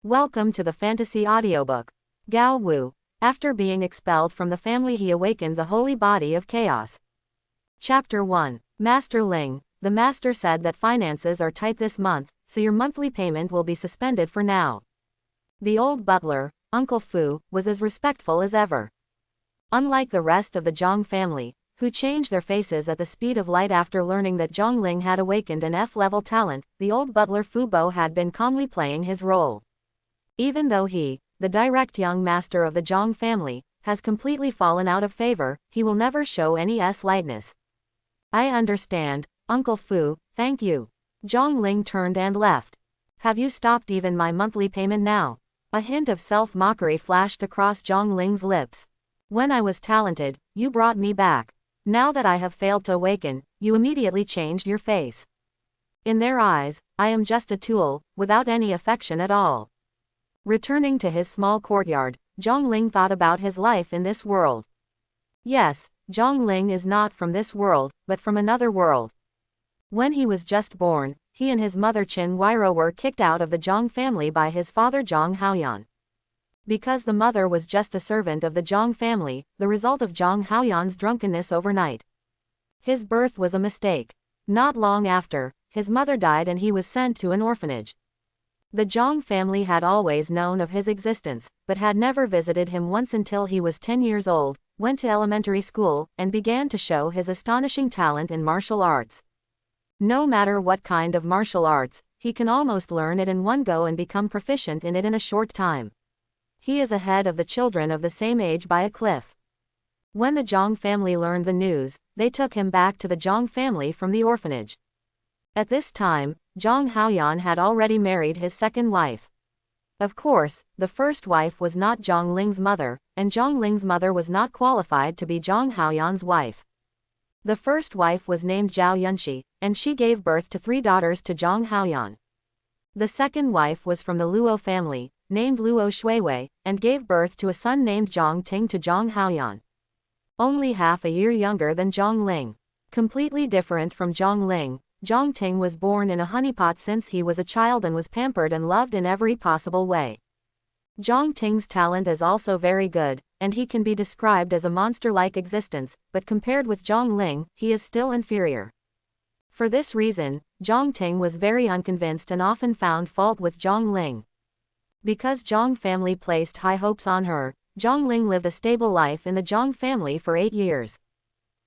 Welcome to the fantasy audiobook. Gao Wu. After being expelled from the family, he awakened the holy body of chaos. Chapter 1. Master Ling. The master said that finances are tight this month, so your monthly payment will be suspended for now. The old butler, Uncle Fu, was as respectful as ever. Unlike the rest of the Zhang family, who changed their faces at the speed of light after learning that Zhang Ling had awakened an F-level talent, the old butler Fu Bo had been calmly playing his role. Even though he, the direct young master of the Zhang family, has completely fallen out of favor, he will never show any lightness. I understand, Uncle Fu, thank you. Zhang Ling turned and left. Have you stopped even my monthly payment now? A hint of self-mockery flashed across Zhang Ling's lips. When I was talented, you brought me back. Now that I have failed to awaken, you immediately changed your face. In their eyes, I am just a tool, without any affection at all. Returning to his small courtyard, Zhang Ling thought about his life in this world. Yes, Zhang Ling is not from this world, but from another world. When he was just born, he and his mother Qin Huairou were kicked out of the Zhang family by his father Zhang Haoyan. Because the mother was just a servant of the Zhang family, the result of Zhang Haoyan's drunkenness overnight. His birth was a mistake. Not long after, his mother died and he was sent to an orphanage. The Zhang family had always known of his existence, but had never visited him once until he was 10 years old, went to elementary school, and began to show his astonishing talent in martial arts. No matter what kind of martial arts, he can almost learn it in one go and become proficient in it in a short time. He is ahead of the children of the same age by a cliff. When the Zhang family learned the news, they took him back to the Zhang family from the orphanage. At this time, Zhang Haoyan had already married his second wife. Of course, the first wife was not Zhang Ling's mother, and Zhang Ling's mother was not qualified to be Zhang Haoyan's wife. The first wife was named Zhao Yunxi, and she gave birth to 3 daughters to Zhang Haoyan. The second wife was from the Luo family, named Luo Shuiwei, and gave birth to a son named Zhang Ting to Zhang Haoyan. Only half a year younger than Zhang Ling. Completely different from Zhang Ling, Zhang Ting was born in a honeypot since he was a child and was pampered and loved in every possible way. Zhang Ting's talent is also very good, and he can be described as a monster-like existence, but compared with Zhang Ling, he is still inferior. For this reason, Zhang Ting was very unconvinced and often found fault with Zhang Ling. Because Zhang family placed high hopes on her, Zhang Ling lived a stable life in the Zhang family for 8 years.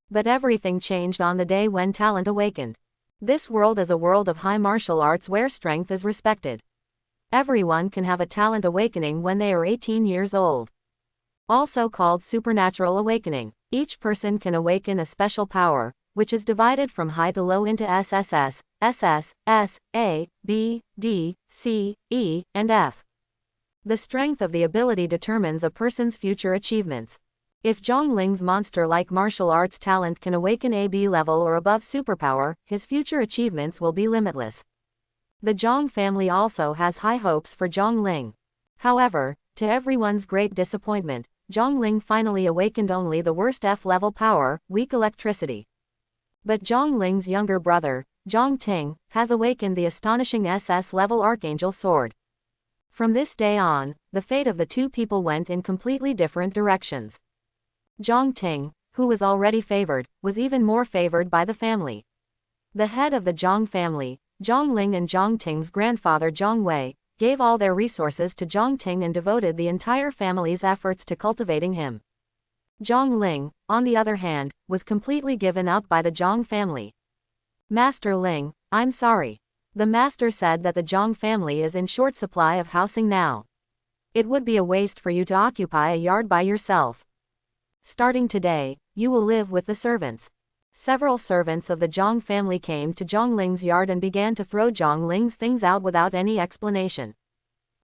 But everything changed on the day when talent awakened. This world is a world of high martial arts where strength is respected. Everyone can have a talent awakening when they are 18 years old. Also called supernatural awakening, each person can awaken a special power, which is divided from high to low into SSS, SS, S, A, B, D, C, E, and F. The strength of the ability determines a person's future achievements. If Zhang Ling's monster-like martial arts talent can awaken a B level or above superpower, his future achievements will be limitless. The Zhang family also has high hopes for Zhang Ling. However, to everyone's great disappointment, Zhang Ling finally awakened only the worst F-level power, weak electricity. But Zhang Ling's younger brother, Zhang Ting, has awakened the astonishing SS-level Archangel Sword. From this day on, the fate of the two people went in completely different directions. Zhang Ting, who was already favored, was even more favored by the family. The head of the Zhang family, Zhang Ling, and Zhang Ting's grandfather Zhang Wei, gave all their resources to Zhang Ting and devoted the entire family's efforts to cultivating him. Zhang Ling, on the other hand, was completely given up by the Zhang family. Master Ling, I'm sorry. The master said that the Zhang family is in short supply of housing now. It would be a waste for you to occupy a yard by yourself. Starting today, you will live with the servants. Several servants of the Zhang family came to Zhang Ling's yard and began to throw Zhang Ling's things out without any explanation.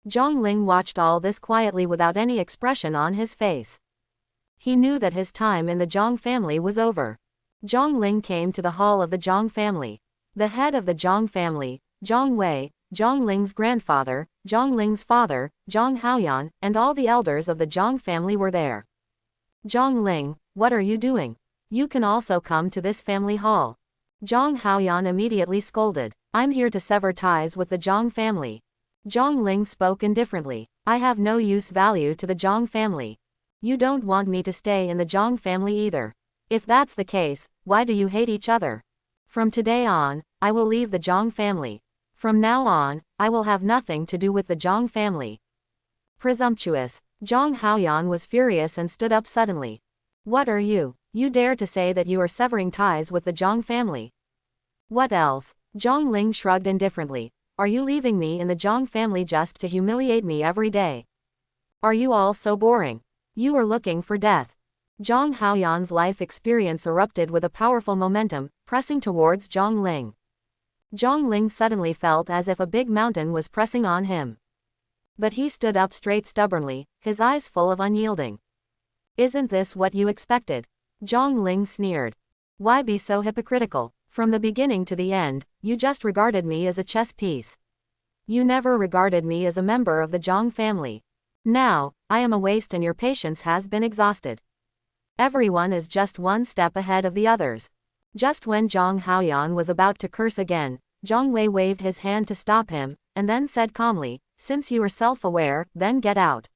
Zhang Ling watched all this quietly without any expression on his face. He knew that his time in the Zhang family was over. Zhang Ling came to the hall of the Zhang family. The head of the Zhang family, Zhang Wei, Zhang Ling's grandfather, Zhang Ling's father, Zhang Haoyan, and all the elders of the Zhang family were there. Zhang Ling, what are you doing? You can also come to this family hall. Zhang Haoyan immediately scolded. I'm here to sever ties with the Zhang family. Zhang Ling spoke indifferently. I have no use value to the Zhang family. You don't want me to stay in the Zhang family either. If that's the case, why do you hate each other? From today on, I will leave the Zhang family. From now on, I will have nothing to do with the Zhang family. Presumptuous. Zhang Haoyan was furious and stood up suddenly. What are you? You dare to say that you are severing ties with the Zhang family? What else? Zhang Ling shrugged indifferently. Are you leaving me in the Zhang family just to humiliate me every day? Are you all so boring? You are looking for death. Zhang Haoyan's life experience erupted with a powerful momentum, pressing towards Zhang Ling. Zhang Ling suddenly felt as if a big mountain was pressing on him. But he stood up straight stubbornly, his eyes full of unyielding. Isn't this what you expected? Zhang Ling sneered. Why be so hypocritical? From the beginning to the end, you just regarded me as a chess piece. You never regarded me as a member of the Zhang family. Now, I am a waste and your patience has been exhausted. Everyone is just one step ahead of the others. Just when Zhang Haoyan was about to curse again, Zhang Wei waved his hand to stop him, and then said calmly, since you are self-aware, then get out.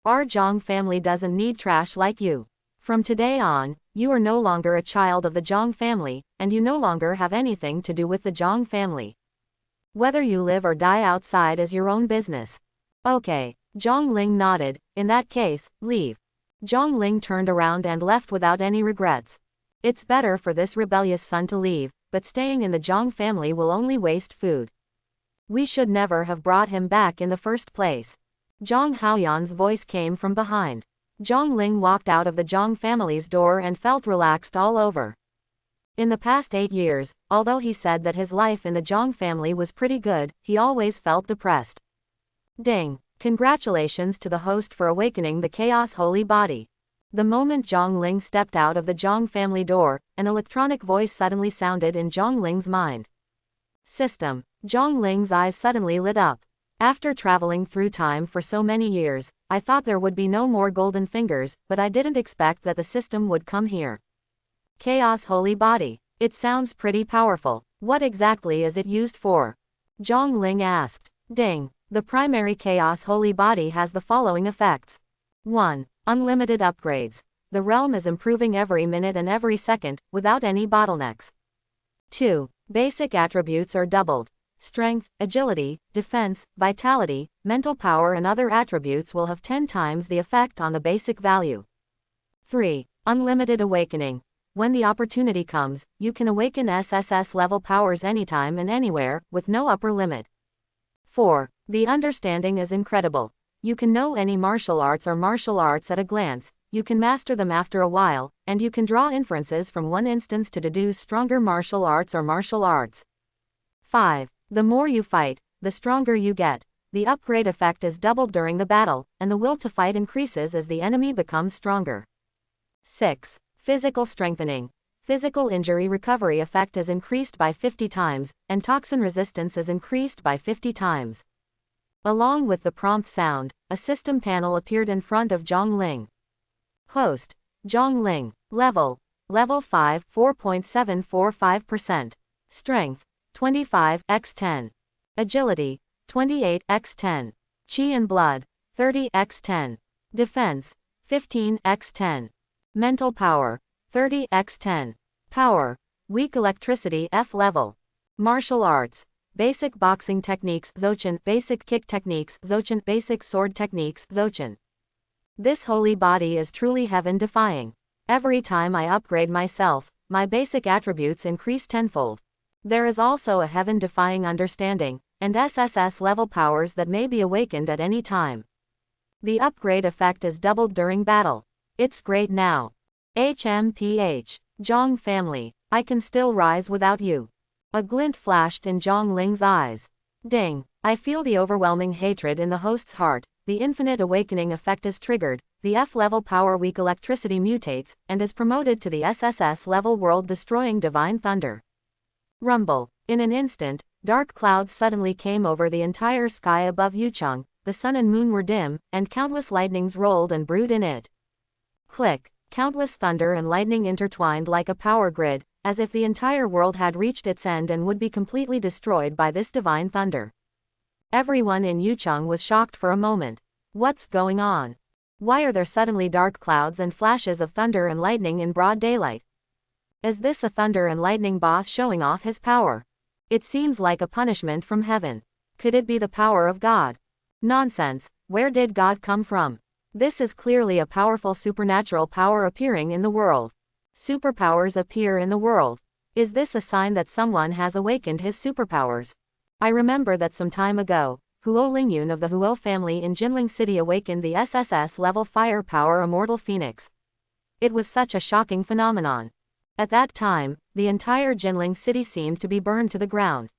Our Zhang family doesn't need trash like you. From today on, you are no longer a child of the Zhang family, and you no longer have anything to do with the Zhang family. Whether you live or die outside is your own business. Okay. Zhang Ling nodded. In that case, leave. Zhang Ling turned around and left without any regrets. It's better for this rebellious son to leave, but staying in the Zhang family will only waste food. We should never have brought him back in the first place. Zhang Haoyan's voice came from behind. Zhang Ling walked out of the Zhang family's door and felt relaxed all over. In the past 8 years, although he said that his life in the Zhang family was pretty good, he always felt depressed. Ding! Congratulations to the host for awakening the Chaos Holy Body. The moment Zhang Ling stepped out of the Zhang family door, an electronic voice suddenly sounded in Zhang Ling's mind. System. Zhang Ling's eyes suddenly lit up. After traveling through time for so many years, I thought there would be no more golden fingers, but I didn't expect that the system would come here. Chaos Holy Body. It sounds pretty powerful. What exactly is it used for? Zhang Ling asked. Ding. The primary Chaos Holy Body has the following effects. 1. Unlimited upgrades. The realm is improving every minute and every second, without any bottlenecks. 2. Basic attributes are doubled. Strength, agility, defense, vitality, mental power and other attributes will have 10 times the effect on the basic value. 3. Unlimited awakening. When the opportunity comes, you can awaken SSS level powers anytime and anywhere, with no upper limit. 4. The understanding is incredible. You can know any martial arts or martial arts at a glance, you can master them after a while, and you can draw inferences from one instance to deduce stronger martial arts or martial arts. 5. The more you fight, the stronger you get. The upgrade effect is doubled during the battle, and the will to fight increases as the enemy becomes stronger. 6. Physical strengthening. Physical injury recovery effect is increased by 50 times, and toxin resistance is increased by 50 times. Along with the prompt sound, a system panel appeared in front of Zhang Ling. Host. Zhang Ling. Level 5, 4.745%. Strength. 25 x 10. Agility. 28 x 10. Chi and blood. 30 x 10. Defense. 15 x 10. Mental power. 30 x 10. Power. Weak electricity F level. Martial arts. Basic boxing techniques Zochin. Basic kick techniques Zochin. Basic sword techniques Zochin. This holy body is truly heaven-defying. Every time I upgrade myself, my basic attributes increase tenfold. There is also a heaven-defying understanding, and SSS level powers that may be awakened at any time. The upgrade effect is doubled during battle. It's great now. HMPH. Zhang family. I can still rise without you. A glint flashed in Zhang Ling's eyes. Ding. I feel the overwhelming hatred in the host's heart. The infinite awakening effect is triggered, the F-level power weak electricity mutates, and is promoted to the SSS level world-destroying divine thunder. Rumble. In an instant, dark clouds suddenly came over the entire sky above Yucheng, the sun and moon were dim, and countless lightnings rolled and brewed in it. Click. Countless thunder and lightning intertwined like a power grid, as if the entire world had reached its end and would be completely destroyed by this divine thunder. Everyone in Yucheng was shocked for a moment. What's going on? Why are there suddenly dark clouds and flashes of thunder and lightning in broad daylight? Is this a thunder and lightning boss showing off his power? It seems like a punishment from heaven. Could it be the power of God? Nonsense, where did God come from? This is clearly a powerful supernatural power appearing in the world. Superpowers appear in the world. Is this a sign that someone has awakened his superpowers? I remember that some time ago, Huo Lingyun of the Huo family in Jinling City awakened the SSS level fire power immortal phoenix. It was such a shocking phenomenon. At that time, the entire Jinling City seemed to be burned to the ground.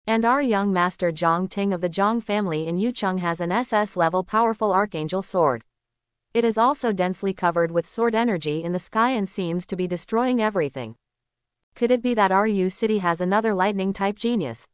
And our young master Zhang Ting of the Zhang family in Yucheng has an SS level powerful archangel sword. It is also densely covered with sword energy in the sky and seems to be destroying everything. Could it be that Ru City has another lightning type genius?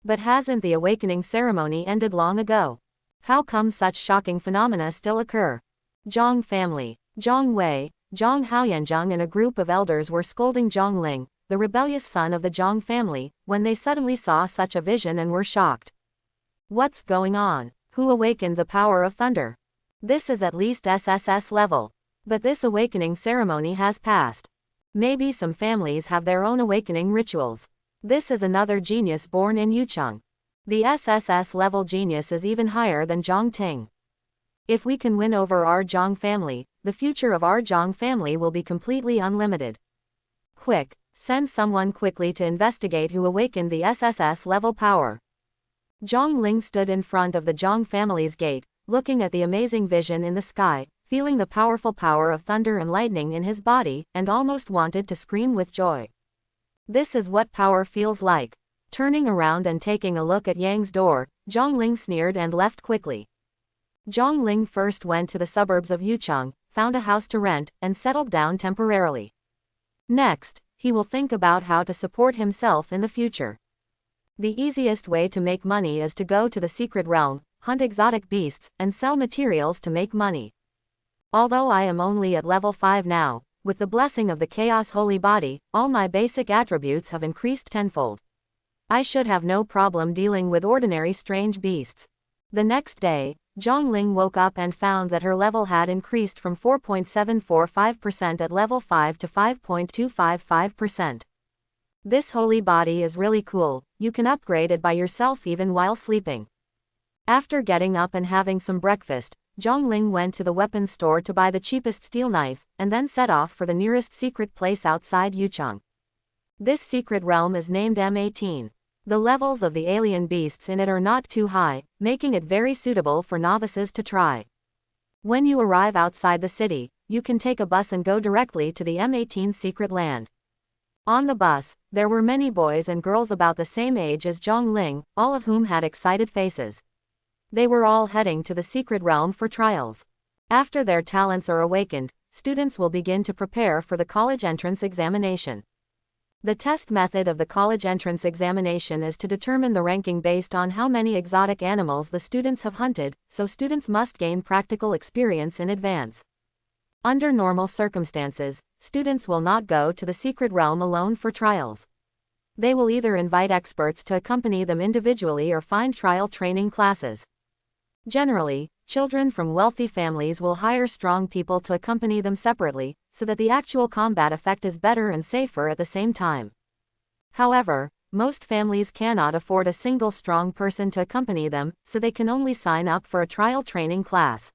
But hasn't the awakening ceremony ended long ago? How come such shocking phenomena still occur? Zhang family, Zhang Wei, Zhang Haoyanzhang and a group of elders were scolding Zhang Ling, the rebellious son of the Zhang family, when they suddenly saw such a vision and were shocked. What's going on? Who awakened the power of thunder? This is at least SSS level. But this awakening ceremony has passed. Maybe some families have their own awakening rituals. This is another genius born in Yucheng. The SSS level genius is even higher than Zhang Ting. If we can win over our Zhang family, the future of our Zhang family will be completely unlimited. Quick, send someone quickly to investigate who awakened the SSS level power. Zhang Ling stood in front of the Zhang family's gate, looking at the amazing vision in the sky, feeling the powerful power of thunder and lightning in his body, and almost wanted to scream with joy. This is what power feels like. Turning around and taking a look at Yang's door, Zhang Ling sneered and left quickly. Zhang Ling first went to the suburbs of Yucheng, found a house to rent, and settled down temporarily. Next, he will think about how to support himself in the future. The easiest way to make money is to go to the secret realm, hunt exotic beasts, and sell materials to make money. Although I am only at level 5 now, with the blessing of the Chaos Holy Body, all my basic attributes have increased tenfold. I should have no problem dealing with ordinary strange beasts. The next day, Zhang Ling woke up and found that her level had increased from 4.745% at level 5 to 5.255%. This holy body is really cool, you can upgrade it by yourself even while sleeping. After getting up and having some breakfast, Zhang Ling went to the weapons store to buy the cheapest steel knife, and then set off for the nearest secret place outside Yucheng. This secret realm is named M18. The levels of the alien beasts in it are not too high, making it very suitable for novices to try. When you arrive outside the city, you can take a bus and go directly to the M18 secret land. On the bus, there were many boys and girls about the same age as Zhang Ling, all of whom had excited faces. They were all heading to the secret realm for trials. After their talents are awakened, students will begin to prepare for the college entrance examination. The test method of the college entrance examination is to determine the ranking based on how many exotic animals the students have hunted, so students must gain practical experience in advance. Under normal circumstances, students will not go to the secret realm alone for trials. They will either invite experts to accompany them individually or find trial training classes. Generally, children from wealthy families will hire strong people to accompany them separately, so that the actual combat effect is better and safer at the same time. However, most families cannot afford a single strong person to accompany them, so they can only sign up for a trial training class.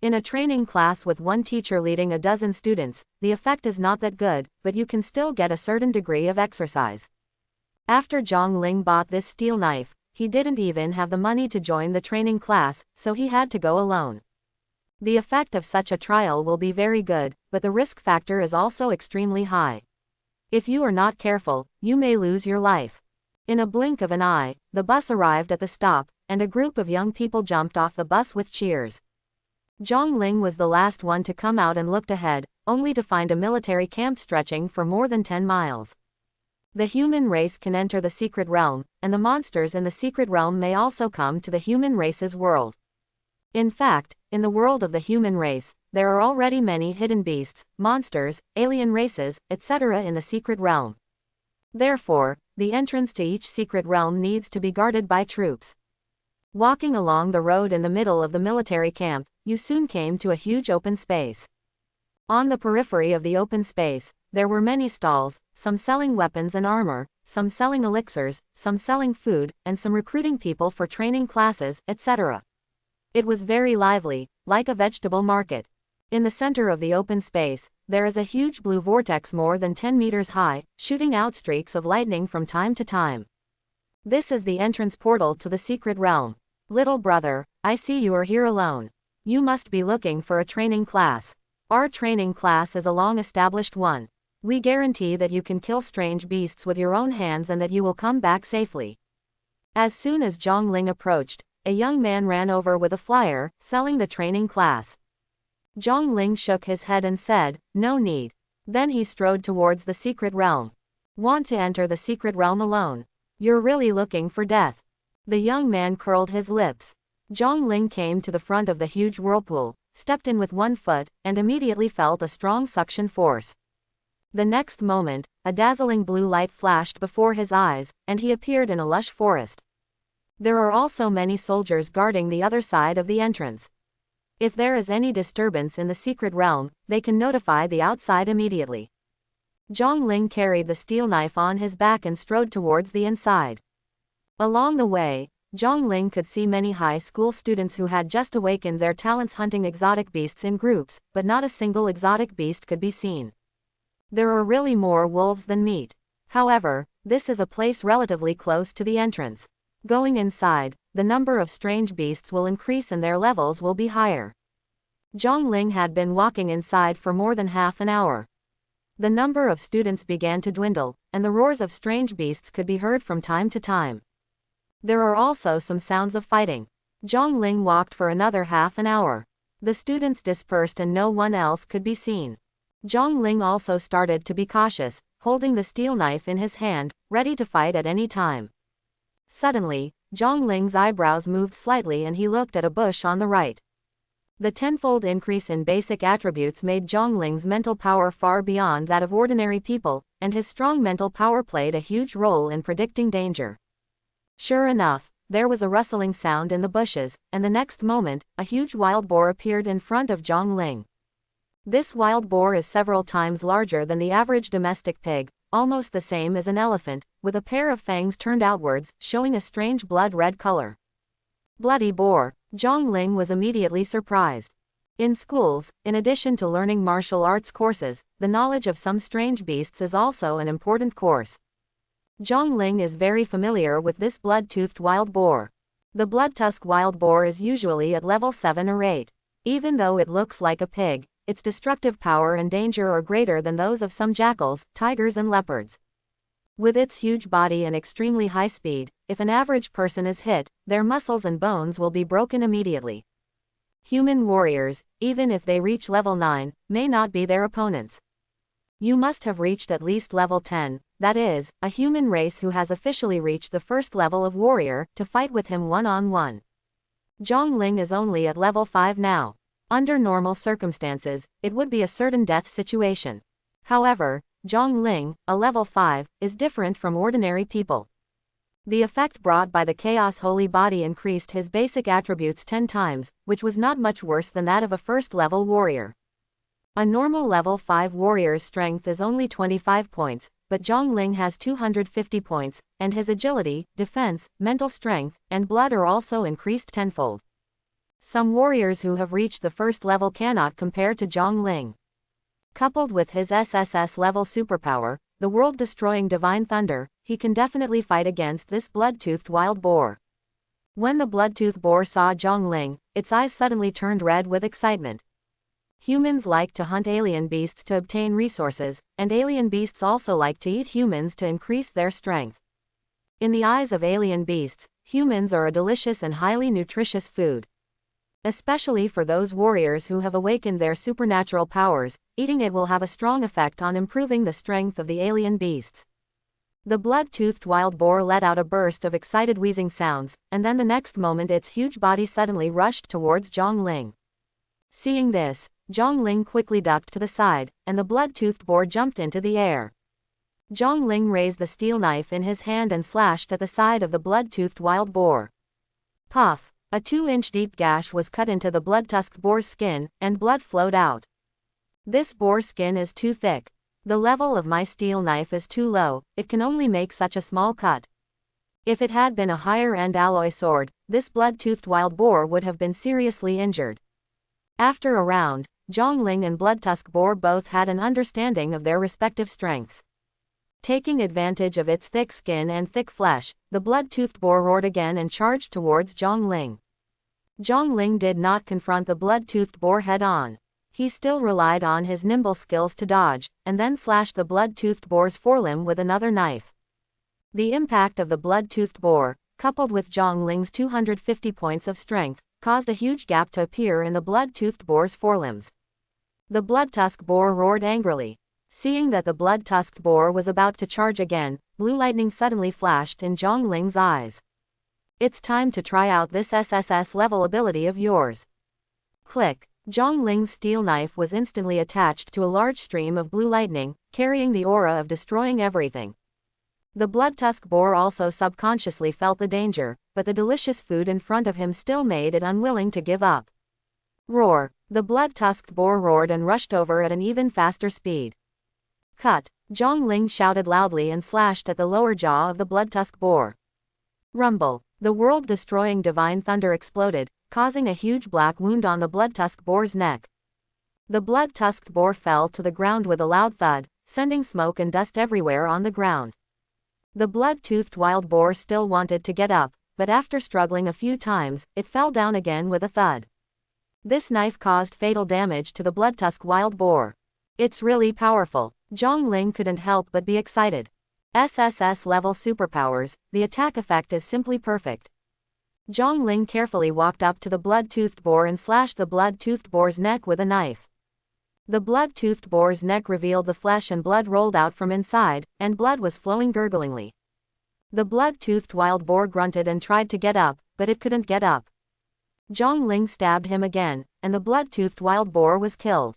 In a training class with one teacher leading a dozen students, the effect is not that good, but you can still get a certain degree of exercise. After Zhang Ling bought this steel knife, he didn't even have the money to join the training class, so he had to go alone. The effect of such a trial will be very good, but the risk factor is also extremely high. If you are not careful, you may lose your life. In a blink of an eye, the bus arrived at the stop, and a group of young people jumped off the bus with cheers. Zhang Ling was the last one to come out and looked ahead, only to find a military camp stretching for more than 10 miles. The human race can enter the secret realm, and the monsters in the secret realm may also come to the human race's world. In fact, in the world of the human race, there are already many hidden beasts, monsters, alien races, etc. in the secret realm. Therefore, the entrance to each secret realm needs to be guarded by troops. Walking along the road in the middle of the military camp, you soon came to a huge open space. On the periphery of the open space, there were many stalls, some selling weapons and armor, some selling elixirs, some selling food, and some recruiting people for training classes, etc. It was very lively, like a vegetable market. In the center of the open space, there is a huge blue vortex more than 10 meters high, shooting out streaks of lightning from time to time. This is the entrance portal to the secret realm. Little brother, I see you are here alone. You must be looking for a training class. Our training class is a long-established one. We guarantee that you can kill strange beasts with your own hands and that you will come back safely. As soon as Zhongling approached, a young man ran over with a flyer, selling the training class. Zhongling shook his head and said, "No need." Then he strode towards the secret realm. "Want to enter the secret realm alone? You're really looking for death." The young man curled his lips. Zhongling came to the front of the huge whirlpool, stepped in with one foot, and immediately felt a strong suction force. The next moment, a dazzling blue light flashed before his eyes, and he appeared in a lush forest. There are also many soldiers guarding the other side of the entrance. If there is any disturbance in the secret realm, they can notify the outside immediately. Zhongling carried the steel knife on his back and strode towards the inside. Along the way, Zhongling could see many high school students who had just awakened their talents hunting exotic beasts in groups, but not a single exotic beast could be seen. There are really more wolves than meat. However, this is a place relatively close to the entrance. Going inside, the number of strange beasts will increase and their levels will be higher. Zhongling had been walking inside for more than half an hour. The number of students began to dwindle, and the roars of strange beasts could be heard from time to time. There are also some sounds of fighting. Zhongling walked for another half an hour. The students dispersed and no one else could be seen. Zhongling also started to be cautious, holding the steel knife in his hand, ready to fight at any time. Suddenly, Zhongling's eyebrows moved slightly and he looked at a bush on the right. The tenfold increase in basic attributes made Zhongling's mental power far beyond that of ordinary people, and his strong mental power played a huge role in predicting danger. Sure enough, there was a rustling sound in the bushes, and the next moment, a huge wild boar appeared in front of Zhongling. This wild boar is several times larger than the average domestic pig, almost the same as an elephant, with a pair of fangs turned outwards, showing a strange blood-red color. Bloody boar, Zhongling was immediately surprised. In schools, in addition to learning martial arts courses, the knowledge of some strange beasts is also an important course. Zhongling is very familiar with this blood-toothed wild boar. The blood-tusk wild boar is usually at level 7 or 8. Even though it looks like a pig, its destructive power and danger are greater than those of some jackals, tigers and leopards. With its huge body and extremely high speed, if an average person is hit, their muscles and bones will be broken immediately. Human warriors, even if they reach level 9, may not be their opponents. You must have reached at least level 10, that is, a human race who has officially reached the first level of warrior, to fight with him one-on-one. Zhongling is only at level 5 now. Under normal circumstances, it would be a certain death situation. However, Zhongling, a level 5, is different from ordinary people. The effect brought by the Chaos Holy Body increased his basic attributes 10 times, which was not much worse than that of a first-level warrior. A normal level 5 warrior's strength is only 25 points, but Zhongling has 250 points, and his agility, defense, mental strength, and blood are also increased tenfold. Some warriors who have reached the first level cannot compare to Zhongling. Coupled with his SSS level superpower, the world-destroying Divine Thunder, he can definitely fight against this blood-toothed wild boar. When the blood-toothed boar saw Zhongling, its eyes suddenly turned red with excitement. Humans like to hunt alien beasts to obtain resources, and alien beasts also like to eat humans to increase their strength. In the eyes of alien beasts, humans are a delicious and highly nutritious food. Especially for those warriors who have awakened their supernatural powers, eating it will have a strong effect on improving the strength of the alien beasts. The blood-toothed wild boar let out a burst of excited wheezing sounds, and then the next moment its huge body suddenly rushed towards Zhongling. Seeing this, Zhongling quickly ducked to the side, and the blood-toothed boar jumped into the air. Zhongling raised the steel knife in his hand and slashed at the side of the blood-toothed wild boar. Puff. A 2-inch deep gash was cut into the blood-tusked boar's skin, and blood flowed out. This boar skin is too thick. The level of my steel knife is too low, it can only make such a small cut. If it had been a higher-end alloy sword, this blood-toothed wild boar would have been seriously injured. After a round, Zhongling and Bloodtusk Boar both had an understanding of their respective strengths. Taking advantage of its thick skin and thick flesh, the blood-toothed boar roared again and charged towards Zhongling. Zhongling did not confront the blood-toothed boar head-on. He still relied on his nimble skills to dodge, and then slashed the blood-toothed boar's forelimb with another knife. The impact of the blood-toothed boar, coupled with Zhongling's 250 points of strength, caused a huge gap to appear in the blood-toothed boar's forelimbs. The blood-tusked boar roared angrily. Seeing that the blood-tusked boar was about to charge again, blue lightning suddenly flashed in Zhongling's eyes. It's time to try out this SSS level ability of yours. Click. Zhongling's steel knife was instantly attached to a large stream of blue lightning, carrying the aura of destroying everything. The blood-tusked boar also subconsciously felt the danger, but the delicious food in front of him still made it unwilling to give up. Roar. The blood-tusked boar roared and rushed over at an even faster speed. Cut. Zhongling shouted loudly and slashed at the lower jaw of the blood-tusked boar. Rumble. The world-destroying divine thunder exploded, causing a huge black wound on the blood-tusked boar's neck. The blood-tusked boar fell to the ground with a loud thud, sending smoke and dust everywhere on the ground. The blood-toothed wild boar still wanted to get up, but after struggling a few times, it fell down again with a thud. This knife caused fatal damage to the blood-tusked wild boar. It's really powerful. Zhongling couldn't help but be excited. SSS level superpowers, the attack effect is simply perfect. Zhongling carefully walked up to the blood-toothed boar and slashed the blood-toothed boar's neck with a knife. The blood-toothed boar's neck revealed the flesh and blood rolled out from inside, and blood was flowing gurglingly. The blood-toothed wild boar grunted and tried to get up, but it couldn't get up. Zhongling stabbed him again, and the blood-toothed wild boar was killed.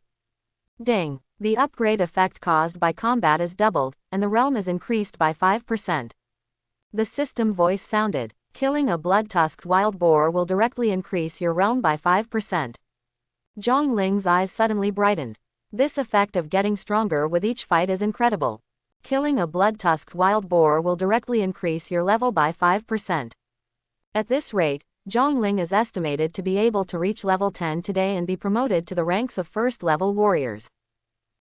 Ding! The upgrade effect caused by combat is doubled, and the realm is increased by 5%. The system voice sounded. Killing a blood-tusked wild boar will directly increase your realm by 5%. Zhongling's eyes suddenly brightened. This effect of getting stronger with each fight is incredible. Killing a blood-tusked wild boar will directly increase your level by 5%. At this rate, Zhongling is estimated to be able to reach level 10 today and be promoted to the ranks of first-level warriors.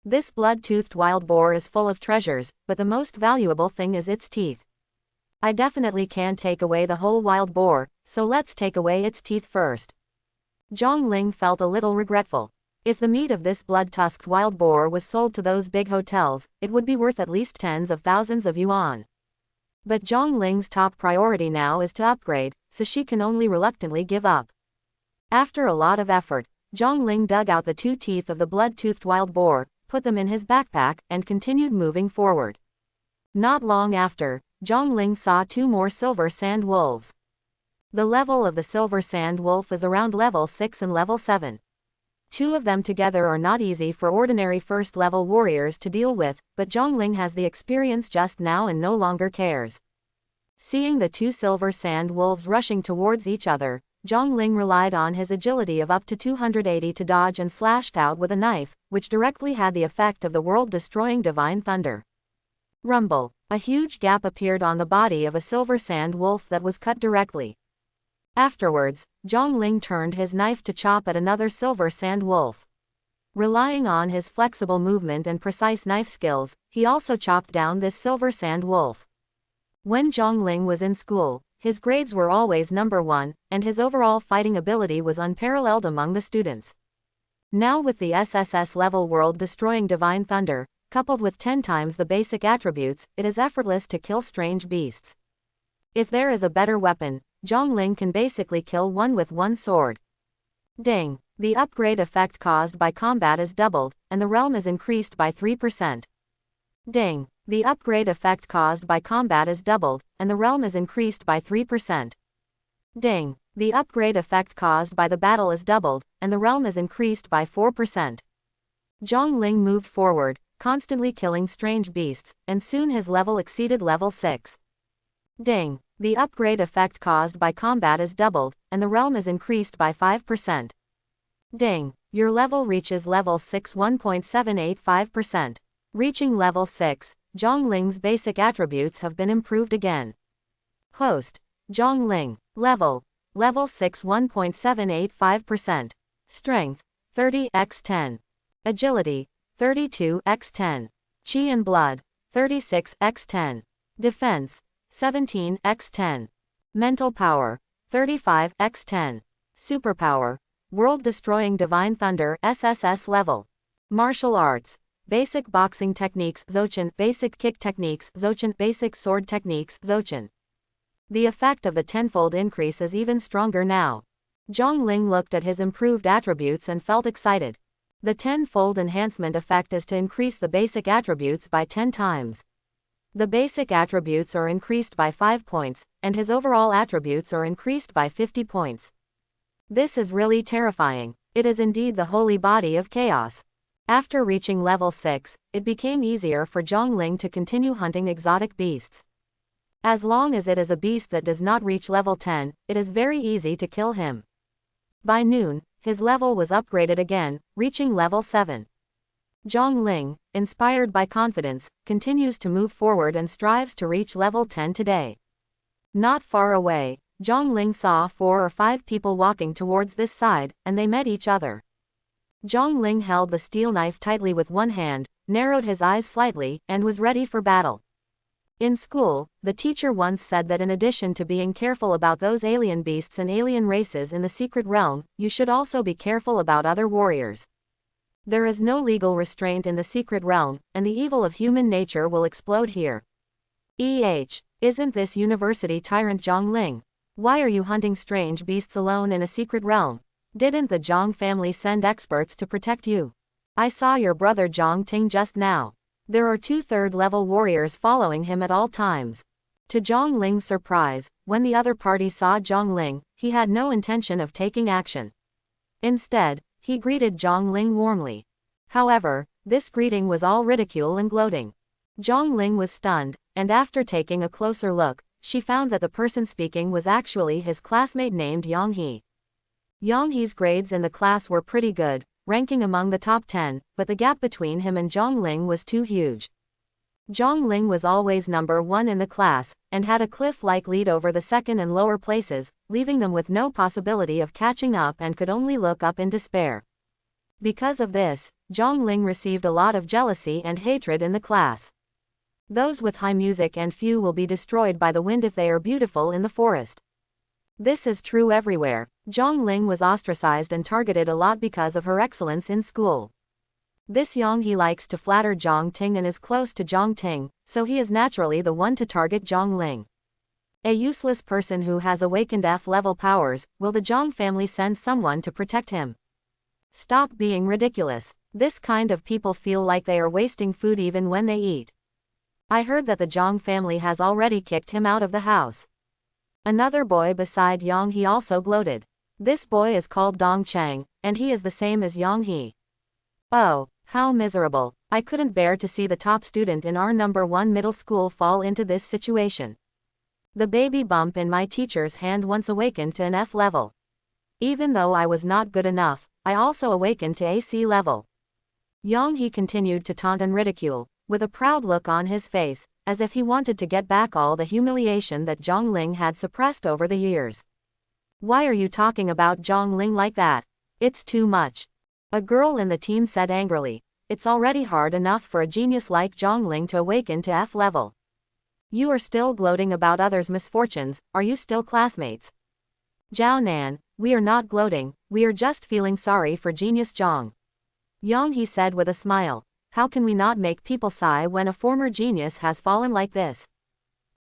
This blood-toothed wild boar is full of treasures, but the most valuable thing is its teeth. I definitely can't take away the whole wild boar, so let's take away its teeth first. Zhongling felt a little regretful. If the meat of this blood-tusked wild boar was sold to those big hotels, it would be worth at least tens of thousands of yuan. But Zhongling's top priority now is to upgrade, so she can only reluctantly give up. After a lot of effort, Zhongling dug out the 2 teeth of the blood-toothed wild boar, put them in his backpack, and continued moving forward. Not long after, Zhongling saw 2 more silver sand wolves. The level of the silver sand wolf is around level 6 and level 7. 2 of them together are not easy for ordinary first-level warriors to deal with, but Zhongling has the experience just now and no longer cares. Seeing the 2 silver sand wolves rushing towards each other, Zhongling relied on his agility of up to 280 to dodge and slashed out with a knife, which directly had the effect of the world-destroying divine thunder. Rumble. A huge gap appeared on the body of a silver sand wolf that was cut directly. Afterwards, Zhongling turned his knife to chop at another silver sand wolf. Relying on his flexible movement and precise knife skills, he also chopped down this silver sand wolf. When Zhongling was in school, his grades were always number 1, and his overall fighting ability was unparalleled among the students. Now with the SSS level world-destroying divine thunder, coupled with 10 times the basic attributes, it is effortless to kill strange beasts. If there is a better weapon, Zhongling can basically kill one with one sword. Ding! The upgrade effect caused by combat is doubled, and the realm is increased by 3%. Ding! The upgrade effect caused by combat is doubled, and the realm is increased by 3%. Ding! The upgrade effect caused by the battle is doubled, and the realm is increased by 4%. Zhongling moved forward, constantly killing strange beasts, and soon his level exceeded level 6. Ding! The upgrade effect caused by combat is doubled, and the realm is increased by 5%. Ding! Your level reaches level 6 1.785%. Reaching level 6, Zhongling's basic attributes have been improved again. Host: Zhongling. Level 6 1.785%. Strength: 30x10. Agility: 32x10. Chi and blood: 36x10. Defense: 17x10. Mental power: 35x10. Superpower: World-destroying Divine Thunder SSS level. Martial arts: Basic boxing techniques Zochin, basic kick techniques Zochin, basic sword techniques Zochin. The effect of the tenfold increase is even stronger now. Zhongling looked at his improved attributes and felt excited. The tenfold enhancement effect is to increase the basic attributes by 10 times. The basic attributes are increased by 5 points, and his overall attributes are increased by 50 points. This is really terrifying. It is indeed the holy body of chaos. After reaching level 6, it became easier for Zhongling to continue hunting exotic beasts. As long as it is a beast that does not reach level 10, it is very easy to kill him. By noon, his level was upgraded again, reaching level 7. Zhongling, inspired by confidence, continues to move forward and strives to reach level 10 today. Not far away, Zhongling saw 4 or 5 people walking towards this side, and they met each other. Zhongling held the steel knife tightly with one hand, narrowed his eyes slightly, and was ready for battle. In school, the teacher once said that in addition to being careful about those alien beasts and alien races in the secret realm, you should also be careful about other warriors. There is no legal restraint in the secret realm, and the evil of human nature will explode here. Isn't this university tyrant Zhongling? Why are you hunting strange beasts alone in a secret realm? Didn't the Zhong family send experts to protect you? I saw your brother Zhong Ting just now. There are 2 third-level warriors following him at all times. To Zhongling's surprise, when the other party saw Zhongling, he had no intention of taking action. Instead, he greeted Zhongling warmly. However, this greeting was all ridicule and gloating. Zhongling was stunned, and after taking a closer look, she found that the person speaking was actually his classmate named Yang He. Yang He's grades in the class were pretty good, ranking among the top 10, but the gap between him and Zhongling was too huge. Zhongling was always number 1 in the class, and had a cliff-like lead over the second and lower places, leaving them with no possibility of catching up and could only look up in despair. Because of this, Zhongling received a lot of jealousy and hatred in the class. Those with high music and few will be destroyed by the wind if they are beautiful in the forest. This is true everywhere. Zhongling was ostracized and targeted a lot because of her excellence in school. This Yang He likes to flatter Zhong Ting and is close to Zhong Ting, so he is naturally the one to target Zhongling. A useless person who has awakened F-level powers, will the Zhong family send someone to protect him? Stop being ridiculous. This kind of people feel like they are wasting food even when they eat. I heard that the Zhong family has already kicked him out of the house. Another boy beside Yang He also gloated. This boy is called Dong Cheng, and he is the same as Yang He. Oh, how miserable. I couldn't bear to see the top student in our number 1 middle school fall into this situation. The baby bump in my teacher's hand once awakened to an F level. Even though I was not good enough, I also awakened to AC level. Yang He continued to taunt and ridicule, with a proud look on his face, as if he wanted to get back all the humiliation that Zhongling had suppressed over the years. Why are you talking about Zhongling like that? It's too much. A girl in the team said angrily. It's already hard enough for a genius like Zhongling to awaken to F level. You are still gloating about others' misfortunes, are you still classmates? Zhao Nan, we are not gloating, we are just feeling sorry for genius Zhong. Yang He said with a smile. How can we not make people sigh when a former genius has fallen like this?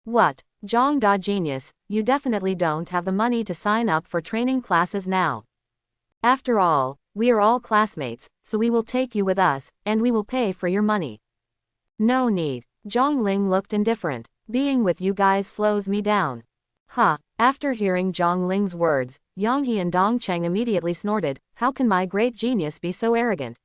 What, Zhong Da genius, you definitely don't have the money to sign up for training classes now. After all, we are all classmates, so we will take you with us, and we will pay for your money. No need. Zhongling looked indifferent. Being with you guys slows me down. After hearing Zhongling's words, Yang He and Dong Cheng immediately snorted. How can my great genius be so arrogant?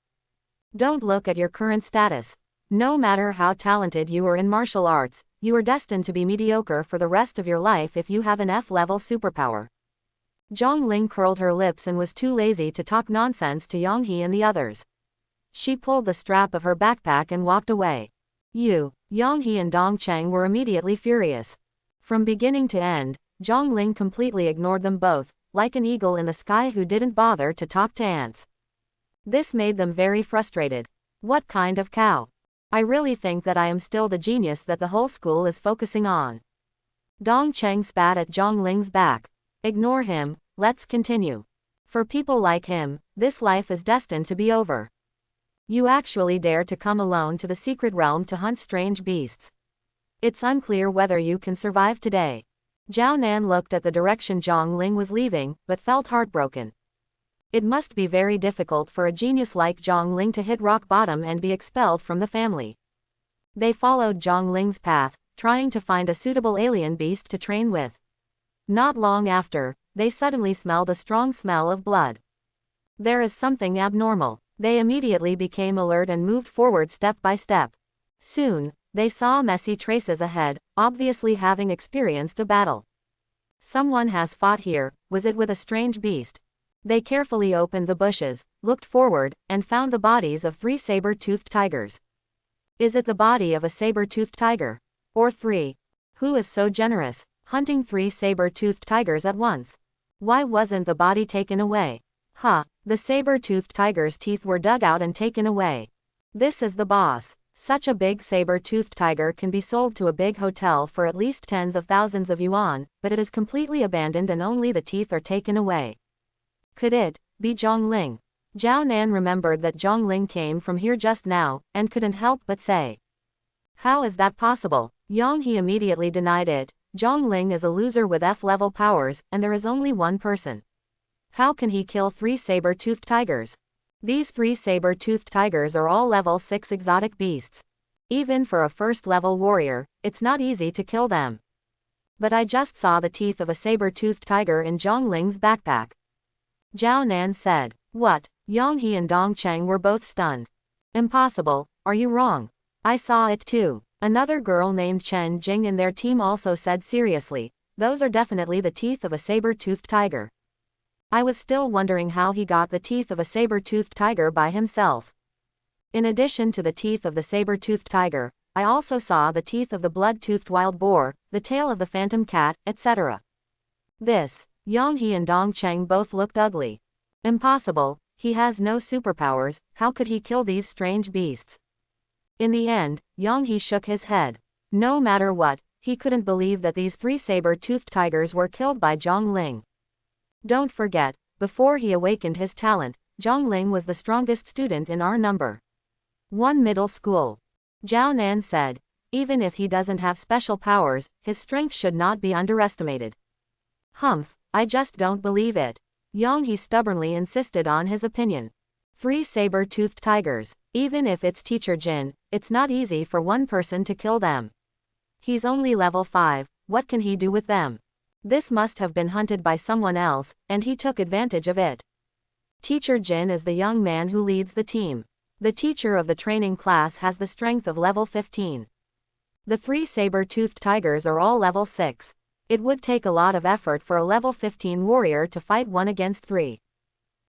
Don't look at your current status. No matter how talented you are in martial arts, you are destined to be mediocre for the rest of your life if you have an F-level superpower. Zhang Ling curled her lips and was too lazy to talk nonsense to Yang He and the others. She pulled the strap of her backpack and walked away. Yang He and Dong Cheng were immediately furious. From beginning to end, Zhang Ling completely ignored them both, like an eagle in the sky who didn't bother to talk to ants. This made them very frustrated. What kind of cow? I really think that I am still the genius that the whole school is focusing on. Dong Cheng spat at Zhang Ling's back. Ignore him, let's continue. For people like him, this life is destined to be over. You actually dare to come alone to the secret realm to hunt strange beasts. It's unclear whether you can survive today. Zhao Nan looked at the direction Zhang Ling was leaving, but felt heartbroken. It must be very difficult for a genius like Zhang Ling to hit rock bottom and be expelled from the family. They followed Zhang Ling's path, trying to find a suitable alien beast to train with. Not long after, they suddenly smelled a strong smell of blood. There is something abnormal. They immediately became alert and moved forward step by step. Soon, they saw messy traces ahead, obviously having experienced a battle. Someone has fought here. Was it with a strange beast? They carefully opened the bushes, looked forward, and found the bodies of 3 saber-toothed tigers. Is it the body of a saber-toothed tiger? Or 3? Who is so generous, hunting 3 saber-toothed tigers at once? Why wasn't the body taken away? The saber-toothed tiger's teeth were dug out and taken away. This is the boss. Such a big saber-toothed tiger can be sold to a big hotel for at least tens of thousands of yuan, but it is completely abandoned and only the teeth are taken away. Could it be Zhang Ling? Zhao Nan remembered that Zhang Ling came from here just now, and couldn't help but say, how is that possible? Yang He immediately denied it. Zhang Ling is a loser with F-level powers, and there is only one person. How can he kill 3 saber-toothed tigers? These 3 saber-toothed tigers are all level 6 exotic beasts. Even for a first-level warrior, it's not easy to kill them. But I just saw the teeth of a saber-toothed tiger in Zhang Ling's backpack. Zhao Nan said. What? Yang He and Dong Cheng were both stunned. Impossible, are you wrong? I saw it too. Another girl named Chen Jing in their team also said seriously, those are definitely the teeth of a saber-toothed tiger. I was still wondering how he got the teeth of a saber-toothed tiger by himself. In addition to the teeth of the saber-toothed tiger, I also saw the teeth of the blood-toothed wild boar, the tail of the phantom cat, etc. Yang He and Dong Cheng both looked ugly. Impossible, he has no superpowers, how could he kill these strange beasts? In the end, Yang He shook his head. No matter what, he couldn't believe that these 3 saber-toothed tigers were killed by Zhang Ling. Don't forget, before he awakened his talent, Zhang Ling was the strongest student in our number 1 middle school. Zhao Nan said, even if he doesn't have special powers, his strength should not be underestimated. I just don't believe it. Yang He stubbornly insisted on his opinion. 3 saber-toothed tigers, even if it's Teacher Jin, it's not easy for one person to kill them. He's only level 5, what can he do with them? This must have been hunted by someone else, and he took advantage of it. Teacher Jin is the young man who leads the team. The teacher of the training class has the strength of level 15. The 3 saber-toothed tigers are all level 6. It would take a lot of effort for a level 15 warrior to fight 1 against 3.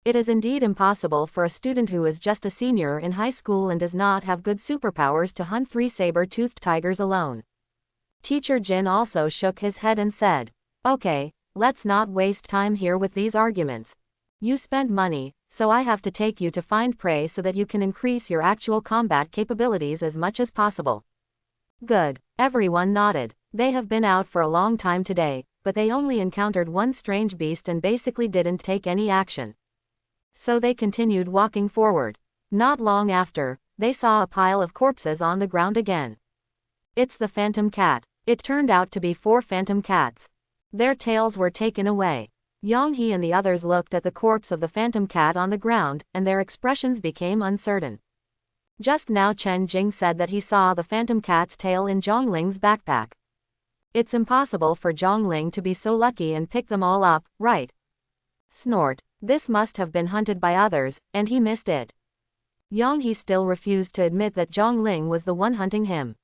It is indeed impossible for a student who is just a senior in high school and does not have good superpowers to hunt 3 saber-toothed tigers alone. Teacher Jin also shook his head and said, okay, let's not waste time here with these arguments. You spend money, so I have to take you to find prey so that you can increase your actual combat capabilities as much as possible. Good. Everyone nodded. They have been out for a long time today, but they only encountered 1 strange beast and basically didn't take any action. So they continued walking forward. Not long after, they saw a pile of corpses on the ground again. It's the phantom cat. It turned out to be 4 phantom cats. Their tails were taken away. Yang He and the others looked at the corpse of the phantom cat on the ground, and their expressions became uncertain. Just now Chen Jing said that he saw the phantom cat's tail in Zhang Ling's backpack. It's impossible for Zhang Ling to be so lucky and pick them all up, right? Snort. This must have been hunted by others, and he missed it. Yang He still refused to admit that Zhang Ling was the one hunting him.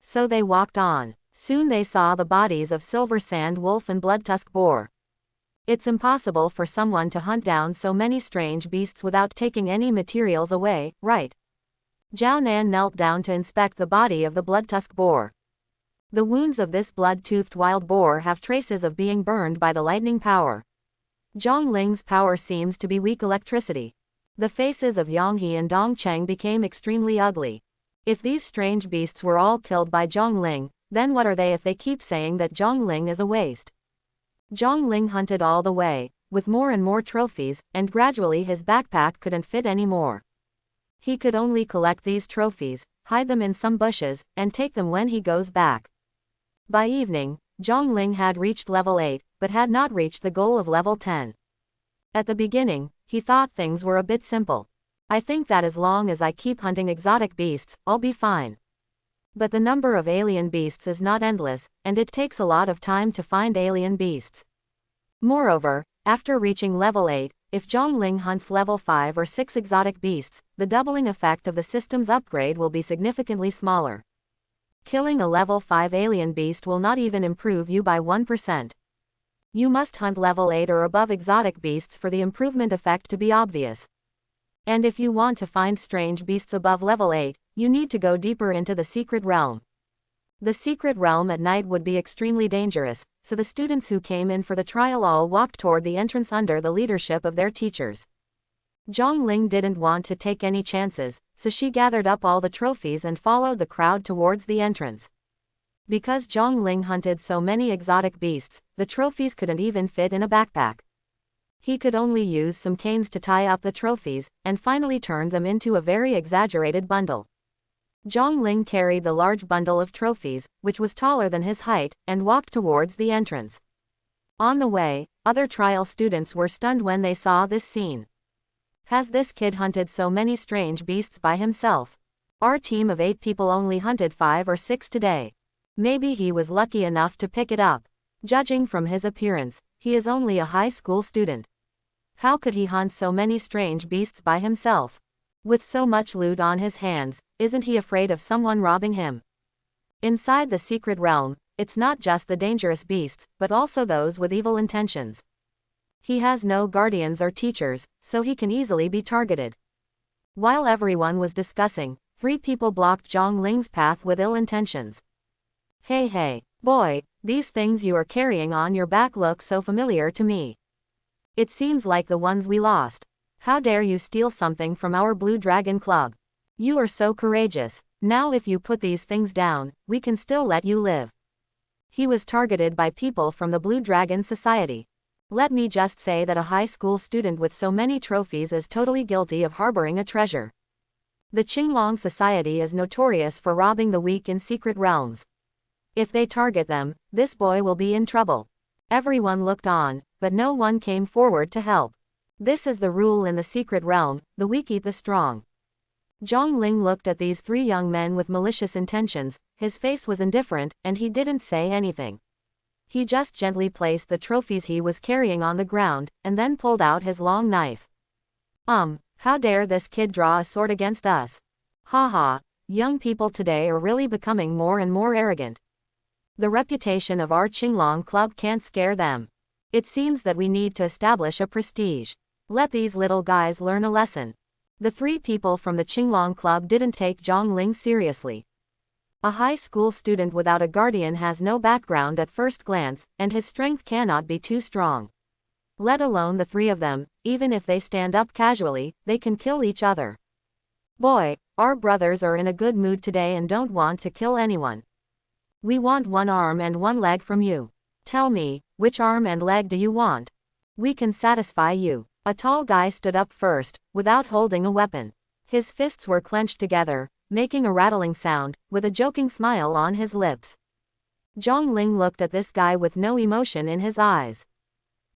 So they walked on. Soon they saw the bodies of Silver Sand Wolf and Bloodtusk Boar. It's impossible for someone to hunt down so many strange beasts without taking any materials away, right? Zhao Nan knelt down to inspect the body of the Bloodtusk Boar. The wounds of this blood-toothed wild boar have traces of being burned by the lightning power. Zhongling's power seems to be weak electricity. The faces of Yonghe and Dongcheng became extremely ugly. If these strange beasts were all killed by Zhongling, then what are they if they keep saying that Zhongling is a waste? Zhongling hunted all the way, with more and more trophies, and gradually his backpack couldn't fit anymore. He could only collect these trophies, hide them in some bushes, and take them when he goes back. By evening, Zhongling had reached level 8, but had not reached the goal of level 10. At the beginning, he thought things were a bit simple. I think that as long as I keep hunting exotic beasts, I'll be fine. But the number of alien beasts is not endless, and it takes a lot of time to find alien beasts. Moreover, after reaching level 8, if Zhongling hunts level 5 or 6 exotic beasts, the doubling effect of the system's upgrade will be significantly smaller. Killing a level 5 alien beast will not even improve you by 1%. You must hunt level 8 or above exotic beasts for the improvement effect to be obvious. And if you want to find strange beasts above level 8, you need to go deeper into the secret realm. The secret realm at night would be extremely dangerous, so the students who came in for the trial all walked toward the entrance under the leadership of their teachers. Zhongling didn't want to take any chances, so she gathered up all the trophies and followed the crowd towards the entrance. Because Zhongling hunted so many exotic beasts, the trophies couldn't even fit in a backpack. He could only use some canes to tie up the trophies, and finally turned them into a very exaggerated bundle. Zhongling carried the large bundle of trophies, which was taller than his height, and walked towards the entrance. On the way, other trial students were stunned when they saw this scene. Has this kid hunted so many strange beasts by himself? Our team of 8 people only hunted 5 or 6 today. Maybe he was lucky enough to pick it up. Judging from his appearance, he is only a high school student. How could he hunt so many strange beasts by himself? With so much loot on his hands, isn't he afraid of someone robbing him? Inside the secret realm, it's not just the dangerous beasts, but also those with evil intentions. He has no guardians or teachers, so he can easily be targeted. While everyone was discussing, 3 people blocked Zhongling's path with ill intentions. Hey, boy, these things you are carrying on your back look so familiar to me. It seems like the ones we lost. How dare you steal something from our Blue Dragon Club? You are so courageous. Now if you put these things down, we can still let you live. He was targeted by people from the Blue Dragon Society. Let me just say that a high school student with so many trophies is totally guilty of harboring a treasure. The Qinglong Society is notorious for robbing the weak in secret realms. If they target them, this boy will be in trouble. Everyone looked on, but no one came forward to help. This is the rule in the secret realm, the weak eat the strong. Zhongling looked at these 3 young men with malicious intentions, his face was indifferent, and he didn't say anything. He just gently placed the trophies he was carrying on the ground, and then pulled out his long knife. How dare this kid draw a sword against us? Haha, young people today are really becoming more and more arrogant. The reputation of our Qinglong Club can't scare them. It seems that we need to establish a prestige. Let these little guys learn a lesson. The 3 people from the Qinglong Club didn't take Zhongling seriously. A high school student without a guardian has no background at first glance, and his strength cannot be too strong. Let alone the 3 of them, even if they stand up casually, they can kill each other. Boy, our brothers are in a good mood today and don't want to kill anyone. We want 1 arm and 1 leg from you. Tell me, which arm and leg do you want? We can satisfy you. A tall guy stood up first, without holding a weapon. His fists were clenched together, making a rattling sound, with a joking smile on his lips. Zhongling looked at this guy with no emotion in his eyes.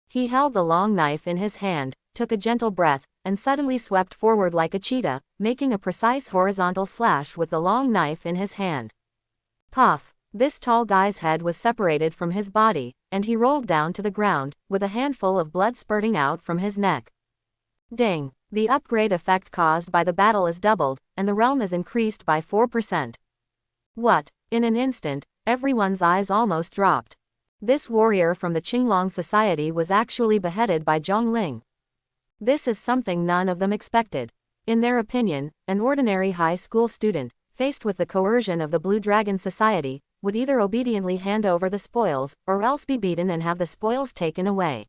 He held the long knife in his hand, took a gentle breath, and suddenly swept forward like a cheetah, making a precise horizontal slash with the long knife in his hand. Puff! This tall guy's head was separated from his body, and he rolled down to the ground, with a handful of blood spurting out from his neck. Ding! The upgrade effect caused by the battle is doubled, and the realm is increased by 4%. What? In an instant, everyone's eyes almost dropped. This warrior from the Qinglong Society was actually beheaded by Zhang Ling. This is something none of them expected. In their opinion, an ordinary high school student, faced with the coercion of the Blue Dragon Society, would either obediently hand over the spoils, or else be beaten and have the spoils taken away.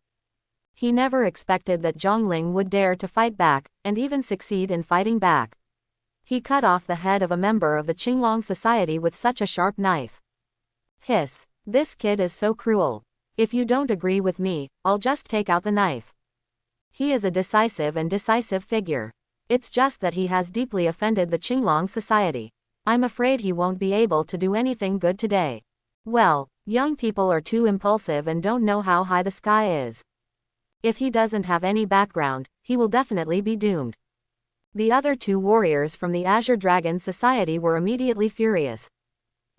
He never expected that Zhang Ling would dare to fight back, and even succeed in fighting back. He cut off the head of a member of the Qinglong Society with such a sharp knife. Hiss. This kid is so cruel. If you don't agree with me, I'll just take out the knife. He is a decisive figure. It's just that he has deeply offended the Qinglong Society. I'm afraid he won't be able to do anything good today. Well, young people are too impulsive and don't know how high the sky is. If he doesn't have any background, he will definitely be doomed. The other two warriors from the Azure Dragon Society were immediately furious.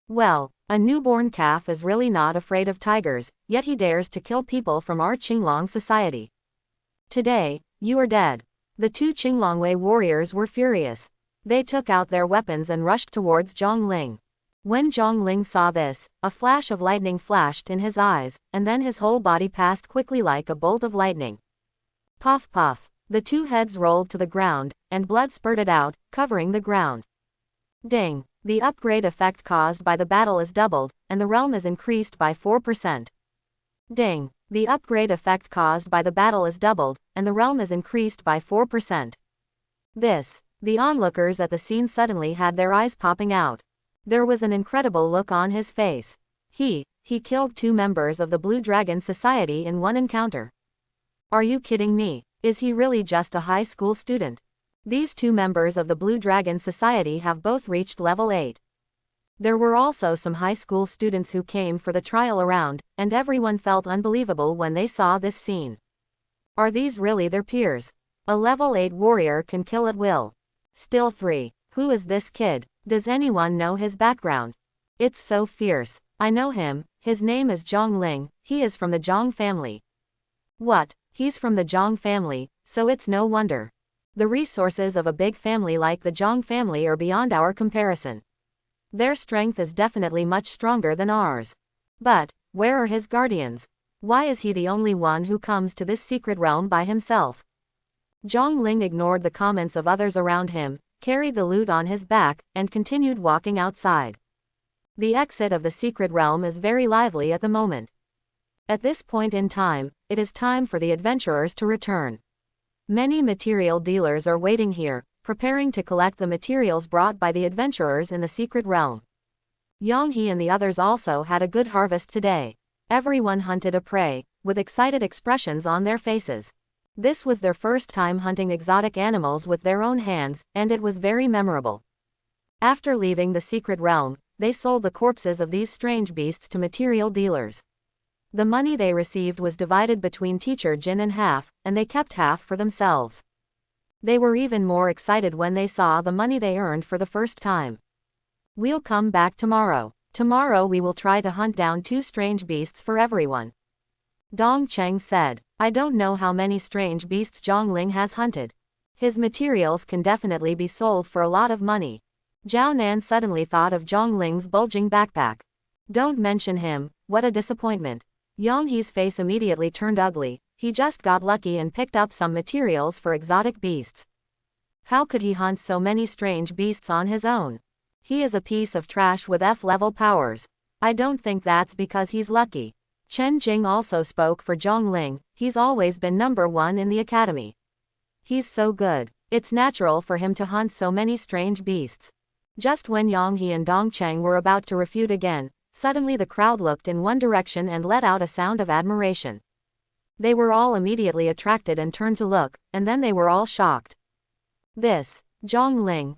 Well, a newborn calf is really not afraid of tigers, yet he dares to kill people from our Qinglong Society. Today, you are dead. The two Qinglongwei warriors were furious. They took out their weapons and rushed towards Zhang Ling. When Zhang Ling saw this, a flash of lightning flashed in his eyes, and then his whole body passed quickly like a bolt of lightning. Puff puff. The two heads rolled to the ground, and blood spurted out, covering the ground. Ding. The upgrade effect caused by the battle is doubled, and the realm is increased by 4%. Ding. The upgrade effect caused by the battle is doubled, and the realm is increased by 4%. The onlookers at the scene suddenly had their eyes popping out. There was an incredible look on his face. He killed two members of the Blue Dragon Society in one encounter. Are you kidding me? Is he really just a high school student? These two members of the Blue Dragon Society have both reached level 8. There were also some high school students who came for the trial round, and everyone felt unbelievable when they saw this scene. Are these really their peers? A level 8 warrior can kill at will. Still 3. Who is this kid? Does anyone know his background? It's so fierce. I know him. His name is Zhang Ling. He is from the Zhang family. What? He's from the Zhang family, so it's no wonder. The resources of a big family like the Zhang family are beyond our comparison. Their strength is definitely much stronger than ours. But, where are his guardians? Why is he the only one who comes to this secret realm by himself? Zhang Ling ignored the comments of others around him, carried the loot on his back, and continued walking outside. The exit of the secret realm is very lively at the moment. At this point in time, it is time for the adventurers to return. Many material dealers are waiting here, preparing to collect the materials brought by the adventurers in the secret realm. Yang He and the others also had a good harvest today. Everyone hunted a prey, with excited expressions on their faces. This was their first time hunting exotic animals with their own hands, and it was very memorable. After leaving the secret realm, they sold the corpses of these strange beasts to material dealers. The money they received was divided between Teacher Jin and half, and they kept half for themselves. They were even more excited when they saw the money they earned for the first time. We'll come back tomorrow. Tomorrow we will try to hunt down 2 strange beasts for everyone. Dong Cheng said. I don't know how many strange beasts Zhang Ling has hunted. His materials can definitely be sold for a lot of money. Zhao Nan suddenly thought of Zhang Ling's bulging backpack. Don't mention him, what a disappointment. Yang He's face immediately turned ugly. He just got lucky and picked up some materials for exotic beasts. How could he hunt so many strange beasts on his own? He is a piece of trash with F-level powers. I don't think that's because he's lucky. Chen Jing also spoke for Zhang Ling. He's always been number 1 in the academy. He's so good. It's natural for him to hunt so many strange beasts. Just when Yang He and Dong Cheng were about to refute again, suddenly the crowd looked in one direction and let out a sound of admiration. They were all immediately attracted and turned to look, and then they were all shocked. This, Zhang Ling,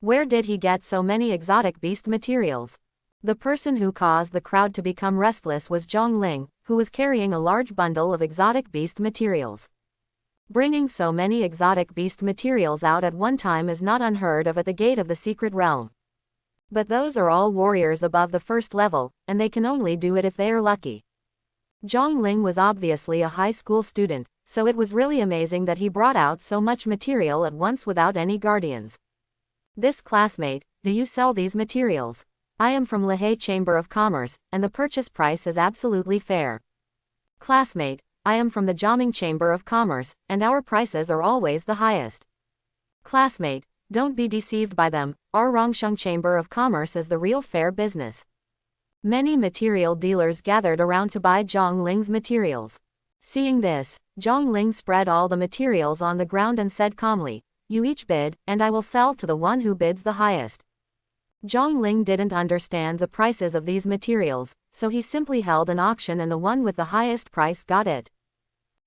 where did he get so many exotic beast materials? The person who caused the crowd to become restless was Zhang Ling, who was carrying a large bundle of exotic beast materials. Bringing so many exotic beast materials out at one time is not unheard of at the gate of the secret realm. But those are all warriors above the first level, and they can only do it if they are lucky. Zhang Ling was obviously a high school student, so it was really amazing that he brought out so much material at once without any guardians. This classmate, do you sell these materials? I am from Lehigh Chamber of Commerce, and the purchase price is absolutely fair. Classmate, I am from the Jiaming Chamber of Commerce, and our prices are always the highest. Classmate, don't be deceived by them, our Rongsheng Chamber of Commerce is the real fair business. Many material dealers gathered around to buy Zhang Ling's materials. Seeing this, Zhang Ling spread all the materials on the ground and said calmly, "You each bid, and I will sell to the one who bids the highest." Zhang Ling didn't understand the prices of these materials, so he simply held an auction and the one with the highest price got it.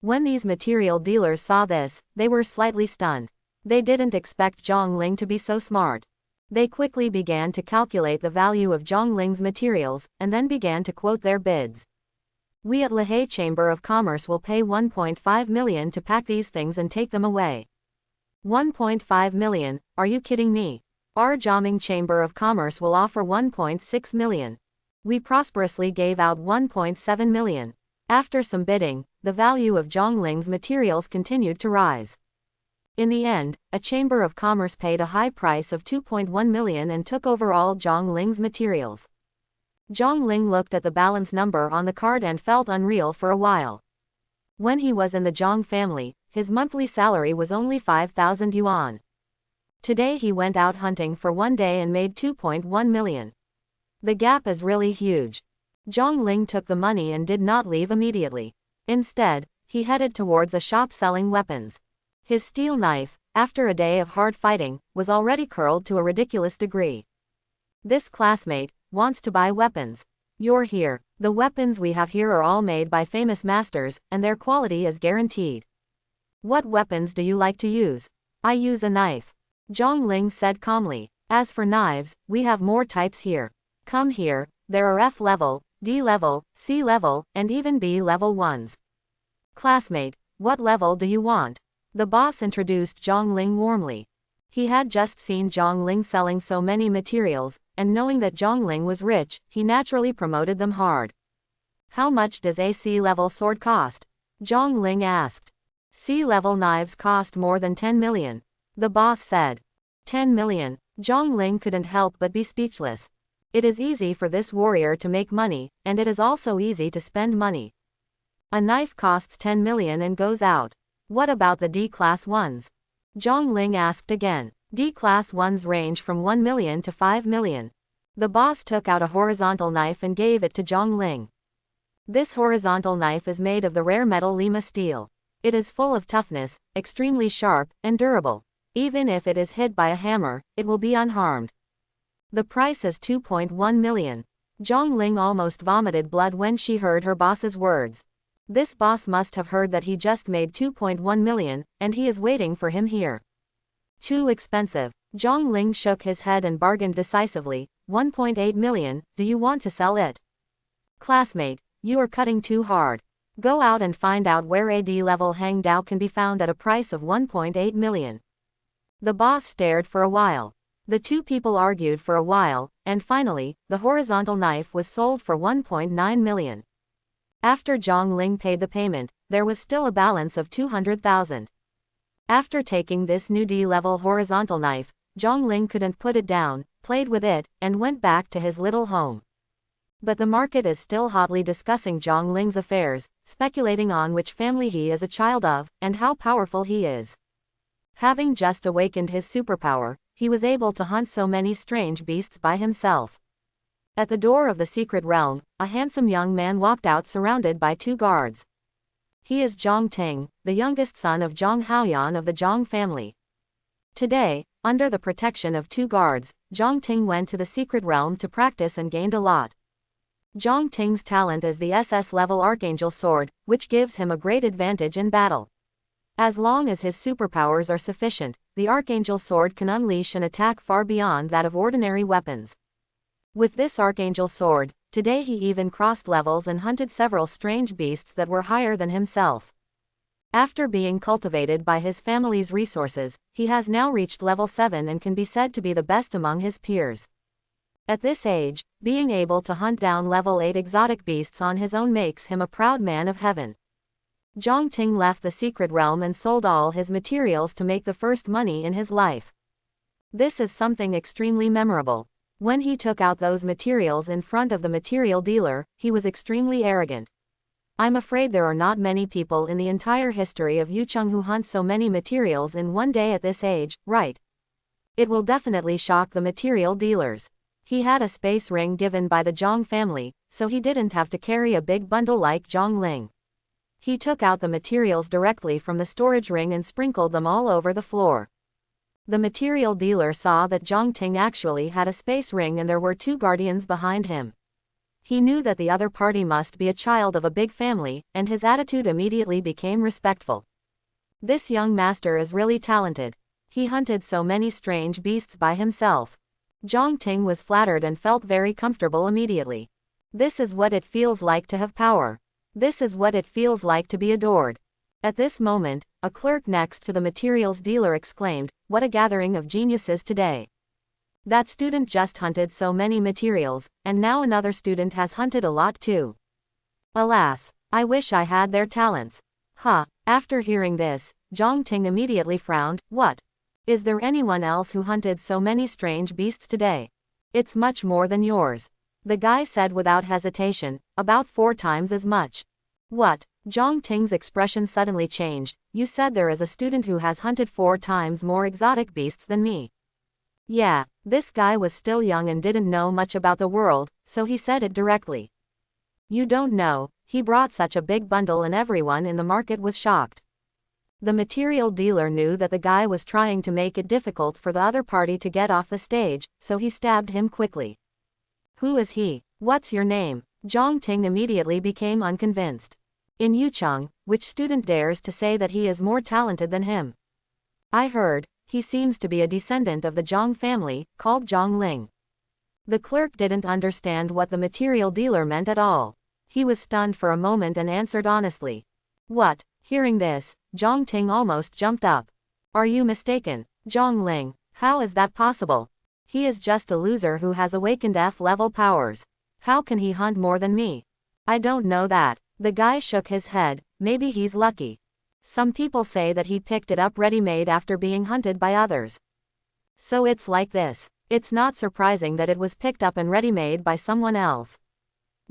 When these material dealers saw this, they were slightly stunned. They didn't expect Zhang Ling to be so smart. They quickly began to calculate the value of Zhang Ling's materials, and then began to quote their bids. "We at Lehigh Chamber of Commerce will pay 1.5 million to pack these things and take them away." 1.5 million, are you kidding me? Our Jiaming Chamber of Commerce will offer 1.6 million. We prosperously gave out 1.7 million. After some bidding, the value of Zhang Ling's materials continued to rise. In the end, a Chamber of Commerce paid a high price of 2.1 million and took over all Zhang Ling's materials. Zhang Ling looked at the balance number on the card and felt unreal for a while. When he was in the Zhang family, his monthly salary was only 5,000 yuan. Today he went out hunting for one day and made 2.1 million. The gap is really huge. Zhang Ling took the money and did not leave immediately. Instead, he headed towards a shop selling weapons. His steel knife, after a day of hard fighting, was already curled to a ridiculous degree. "This classmate wants to buy weapons. You're here. The weapons we have here are all made by famous masters, and their quality is guaranteed. What weapons do you like to use?" "I use a knife," Zhang Ling said calmly. "As for knives, we have more types here. Come here, there are F level, D level, C level, and even B level ones." "Classmate, what level do you want?" The boss introduced Zhang Ling warmly. He had just seen Zhang Ling selling so many materials, and knowing that Zhang Ling was rich, he naturally promoted them hard. "How much does a C-level sword cost?" Zhang Ling asked. "C-level knives cost more than 10 million. The boss said. 10 million. Zhang Ling couldn't help but be speechless. It is easy for this warrior to make money, and it is also easy to spend money. A knife costs 10 million and goes out. What about the D-class ones? Zhang Ling asked again. D-class ones range from 1 million to 5 million. The boss took out a horizontal knife and gave it to Zhang Ling. This horizontal knife is made of the rare metal Lima steel. It is full of toughness, extremely sharp, and durable. Even if it is hit by a hammer, it will be unharmed. The price is 2.1 million. Zhang Ling almost vomited blood when she heard her boss's words. This boss must have heard that he just made 2.1 million, and he is waiting for him here. Too expensive. Zhang Ling shook his head and bargained decisively. 1.8 million, do you want to sell it? Classmate, you are cutting too hard. Go out and find out where a D-level Hang Dao can be found at a price of 1.8 million. The boss stared for a while. The two people argued for a while, and finally, the horizontal knife was sold for 1.9 million. After Zhang Ling paid the payment, there was still a balance of 200,000. After taking this new D-level horizontal knife, Zhang Ling couldn't put it down, played with it, and went back to his little home. But the market is still hotly discussing Zhang Ling's affairs, speculating on which family he is a child of, and how powerful he is. Having just awakened his superpower, he was able to hunt so many strange beasts by himself. At the door of the secret realm, a handsome young man walked out surrounded by two guards. He is Zhang Ting, the youngest son of Zhang Haoyan of the Zhang family. Today, under the protection of two guards, Zhang Ting went to the secret realm to practice and gained a lot. Zhang Ting's talent is the SS-level Archangel Sword, which gives him a great advantage in battle. As long as his superpowers are sufficient, the Archangel Sword can unleash an attack far beyond that of ordinary weapons. With this Archangel Sword, today he even crossed levels and hunted several strange beasts that were higher than himself. After being cultivated by his family's resources, he has now reached level 7 and can be said to be the best among his peers. At this age, being able to hunt down level 8 exotic beasts on his own makes him a proud man of heaven. Zhang Ting left the secret realm and sold all his materials to make the first money in his life. This is something extremely memorable. When he took out those materials in front of the material dealer, he was extremely arrogant. I'm afraid there are not many people in the entire history of Yucheng who hunt so many materials in one day at this age, right? It will definitely shock the material dealers. He had a space ring given by the Zhang family, so he didn't have to carry a big bundle like Zhang Ling. He took out the materials directly from the storage ring and sprinkled them all over the floor. The material dealer saw that Zhang Ting actually had a space ring and there were 2 guardians behind him. He knew that the other party must be a child of a big family, and his attitude immediately became respectful. This young master is really talented. He hunted so many strange beasts by himself. Zhang Ting was flattered and felt very comfortable immediately. This is what it feels like to have power. This is what it feels like to be adored. At this moment, a clerk next to the materials dealer exclaimed, "What a gathering of geniuses today. That student just hunted so many materials, and now another student has hunted a lot too. Alas, I wish I had their talents." After hearing this, Zhang Ting immediately frowned. "What? Is there anyone else who hunted so many strange beasts today? It's much more than yours." The guy said without hesitation, "About 4 times as much." "What?" Zhang Ting's expression suddenly changed. "You said there is a student who has hunted 4 times more exotic beasts than me." Yeah, this guy was still young and didn't know much about the world, so he said it directly. "You don't know, he brought such a big bundle and everyone in the market was shocked." The material dealer knew that the guy was trying to make it difficult for the other party to get off the stage, so he stabbed him quickly. "Who is he? What's your name?" Zhang Ting immediately became unconvinced. "In Yucheng, which student dares to say that he is more talented than him? I heard, he seems to be a descendant of the Zhang family, called Zhang Ling." The clerk didn't understand what the material dealer meant at all. He was stunned for a moment and answered honestly. "What?" Hearing this, Zhang Ting almost jumped up. "Are you mistaken, Zhang Ling? How is that possible? He is just a loser who has awakened F-level powers. How can he hunt more than me?" "I don't know that." The guy shook his head. "Maybe he's lucky. Some people say that he picked it up ready-made after being hunted by others. So it's like this. It's not surprising that it was picked up and ready-made by someone else."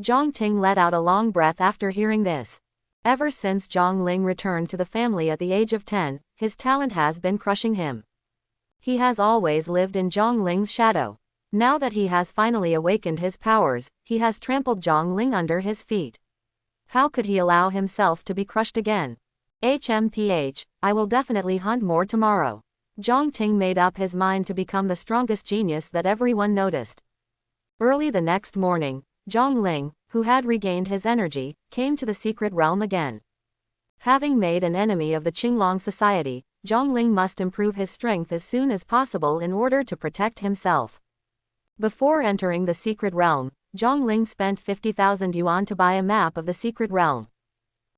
Zhang Ting let out a long breath after hearing this. Ever since Zhang Ling returned to the family at the age of 10, his talent has been crushing him. He has always lived in Zhang Ling's shadow. Now that he has finally awakened his powers, he has trampled Zhang Ling under his feet. How could he allow himself to be crushed again? I will definitely hunt more tomorrow. Zhang Ting made up his mind to become the strongest genius that everyone noticed. Early the next morning, Zhang Ling, who had regained his energy, came to the secret realm again. Having made an enemy of the Qinglong society, Zhang Ling must improve his strength as soon as possible in order to protect himself. Before entering the secret realm, Zhang Ling spent 50,000 yuan to buy a map of the secret realm.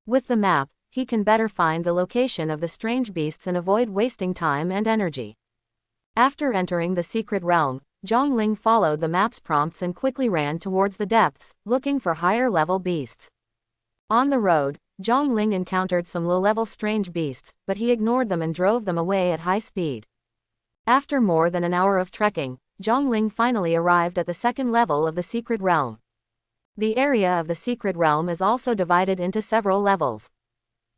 With the map, he can better find the location of the strange beasts and avoid wasting time and energy. After entering the secret realm, Zhang Ling followed the map's prompts and quickly ran towards the depths, looking for higher-level beasts. On the road, Zhang Ling encountered some low-level strange beasts, but he ignored them and drove them away at high speed. After more than an hour of trekking, Zhang Ling finally arrived at the second level of the secret realm. The area of the secret realm is also divided into several levels.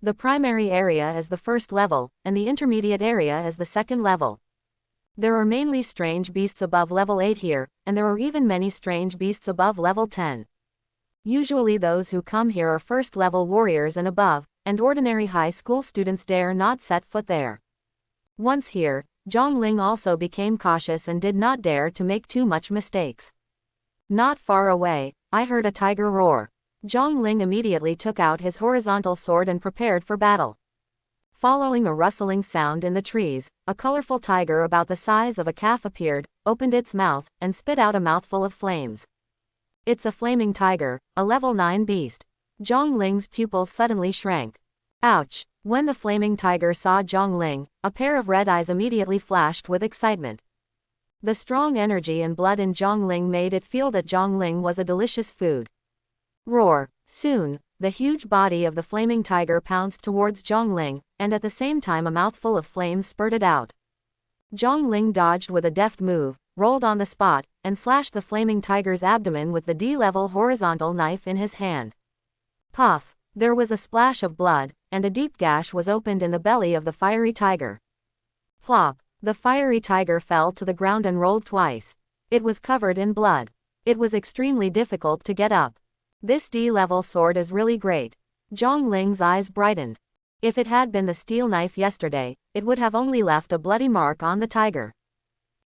The primary area is the first level, and the intermediate area is the second level. There are mainly strange beasts above level 8 here, and there are even many strange beasts above level 10. Usually those who come here are first-level warriors and above, and ordinary high school students dare not set foot there. Once here, Zhang Ling also became cautious and did not dare to make too much mistakes. Not far away, I heard a tiger roar. Zhang Ling immediately took out his horizontal sword and prepared for battle. Following a rustling sound in the trees, a colorful tiger about the size of a calf appeared, opened its mouth, and spit out a mouthful of flames. It's a flaming tiger, a level 9 beast. Zhang Ling's pupils suddenly shrank. Ouch! When the flaming tiger saw Zhang Ling, a pair of red eyes immediately flashed with excitement. The strong energy and blood in Zhang Ling made it feel that Zhang Ling was a delicious food. Roar! Soon, the huge body of the flaming tiger pounced towards Zhang Ling, and at the same time a mouthful of flames spurted out. Zhang Ling dodged with a deft move, rolled on the spot, and slashed the flaming tiger's abdomen with the D-level horizontal knife in his hand. Puff! There was a splash of blood, and a deep gash was opened in the belly of the fiery tiger. Plop! The fiery tiger fell to the ground and rolled twice. It was covered in blood. It was extremely difficult to get up. This D-level sword is really great. Zhong Ling's eyes brightened. If it had been the steel knife yesterday, it would have only left a bloody mark on the tiger.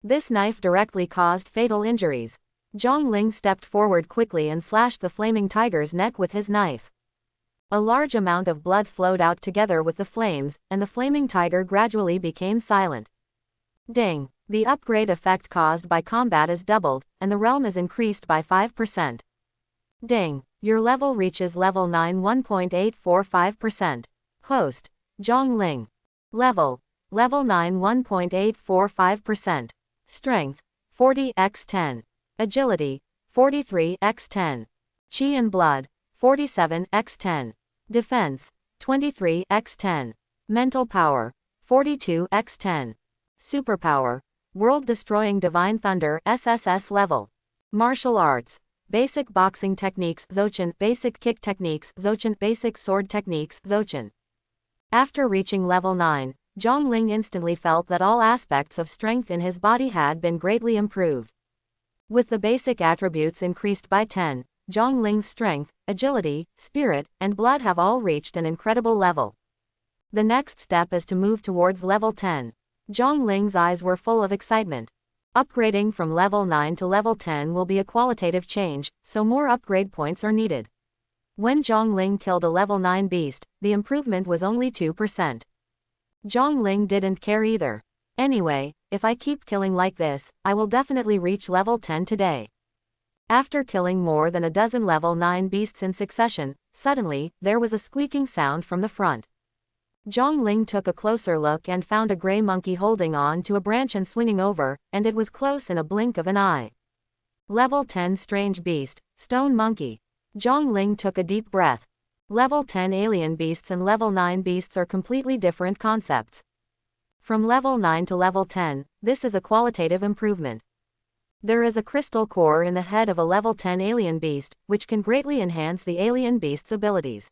This knife directly caused fatal injuries. Zhong Ling stepped forward quickly and slashed the flaming tiger's neck with his knife. A large amount of blood flowed out together with the flames, and the flaming tiger gradually became silent. Ding! The upgrade effect caused by combat is doubled, and the realm is increased by 5%. Ding! Your level reaches level 9 1.845%. Host: Zhong Ling. Level 9 1.845%. Strength: 40x10. Agility: 43x10. Chi and blood: 47x10. Defense: 23x10. Mental power: 42x10. Superpower: World-Destroying Divine Thunder SSS level. Martial arts: Basic boxing techniques Zochin, basic kick techniques Zochin, basic sword techniques Zochin. After reaching level 9, Zhong Ling instantly felt that all aspects of strength in his body had been greatly improved. With the basic attributes increased by 10, Zhong Ling's strength, agility, spirit, and blood have all reached an incredible level. The next step is to move towards level 10. Zhong Ling's eyes were full of excitement. Upgrading from level 9 to level 10 will be a qualitative change, so more upgrade points are needed. When Zhong Ling killed a level 9 beast, the improvement was only 2%. Zhong Ling didn't care either. Anyway, if I keep killing like this, I will definitely reach level 10 today. After killing more than a dozen level 9 beasts in succession, suddenly, there was a squeaking sound from the front. Zhong Ling took a closer look and found a gray monkey holding on to a branch and swinging over, and it was close in a blink of an eye. Level 10 Strange Beast, Stone Monkey. Zhong Ling took a deep breath. Level 10 alien beasts and level 9 beasts are completely different concepts. From level 9 to level 10, this is a qualitative improvement. There is a crystal core in the head of a level 10 alien beast, which can greatly enhance the alien beast's abilities.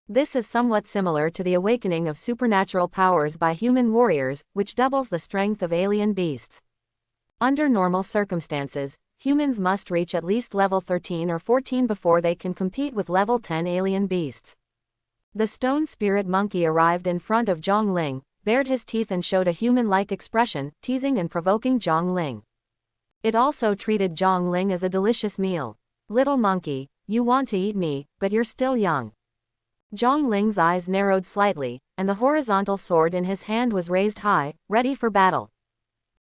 This is somewhat similar to the awakening of supernatural powers by human warriors, which doubles the strength of alien beasts. Under normal circumstances, humans must reach at least level 13 or 14 before they can compete with level 10 alien beasts. The stone spirit monkey arrived in front of Zhong Ling, bared his teeth and showed a human-like expression, teasing and provoking Zhong Ling. It also treated Zhong Ling as a delicious meal. Little monkey, you want to eat me, but you're still young. Zhong Ling's eyes narrowed slightly, and the horizontal sword in his hand was raised high, ready for battle.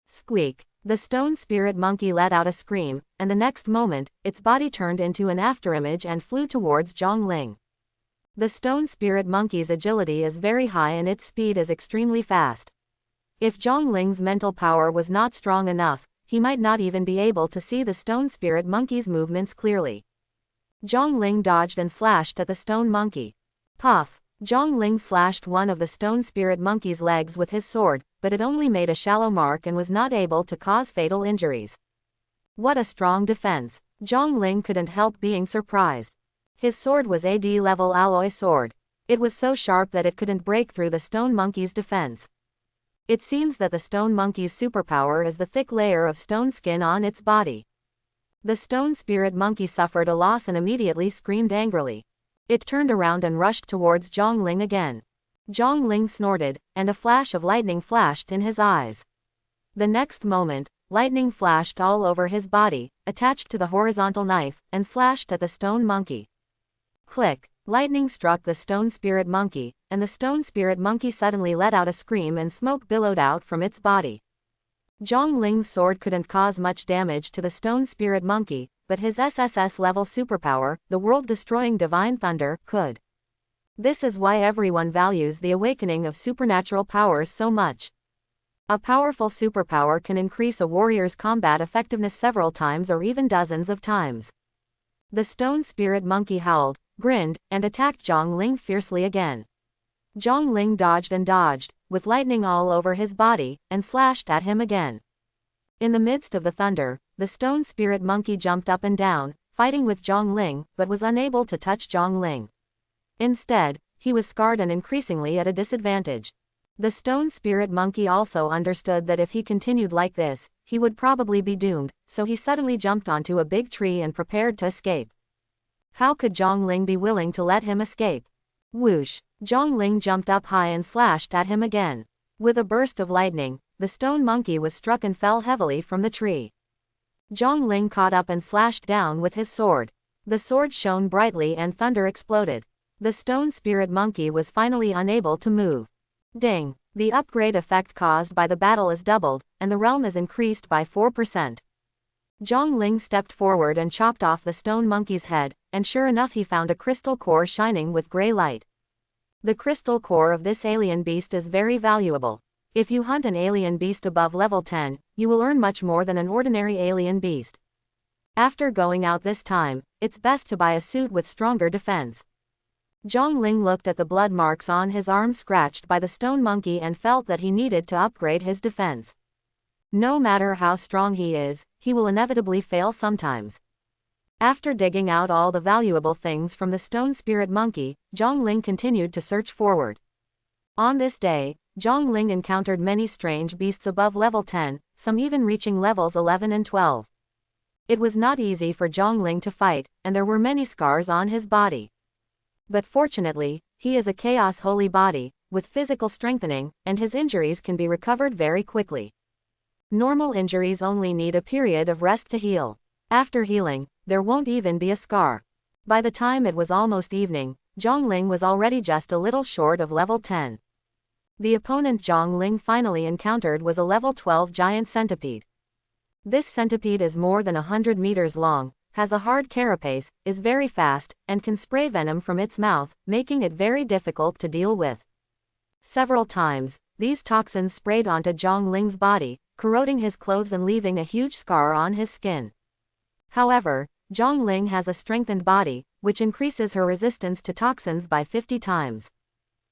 Squeak! The stone spirit monkey let out a scream, and the next moment, its body turned into an afterimage and flew towards Zhong Ling. The stone spirit monkey's agility is very high and its speed is extremely fast. If Zhong Ling's mental power was not strong enough, he might not even be able to see the stone spirit monkey's movements clearly. Zhong Ling dodged and slashed at the stone monkey. Puff! Zhong Ling slashed one of the stone spirit monkey's legs with his sword, but it only made a shallow mark and was not able to cause fatal injuries. What a strong defense! Zhong Ling couldn't help being surprised. His sword was a D-level alloy sword. It was so sharp that it couldn't break through the stone monkey's defense. It seems that the stone monkey's superpower is the thick layer of stone skin on its body. The stone spirit monkey suffered a loss and immediately screamed angrily. It turned around and rushed towards Zhong Ling again. Zhong Ling snorted, and a flash of lightning flashed in his eyes. The next moment, lightning flashed all over his body, attached to the horizontal knife, and slashed at the stone monkey. Click! Lightning struck the stone spirit monkey, and the stone spirit monkey suddenly let out a scream and smoke billowed out from its body. Zhong Ling's sword couldn't cause much damage to the stone spirit monkey, but his SSS level superpower, the world-destroying Divine Thunder, could. This is why everyone values the awakening of supernatural powers so much. A powerful superpower can increase a warrior's combat effectiveness several times or even dozens of times. The stone spirit monkey howled, grinned, and attacked Zhong Ling fiercely again. Zhong Ling dodged and dodged, with lightning all over his body, and slashed at him again. In the midst of the thunder, the stone spirit monkey jumped up and down, fighting with Zhongling, but was unable to touch Zhongling. Instead, he was scarred and increasingly at a disadvantage. The stone spirit monkey also understood that if he continued like this, he would probably be doomed, so he suddenly jumped onto a big tree and prepared to escape. How could Zhongling be willing to let him escape? Whoosh! Zhongling jumped up high and slashed at him again. With a burst of lightning, the stone monkey was struck and fell heavily from the tree. Zhongling caught up and slashed down with his sword. The sword shone brightly and thunder exploded. The stone spirit monkey was finally unable to move. Ding! The upgrade effect caused by the battle is doubled, and the realm is increased by 4%. Zhongling stepped forward and chopped off the stone monkey's head, and sure enough he found a crystal core shining with gray light. The crystal core of this alien beast is very valuable. If you hunt an alien beast above level 10, you will earn much more than an ordinary alien beast. After going out this time, it's best to buy a suit with stronger defense. Zhongling looked at the blood marks on his arm scratched by the stone monkey and felt that he needed to upgrade his defense. No matter how strong he is, he will inevitably fail sometimes. After digging out all the valuable things from the stone spirit monkey, Zhongling continued to search forward. On this day, Zhongling encountered many strange beasts above level 10, some even reaching levels 11 and 12. It was not easy for Zhongling to fight, and there were many scars on his body. But fortunately, he is a chaos holy body, with physical strengthening, and his injuries can be recovered very quickly. Normal injuries only need a period of rest to heal. After healing, there won't even be a scar. By the time it was almost evening, Zhongling was already just a little short of level 10. The opponent Zhongling finally encountered was a level 12 giant centipede. This centipede is more than 100 meters long, has a hard carapace, is very fast, and can spray venom from its mouth, making it very difficult to deal with. Several times, these toxins sprayed onto Zhongling's body, corroding his clothes and leaving a huge scar on his skin. However, Zhongling has a strengthened body, which increases her resistance to toxins by 50 times.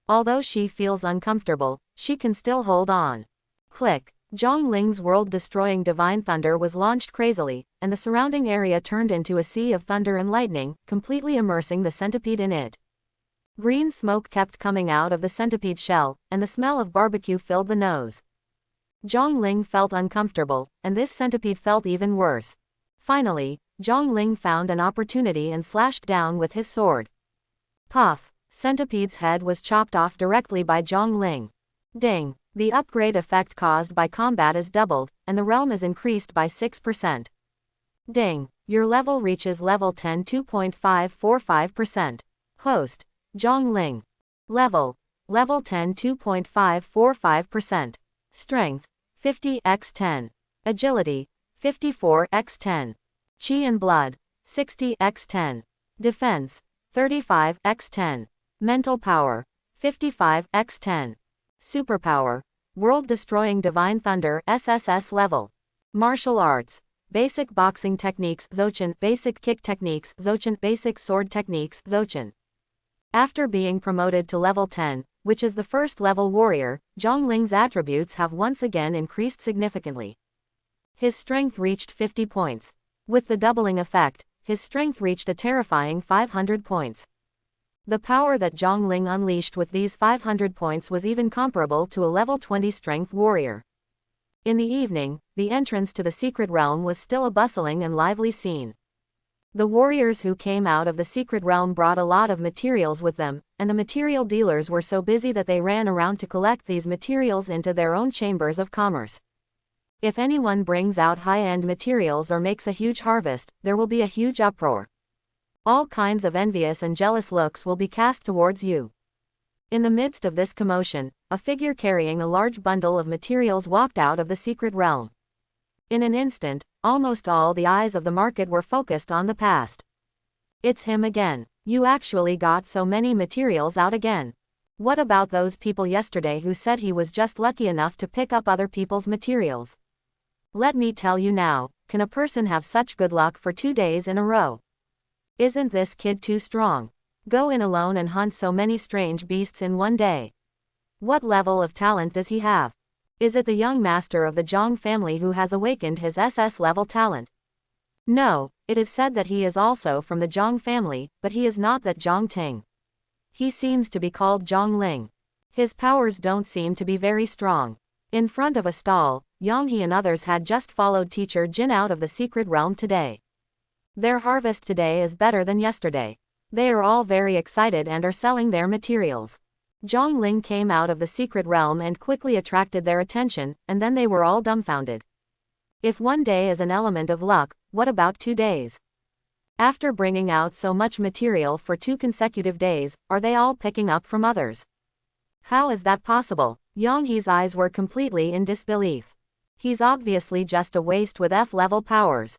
Although she feels uncomfortable, she can still hold on. Click! Zhongling's world-destroying divine thunder was launched crazily, and the surrounding area turned into a sea of thunder and lightning, completely immersing the centipede in it. Green smoke kept coming out of the centipede shell, and the smell of barbecue filled the nose. Zhongling felt uncomfortable, and this centipede felt even worse. Finally, Zhongling found an opportunity and slashed down with his sword. Puff! Centipede's head was chopped off directly by Zhongling. Ding! The upgrade effect caused by combat is doubled, and the realm is increased by 6%. Ding! Your level reaches level 10 2.545%. Host: Zhongling. Level 10 2.545%. Strength: 50x10. Agility: 54x10. Chi and blood: 60x10. Defense: 35x10. Mental power: 55x10. Superpower: World-Destroying Divine Thunder SSS level. Martial Arts: Basic Boxing Techniques Zochin, Basic Kick Techniques Zochin, Basic Sword Techniques Zochin. After being promoted to level 10, which is the first level warrior, Zhongling's attributes have once again increased significantly. His strength reached 50 points. With the doubling effect, his strength reached a terrifying 500 points. The power that Zhongling unleashed with these 500 points was even comparable to a level 20 strength warrior. In the evening, the entrance to the secret realm was still a bustling and lively scene. The warriors who came out of the secret realm brought a lot of materials with them, and the material dealers were so busy that they ran around to collect these materials into their own chambers of commerce. If anyone brings out high-end materials or makes a huge harvest, there will be a huge uproar. All kinds of envious and jealous looks will be cast towards you. In the midst of this commotion, a figure carrying a large bundle of materials walked out of the secret realm. In an instant, almost all the eyes of the market were focused on the past. It's him again. You actually got so many materials out again. What about those people yesterday who said he was just lucky enough to pick up other people's materials? Let me tell you now, can a person have such good luck for 2 days in a row? Isn't this kid too strong? Go in alone and hunt so many strange beasts in one day. What level of talent does he have? Is it the young master of the Zhang family who has awakened his SS-level talent? No, it is said that he is also from the Zhang family, but he is not that Zhang Ting. He seems to be called Zhang Ling. His powers don't seem to be very strong. In front of a stall, Yang He and others had just followed teacher Jin out of the secret realm today. Their harvest today is better than yesterday. They are all very excited and are selling their materials. Zhang Ling came out of the secret realm and quickly attracted their attention, and then they were all dumbfounded. If one day is an element of luck, what about 2 days? After bringing out so much material for 2 consecutive days, are they all picking up from others? How is that possible? Yang He's eyes were completely in disbelief. He's obviously just a waste with F-level powers.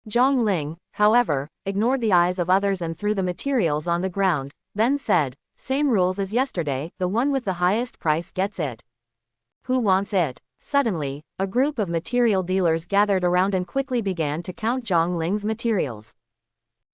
Zhang Ling, however, ignored the eyes of others and threw the materials on the ground, then said, "Same rules as yesterday, the one with the highest price gets it." Who wants it? Suddenly, a group of material dealers gathered around and quickly began to count Zhang Ling's materials.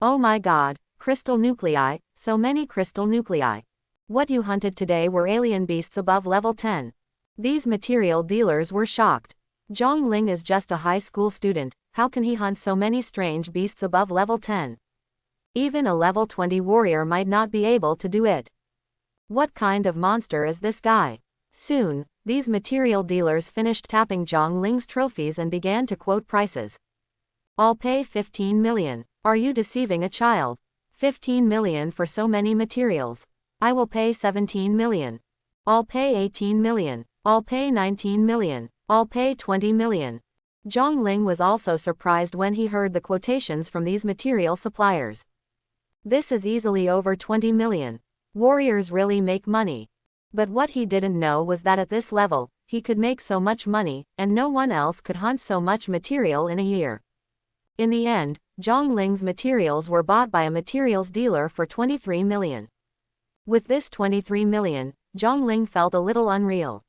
Oh my god, crystal nuclei, so many crystal nuclei. What you hunted today were alien beasts above level 10. These material dealers were shocked. Zhang Ling is just a high school student, how can he hunt so many strange beasts above level 10? Even a level 20 warrior might not be able to do it. What kind of monster is this guy? Soon, these material dealers finished tapping Zhang Ling's trophies and began to quote prices. I'll pay 15 million. Are you deceiving a child? 15 million for so many materials. I will pay 17 million. I'll pay 18 million. I'll pay 19 million. I'll pay 20 million. Zhang Ling was also surprised when he heard the quotations from these material suppliers. This is easily over 20 million. Warriors really make money. But what he didn't know was that at this level, he could make so much money, and no one else could hunt so much material in a year. In the end, Zhang Ling's materials were bought by a materials dealer for 23 million. With this 23 million, Zhang Ling felt a little unreal.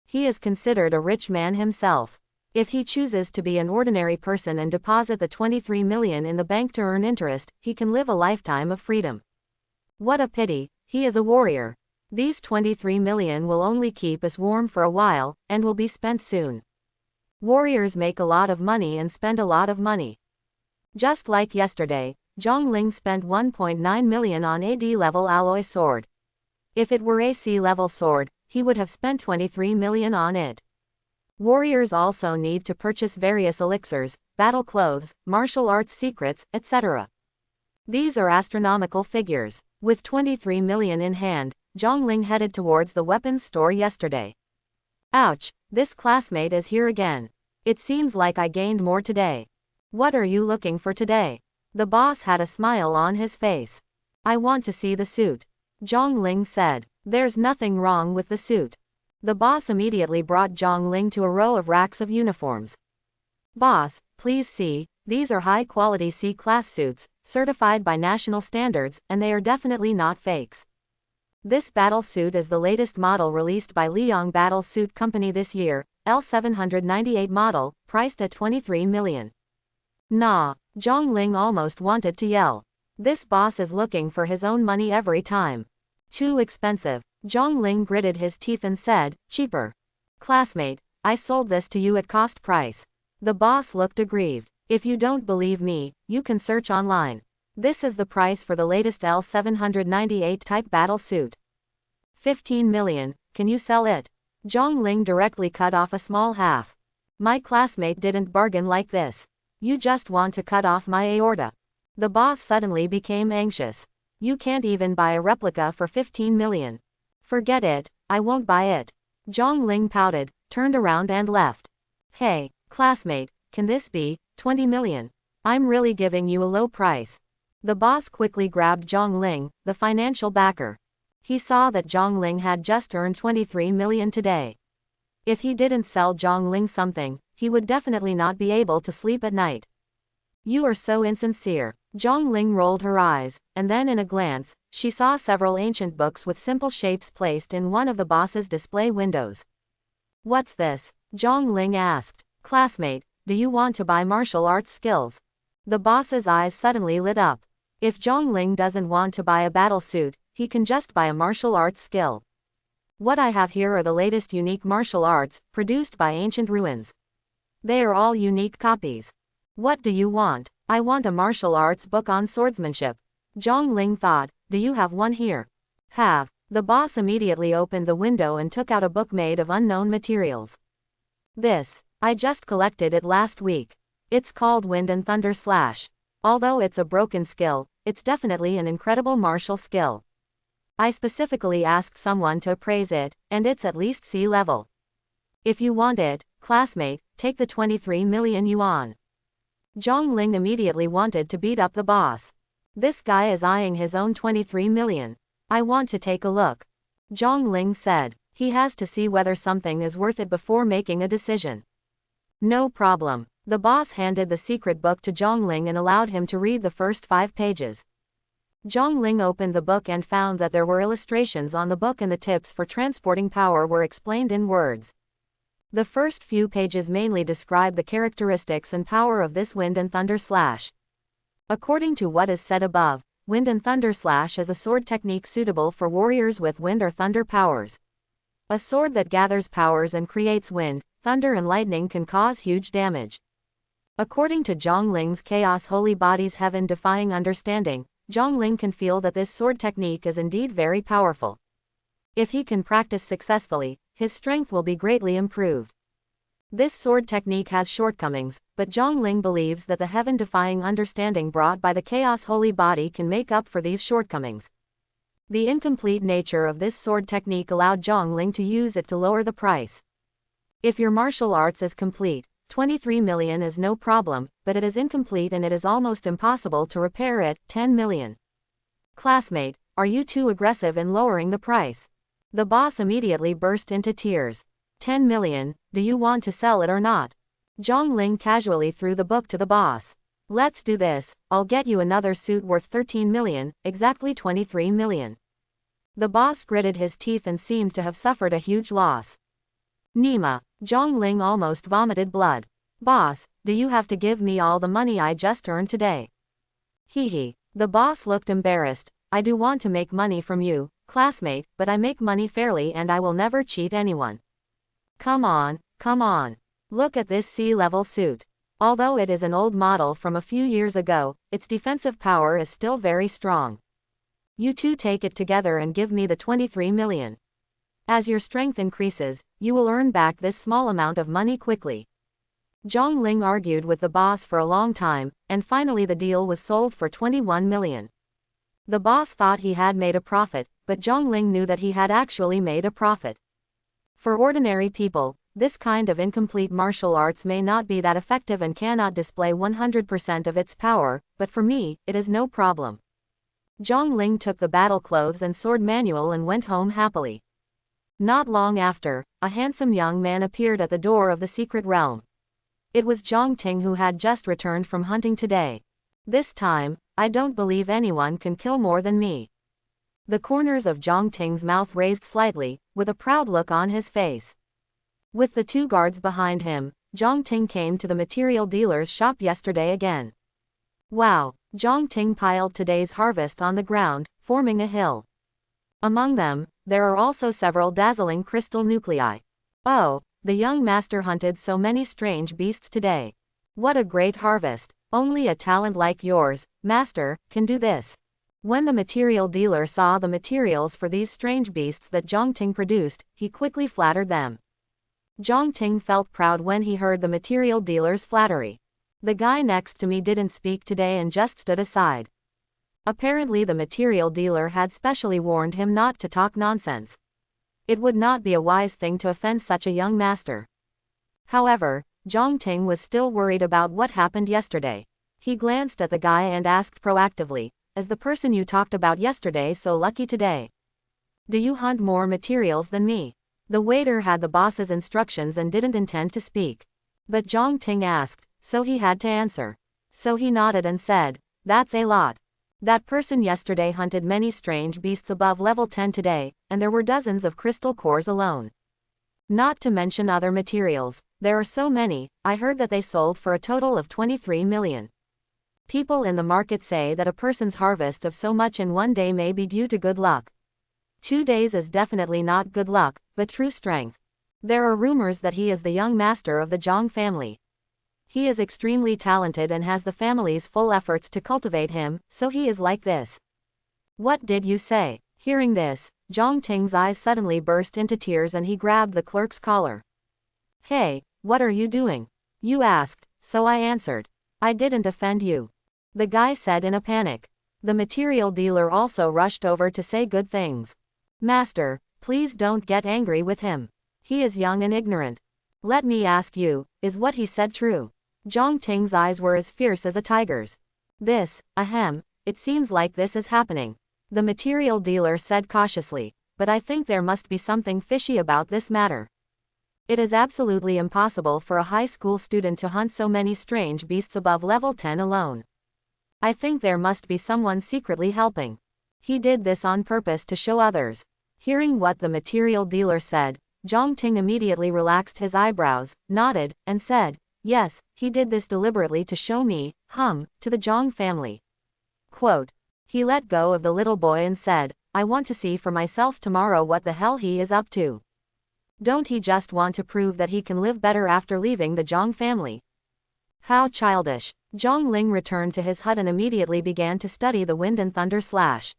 He is considered a rich man himself. If he chooses to be an ordinary person and deposit the 23 million in the bank to earn interest, he can live a lifetime of freedom. What a pity, he is a warrior. These 23 million will only keep us warm for a while, and will be spent soon. Warriors make a lot of money and spend a lot of money. Just like yesterday, Zhang Ling spent 1.9 million on AD level alloy sword. If it were AC level sword, he would have spent 23 million on it. Warriors also need to purchase various elixirs, battle clothes, martial arts secrets, etc. These are astronomical figures. With 23 million in hand, Zhang Ling headed towards the weapons store yesterday. Ouch, this classmate is here again. It seems like I gained more today. What are you looking for today? The boss had a smile on his face. I want to see the suit. Zhang Ling said. There's nothing wrong with the suit. The boss immediately brought Zhang Ling to a row of racks of uniforms. Boss, please see, these are high-quality C-class suits, certified by national standards, and they are definitely not fakes. This battle suit is the latest model released by Liang Battle Suit Company this year, L798 model, priced at 23 million. Nah, Zhang Ling almost wanted to yell. This boss is looking for his own money every time. Too expensive. Zhang Ling gritted his teeth and said, cheaper. Classmate, I sold this to you at cost price. The boss looked aggrieved. If you don't believe me, you can search online. This is the price for the latest L798 type battle suit. 15 million, can you sell it? Zhang Ling directly cut off a small half. My classmate didn't bargain like this. You just want to cut off my aorta. The boss suddenly became anxious. You can't even buy a replica for 15 million. Forget it, I won't buy it. Zhang Ling pouted, turned around and left. Hey, classmate, can this be 20 million? I'm really giving you a low price. The boss quickly grabbed Zhang Ling, the financial backer. He saw that Zhang Ling had just earned 23 million today. If he didn't sell Zhang Ling something, he would definitely not be able to sleep at night. You are so insincere. Zhang Ling rolled her eyes, and then in a glance, she saw several ancient books with simple shapes placed in one of the boss's display windows. What's this? Zhang Ling asked. Classmate, do you want to buy martial arts skills? The boss's eyes suddenly lit up. If Zhang Ling doesn't want to buy a battle suit, he can just buy a martial arts skill. What I have here are the latest unique martial arts, produced by ancient ruins. They are all unique copies. What do you want? I want a martial arts book on swordsmanship. Zhang Ling thought, do you have one here? Have. The boss immediately opened the window and took out a book made of unknown materials. This. I just collected it last week. It's called Wind and Thunder Slash. Although it's a broken skill, it's definitely an incredible martial skill. I specifically asked someone to appraise it, and it's at least C level. If you want it, classmate, take the 23 million yuan. Zhang Ling immediately wanted to beat up the boss. This guy is eyeing his own 23 million. I want to take a look. Zhang Ling said. He has to see whether something is worth it before making a decision. No problem. The boss handed the secret book to Zhang Ling and allowed him to read the first 5 pages. Zhang Ling opened the book and found that there were illustrations on the book and the tips for transporting power were explained in words. The first few pages mainly describe the characteristics and power of this Wind and Thunder Slash. According to what is said above, Wind and Thunder Slash is a sword technique suitable for warriors with wind or thunder powers. A sword that gathers powers and creates wind, thunder and lightning can cause huge damage. According to Zhang Ling's Chaos Holy Body's heaven-defying understanding, Zhang Ling can feel that this sword technique is indeed very powerful. If he can practice successfully, his strength will be greatly improved. This sword technique has shortcomings, but Zhang Ling believes that the heaven-defying understanding brought by the Chaos Holy Body can make up for these shortcomings. The incomplete nature of this sword technique allowed Zhang Ling to use it to lower the price. If your martial arts is complete, 23 million is no problem, but it is incomplete and it is almost impossible to repair it, 10 million. Classmate, are you too aggressive in lowering the price? The boss immediately burst into tears. 10 million, do you want to sell it or not? Zhang Ling casually threw the book to the boss. Let's do this, I'll get you another suit worth 13 million, exactly 23 million. The boss gritted his teeth and seemed to have suffered a huge loss. Nima, Zhang Ling almost vomited blood. Boss, do you have to give me all the money I just earned today? Hee. The boss looked embarrassed. I do want to make money from you, classmate, but I make money fairly and I will never cheat anyone. Come on. Look at this C-level suit. Although it is an old model from a few years ago, its defensive power is still very strong. You two take it together and give me the 23 million. As your strength increases, you will earn back this small amount of money quickly. Zhang Ling argued with the boss for a long time, and finally the deal was sold for 21 million. The boss thought he had made a profit, but Zhang Ling knew that he had actually made a profit. For ordinary people, this kind of incomplete martial arts may not be that effective and cannot display 100% of its power, but for me, it is no problem. Zhang Ling took the battle clothes and sword manual and went home happily. Not long after, a handsome young man appeared at the door of the secret realm. It was Zhang Ting who had just returned from hunting today. This time, I don't believe anyone can kill more than me. The corners of Zhang Ting's mouth raised slightly, with a proud look on his face. With the 2 guards behind him, Zhang Ting came to the material dealer's shop yesterday again. Wow, Zhang Ting piled today's harvest on the ground, forming a hill. Among them, there are also several dazzling crystal nuclei. Oh, the young master hunted so many strange beasts today. What a great harvest. Only a talent like yours, master, can do this. When the material dealer saw the materials for these strange beasts that Zhang Ting produced, he quickly flattered them. Zhang Ting felt proud when he heard the material dealer's flattery. The guy next to me didn't speak today and just stood aside. Apparently the material dealer had specially warned him not to talk nonsense. It would not be a wise thing to offend such a young master. However, Zhang Ting was still worried about what happened yesterday. He glanced at the guy and asked proactively, "Is the person you talked about yesterday so lucky today? Do you hunt more materials than me?" The waiter had the boss's instructions and didn't intend to speak. But Zhang Ting asked, so he had to answer. So he nodded and said, "That's a lot. That person yesterday hunted many strange beasts above level 10 today, and there were dozens of crystal cores alone. Not to mention other materials, there are so many, I heard that they sold for a total of 23 million. People in the market say that a person's harvest of so much in one day may be due to good luck. 2 days is definitely not good luck, but true strength. There are rumors that he is the young master of the Zhang family. He is extremely talented and has the family's full efforts to cultivate him, so he is like this. What did you say? Hearing this, Zhang Ting's eyes suddenly burst into tears and he grabbed the clerk's collar. Hey, what are you doing? You asked, so I answered. I didn't offend you. The guy said in a panic. The material dealer also rushed over to say good things. Master, please don't get angry with him. He is young and ignorant. Let me ask you, is what he said true? Zhang Ting's eyes were as fierce as a tiger's. This, ahem, it seems like this is happening. The material dealer said cautiously, but I think there must be something fishy about this matter. It is absolutely impossible for a high school student to hunt so many strange beasts above level 10 alone. I think there must be someone secretly helping. He did this on purpose to show others. Hearing what the material dealer said, Zhang Ting immediately relaxed his eyebrows, nodded, and said, yes, he did this deliberately to show me, to the Zhang family. Quote. He let go of the little boy and said, I want to see for myself tomorrow what the hell he is up to. Don't he just want to prove that he can live better after leaving the Zhang family? How childish. Zhang Ling returned to his hut and immediately began to study the wind and thunder slash.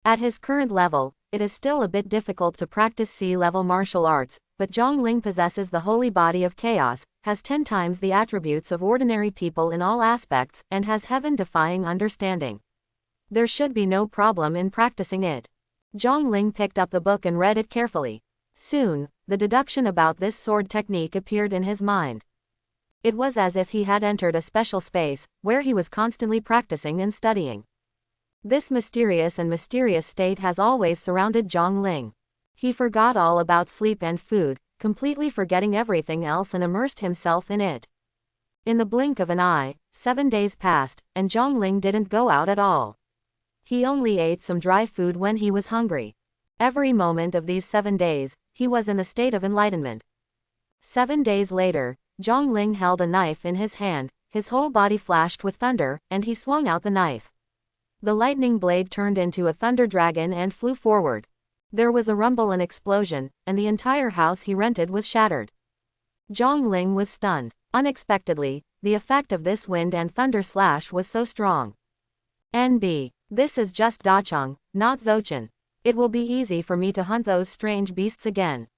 At his current level, it is still a bit difficult to practice C-level martial arts, but Zhang Ling possesses the holy body of chaos, has 10 times the attributes of ordinary people in all aspects, and has heaven-defying understanding. There should be no problem in practicing it. Zhang Ling picked up the book and read it carefully. Soon, the deduction about this sword technique appeared in his mind. It was as if he had entered a special space, where he was constantly practicing and studying. This mysterious state has always surrounded Zhang Ling. He forgot all about sleep and food, completely forgetting everything else and immersed himself in it. In the blink of an eye, 7 days passed, and Zhang Ling didn't go out at all. He only ate some dry food when he was hungry. Every moment of these 7 days, he was in the state of enlightenment. 7 days later, Zhang Ling held a knife in his hand, his whole body flashed with thunder, and he swung out the knife. The lightning blade turned into a thunder dragon and flew forward. There was a rumble and explosion, and the entire house he rented was shattered. Zhang Ling was stunned. Unexpectedly, the effect of this wind and thunder slash was so strong. NB. This is just Dacheng, not Zouchen. It will be easy for me to hunt those strange beasts again.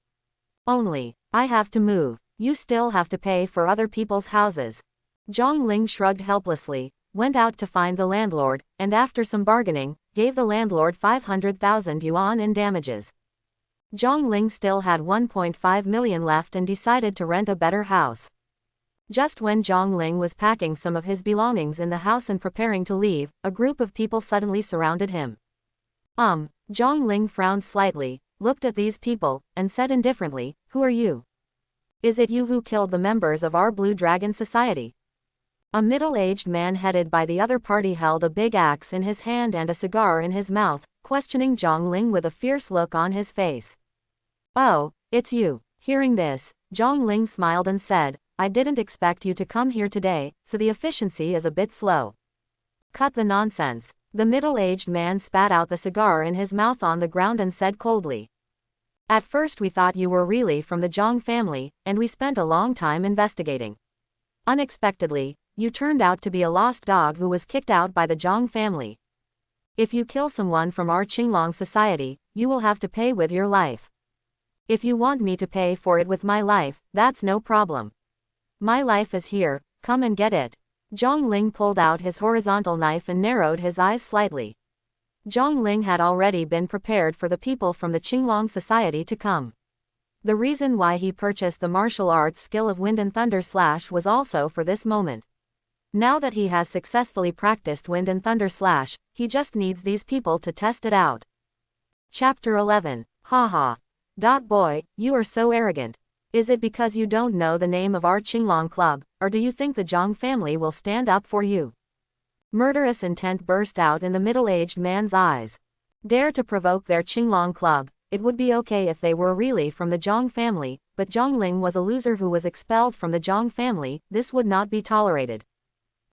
Only, I have to move. You still have to pay for other people's houses. Zhang Ling shrugged helplessly, went out to find the landlord, and after some bargaining, gave the landlord 500,000 yuan in damages. Zhang Ling still had 1.5 million left and decided to rent a better house. Just when Zhang Ling was packing some of his belongings in the house and preparing to leave, a group of people suddenly surrounded him. Zhang Ling frowned slightly, looked at these people, and said indifferently, who are you? Is it you who killed the members of our Blue Dragon Society? A middle-aged man headed by the other party held a big axe in his hand and a cigar in his mouth, questioning Zhang Ling with a fierce look on his face. Oh, it's you. Hearing this, Zhang Ling smiled and said, I didn't expect you to come here today, so the efficiency is a bit slow. Cut the nonsense. The middle-aged man spat out the cigar in his mouth on the ground and said coldly. At first we thought you were really from the Zhang family, and we spent a long time investigating. Unexpectedly, you turned out to be a lost dog who was kicked out by the Zhang family. If you kill someone from our Qinglong society, you will have to pay with your life. If you want me to pay for it with my life, that's no problem. My life is here, come and get it. Zhang Ling pulled out his horizontal knife and narrowed his eyes slightly. Zhang Ling had already been prepared for the people from the Qinglong society to come. The reason why he purchased the martial arts skill of Wind and Thunder Slash was also for this moment. Now that he has successfully practiced Wind and Thunder Slash, he just needs these people to test it out. Chapter 11. Haha. Boy, you are so arrogant. Is it because you don't know the name of our Qinglong club, or do you think the Zhang family will stand up for you? Murderous intent burst out in the middle-aged man's eyes. Dare to provoke their Qinglong club. It would be okay if they were really from the Zhang family, but Zhang Ling was a loser who was expelled from the Zhang family. This would not be tolerated.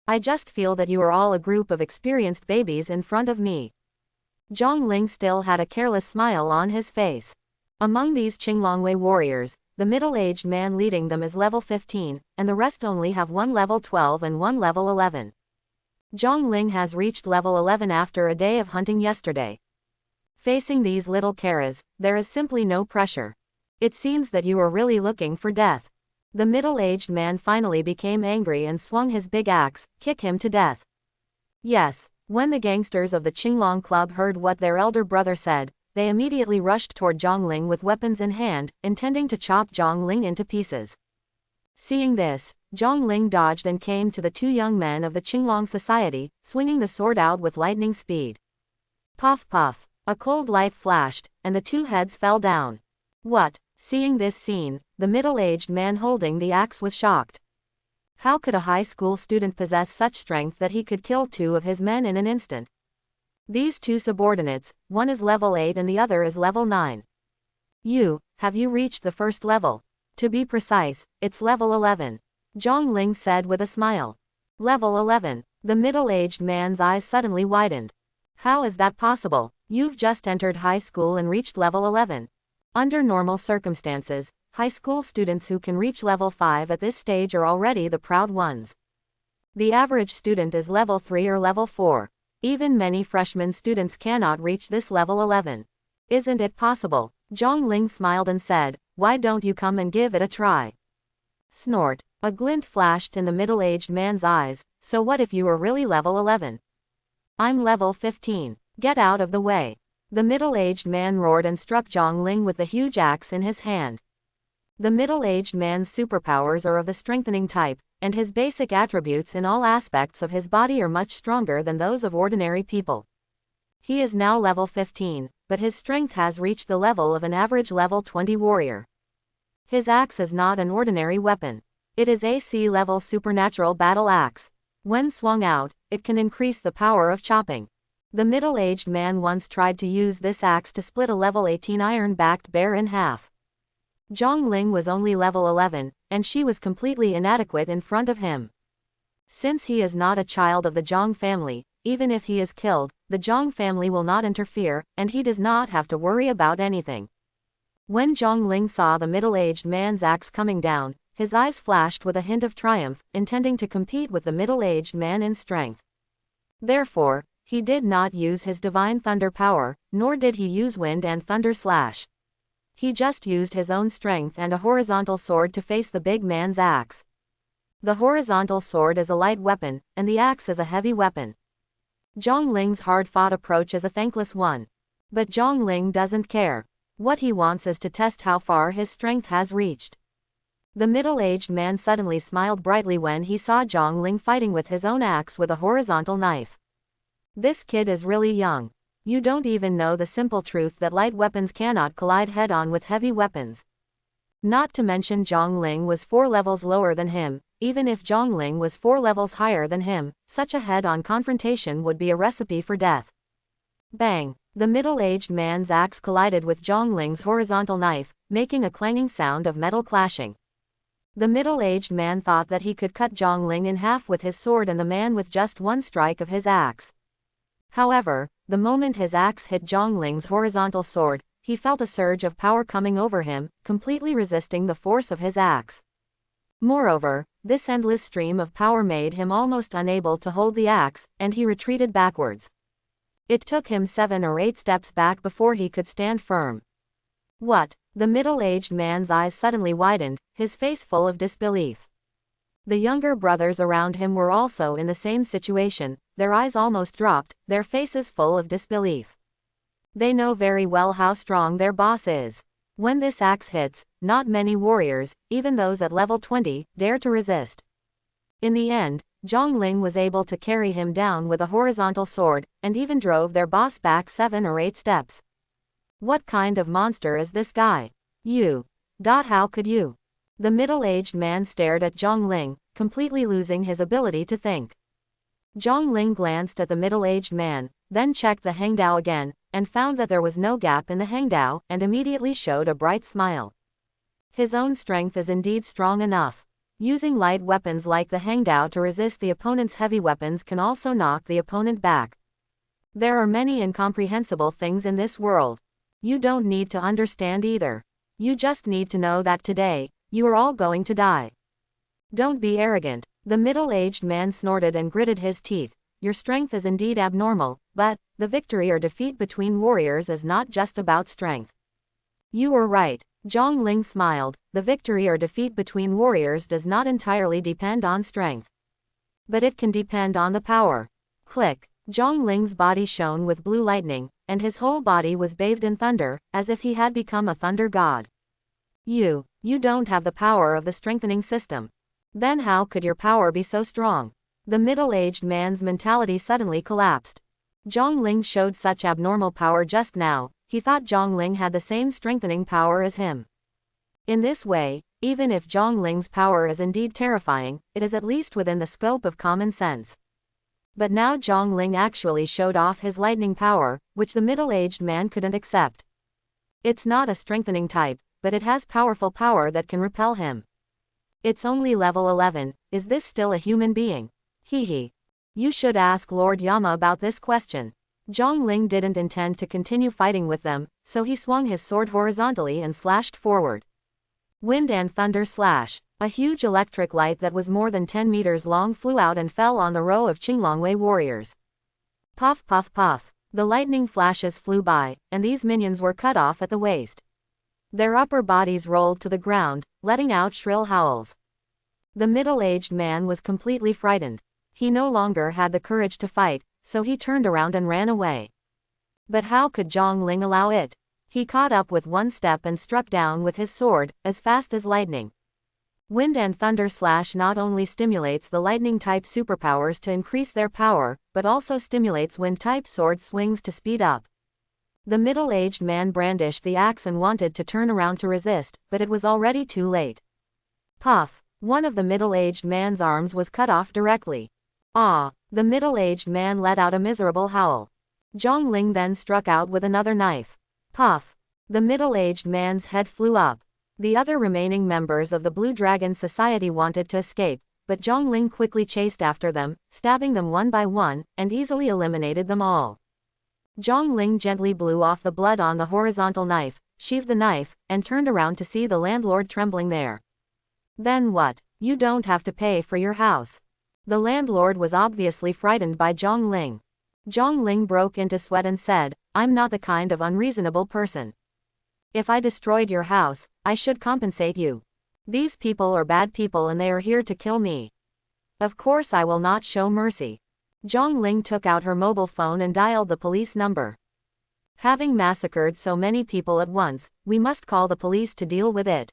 I just feel that you are all a group of experienced babies in front of me. Zhongling still had a careless smile on his face. Among these Qinglongwei warriors, the middle-aged man leading them is level 15, and the rest only have one level 12 and one level 11. Zhongling has reached level 11 after a day of hunting yesterday. Facing these little Karas, there is simply no pressure. It seems that you are really looking for death. The middle-aged man finally became angry and swung his big axe, kick him to death. Yes, when the gangsters of the Qinglong Club heard what their elder brother said, they immediately rushed toward Zhongling with weapons in hand, intending to chop Zhongling into pieces. Seeing this, Zhongling dodged and came to the two young men of the Qinglong society, swinging the sword out with lightning speed. Puff puff, a cold light flashed, and the two heads fell down. What? Seeing this scene, the middle-aged man holding the axe was shocked. How could a high school student possess such strength that he could kill two of his men in an instant? These two subordinates, one is level 8 and the other is level 9. Have you reached the first level? To be precise, it's level 11. Zhongling said with a smile. Level 11. The middle-aged man's eyes suddenly widened. How is that possible? You've just entered high school and reached level 11. Under normal circumstances, high school students who can reach level 5 at this stage are already the proud ones. The average student is level 3 or level 4. Even many freshman students cannot reach this level 11. Isn't it possible? Zhongling smiled and said, why don't you come and give it a try? Snort. A glint flashed in the middle-aged man's eyes. So what if you were really level 11? I'm level 15. Get out of the way. The middle-aged man roared and struck Zhongling with the huge axe in his hand. The middle-aged man's superpowers are of the strengthening type, and his basic attributes in all aspects of his body are much stronger than those of ordinary people. He is now level 15, but his strength has reached the level of an average level 20 warrior. His axe is not an ordinary weapon. It is AC level supernatural battle axe. When swung out, it can increase the power of chopping. The middle-aged man once tried to use this axe to split a level 18 iron-backed bear in half. Zhongling was only level 11, and she was completely inadequate in front of him. Since he is not a child of the Zhong family, even if he is killed, the Zhong family will not interfere, and he does not have to worry about anything. When Zhongling saw the middle-aged man's axe coming down, his eyes flashed with a hint of triumph, intending to compete with the middle-aged man in strength. Therefore, he did not use his divine thunder power, nor did he use wind and thunder slash. He just used his own strength and a horizontal sword to face the big man's axe. The horizontal sword is a light weapon, and the axe is a heavy weapon. Zhongling's hard-fought approach is a thankless one. But Zhongling doesn't care. What he wants is to test how far his strength has reached. The middle-aged man suddenly smiled brightly when he saw Zhongling fighting with his own axe with a horizontal knife. This kid is really young. You don't even know the simple truth that light weapons cannot collide head-on with heavy weapons. Not to mention Zhongling was 4 levels lower than him. Even if Zhongling was 4 levels higher than him, such a head-on confrontation would be a recipe for death. Bang! The middle-aged man's axe collided with Zhongling's horizontal knife, making a clanging sound of metal clashing. The middle-aged man thought that he could cut Zhongling in half with his sword and the man with just one strike of his axe. However, the moment his axe hit Zhongling's horizontal sword, he felt a surge of power coming over him, completely resisting the force of his axe. Moreover, this endless stream of power made him almost unable to hold the axe, and he retreated backwards. It took him 7 or 8 steps back before he could stand firm. What? The middle-aged man's eyes suddenly widened, his face full of disbelief. The younger brothers around him were also in the same situation, their eyes almost dropped, their faces full of disbelief. They know very well how strong their boss is. When this axe hits, not many warriors, even those at level 20, dare to resist. In the end, Zhongling was able to carry him down with a horizontal sword, and even drove their boss back 7 or 8 steps. What kind of monster is this guy? How could you? The middle-aged man stared at Zhongling, completely losing his ability to think. Zhongling glanced at the middle-aged man, then checked the hangdao again, and found that there was no gap in the hangdao, and immediately showed a bright smile. His own strength is indeed strong enough. Using light weapons like the hangdao to resist the opponent's heavy weapons can also knock the opponent back. There are many incomprehensible things in this world. You don't need to understand either. You just need to know that today, you are all going to die. Don't be arrogant. The middle-aged man snorted and gritted his teeth. Your strength is indeed abnormal, but the victory or defeat between warriors is not just about strength. You were right. Zhong Ling smiled. The victory or defeat between warriors does not entirely depend on strength. But it can depend on the power. Click. Zhong Ling's body shone with blue lightning, and his whole body was bathed in thunder, as if he had become a thunder god. You don't have the power of the strengthening system. Then how could your power be so strong? The middle-aged man's mentality suddenly collapsed. Zhong Ling showed such abnormal power just now, he thought Zhong Ling had the same strengthening power as him. In this way, even if Zhong Ling's power is indeed terrifying, it is at least within the scope of common sense. But now Zhong Ling actually showed off his lightning power, which the middle-aged man couldn't accept. It's not a strengthening type, but it has powerful power that can repel him. It's only level 11, is this still a human being? Hehe. You should ask Lord Yama about this question. Zhong Ling didn't intend to continue fighting with them, so he swung his sword horizontally and slashed forward. Wind and thunder slash. A huge electric light that was more than 10 meters long flew out and fell on the row of Qinglongwei warriors. Puff puff puff. The lightning flashes flew by, and these minions were cut off at the waist. Their upper bodies rolled to the ground, letting out shrill howls. The middle-aged man was completely frightened. He no longer had the courage to fight, so he turned around and ran away. But how could Zhong Ling allow it? He caught up with one step and struck down with his sword, as fast as lightning. Wind and thunder slash not only stimulates the lightning-type superpowers to increase their power, but also stimulates wind-type sword swings to speed up. The middle-aged man brandished the axe and wanted to turn around to resist, but it was already too late. Puff! One of the middle-aged man's arms was cut off directly. Ah! The middle-aged man let out a miserable howl. Zhong Ling then struck out with another knife. Puff! The middle-aged man's head flew up. The other remaining members of the Blue Dragon Society wanted to escape, but Zhong Ling quickly chased after them, stabbing them one by one, and easily eliminated them all. Zhong Ling gently blew off the blood on the horizontal knife, sheathed the knife, and turned around to see the landlord trembling there. Then what? You don't have to pay for your house. The landlord was obviously frightened by Zhong Ling. Zhong Ling broke into sweat and said, I'm not the kind of unreasonable person. If I destroyed your house, I should compensate you. These people are bad people and they are here to kill me. Of course I will not show mercy. Zhong Ling took out her mobile phone and dialed the police number. Having massacred so many people at once, we must call the police to deal with it.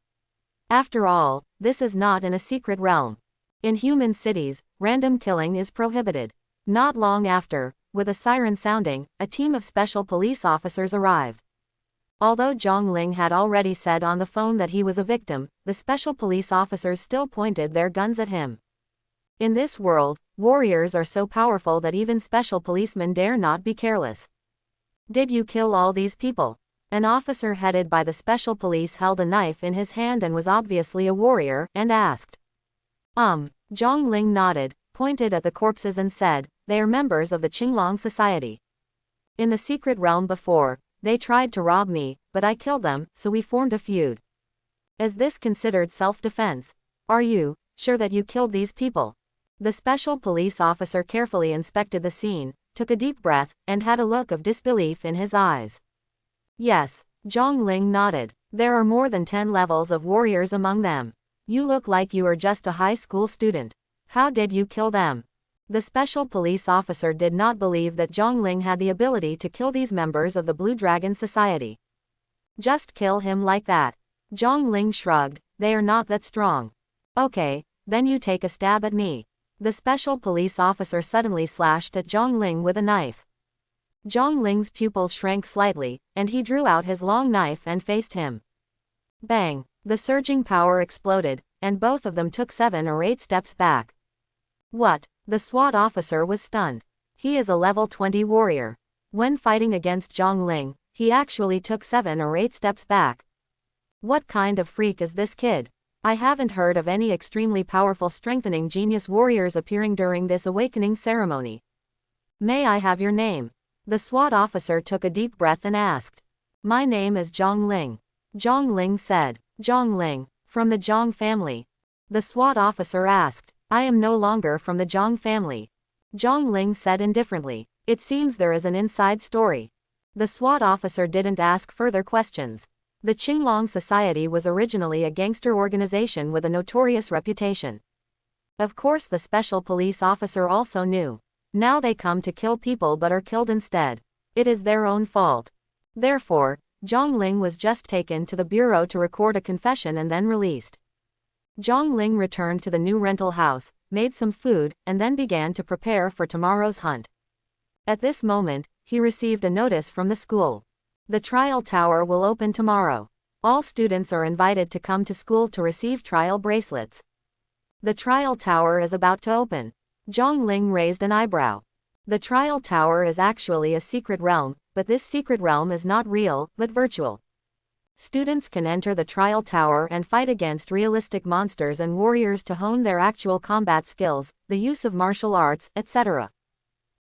After all, this is not in a secret realm. In human cities, random killing is prohibited. Not long after, with a siren sounding, a team of special police officers arrived. Although Zhong Ling had already said on the phone that he was a victim, the special police officers still pointed their guns at him. In this world, warriors are so powerful that even special policemen dare not be careless. Did you kill all these people? An officer headed by the special police held a knife in his hand and was obviously a warrior, and asked. Zhong Ling nodded, pointed at the corpses and said, they are members of the Qinglong Society. In the secret realm before, they tried to rob me, but I killed them, so we formed a feud. Is this considered self-defense? Are you sure that you killed these people? The special police officer carefully inspected the scene, took a deep breath, and had a look of disbelief in his eyes. Yes, Zhong Ling nodded. There are more than 10 levels of warriors among them. You look like you are just a high school student. How did you kill them? The special police officer did not believe that Zhong Ling had the ability to kill these members of the Blue Dragon Society. Just kill him like that. Zhong Ling shrugged, they are not that strong. Okay, then you take a stab at me. The special police officer suddenly slashed at Zhong Ling with a knife. Zhong Ling's pupils shrank slightly, and he drew out his long knife and faced him. Bang! The surging power exploded, and both of them took 7 or 8 steps back. What? The SWAT officer was stunned. He is a level 20 warrior. When fighting against Zhong Ling, he actually took 7 or 8 steps back. What kind of freak is this kid? I haven't heard of any extremely powerful strengthening genius warriors appearing during this awakening ceremony. May I have your name? The SWAT officer took a deep breath and asked. My name is Zhang Ling. Zhang Ling said. Zhang Ling, from the Zhang family? The SWAT officer asked. I am no longer from the Zhang family. Zhang Ling said indifferently. It seems there is an inside story. The SWAT officer didn't ask further questions. The Qinglong Society was originally a gangster organization with a notorious reputation. Of course the special police officer also knew. Now they come to kill people but are killed instead. It is their own fault. Therefore, Zhang Ling was just taken to the bureau to record a confession and then released. Zhang Ling returned to the new rental house, made some food, and then began to prepare for tomorrow's hunt. At this moment, he received a notice from the school. The trial tower will open tomorrow. All students are invited to come to school to receive trial bracelets. The trial tower is about to open. Zhang Ling raised an eyebrow. The trial tower is actually a secret realm, but this secret realm is not real, but virtual. Students can enter the trial tower and fight against realistic monsters and warriors to hone their actual combat skills, the use of martial arts, etc.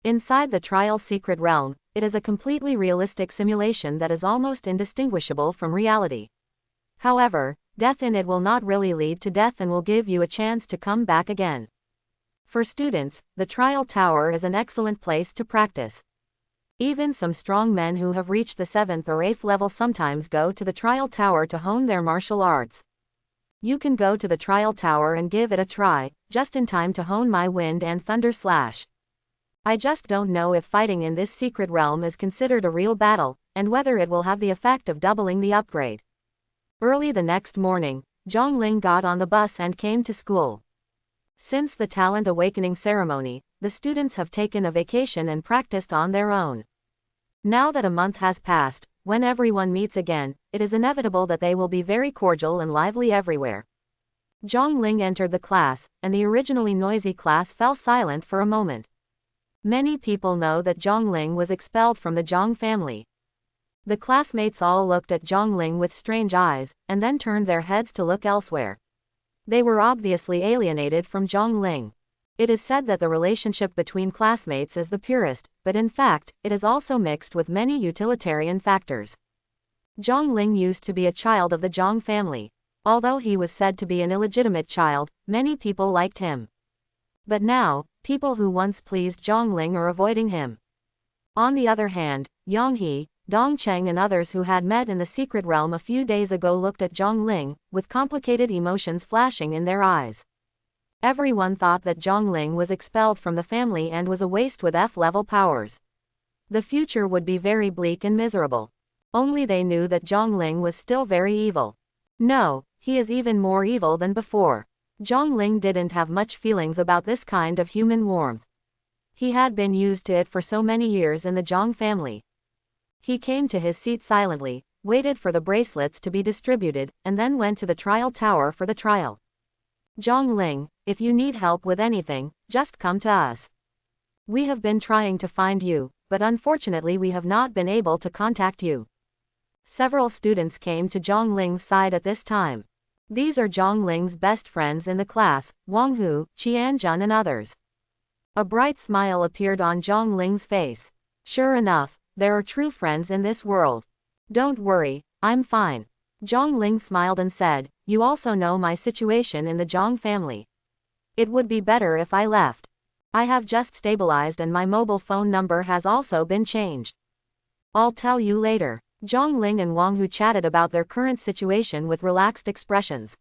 Inside the trial secret realm, it is a completely realistic simulation that is almost indistinguishable from reality. However, death in it will not really lead to death and will give you a chance to come back again. For students, the trial tower is an excellent place to practice. Even some strong men who have reached the 7th or 8th level sometimes go to the trial tower to hone their martial arts. You can go to the trial tower and give it a try, just in time to hone my wind and thunder slash. I just don't know if fighting in this secret realm is considered a real battle, and whether it will have the effect of doubling the upgrade. Early the next morning, Zhang Ling got on the bus and came to school. Since the talent awakening ceremony, the students have taken a vacation and practiced on their own. Now that a month has passed, when everyone meets again, it is inevitable that they will be very cordial and lively everywhere. Zhang Ling entered the class, and the originally noisy class fell silent for a moment. Many people know that Zhang Ling was expelled from the Zhang family. The classmates all looked at Zhang Ling with strange eyes, and then turned their heads to look elsewhere. They were obviously alienated from Zhang Ling. It is said that the relationship between classmates is the purest, but in fact, it is also mixed with many utilitarian factors. Zhang Ling used to be a child of the Zhang family. Although he was said to be an illegitimate child, many people liked him. But now, people who once pleased Zhang Ling are avoiding him. On the other hand, Yang He, Dong Cheng and others who had met in the secret realm a few days ago looked at Zhang Ling, with complicated emotions flashing in their eyes. Everyone thought that Zhang Ling was expelled from the family and was a waste with F-level powers. The future would be very bleak and miserable. Only they knew that Zhang Ling was still very evil. No, he is even more evil than before. Zhang Ling didn't have much feelings about this kind of human warmth. He had been used to it for so many years in the Zhang family. He came to his seat silently, waited for the bracelets to be distributed, and then went to the trial tower for the trial. Zhang Ling, if you need help with anything, just come to us. We have been trying to find you, but unfortunately we have not been able to contact you. Several students came to Zhang Ling's side at this time. These are Zhang Ling's best friends in the class, Wang Hu, Qianjun and others. A bright smile appeared on Zhang Ling's face. Sure enough, there are true friends in this world. Don't worry, I'm fine. Zhang Ling smiled and said, you also know my situation in the Zhang family. It would be better if I left. I have just stabilized and my mobile phone number has also been changed. I'll tell you later. Zhang Ling and Wang Hu chatted about their current situation with relaxed expressions.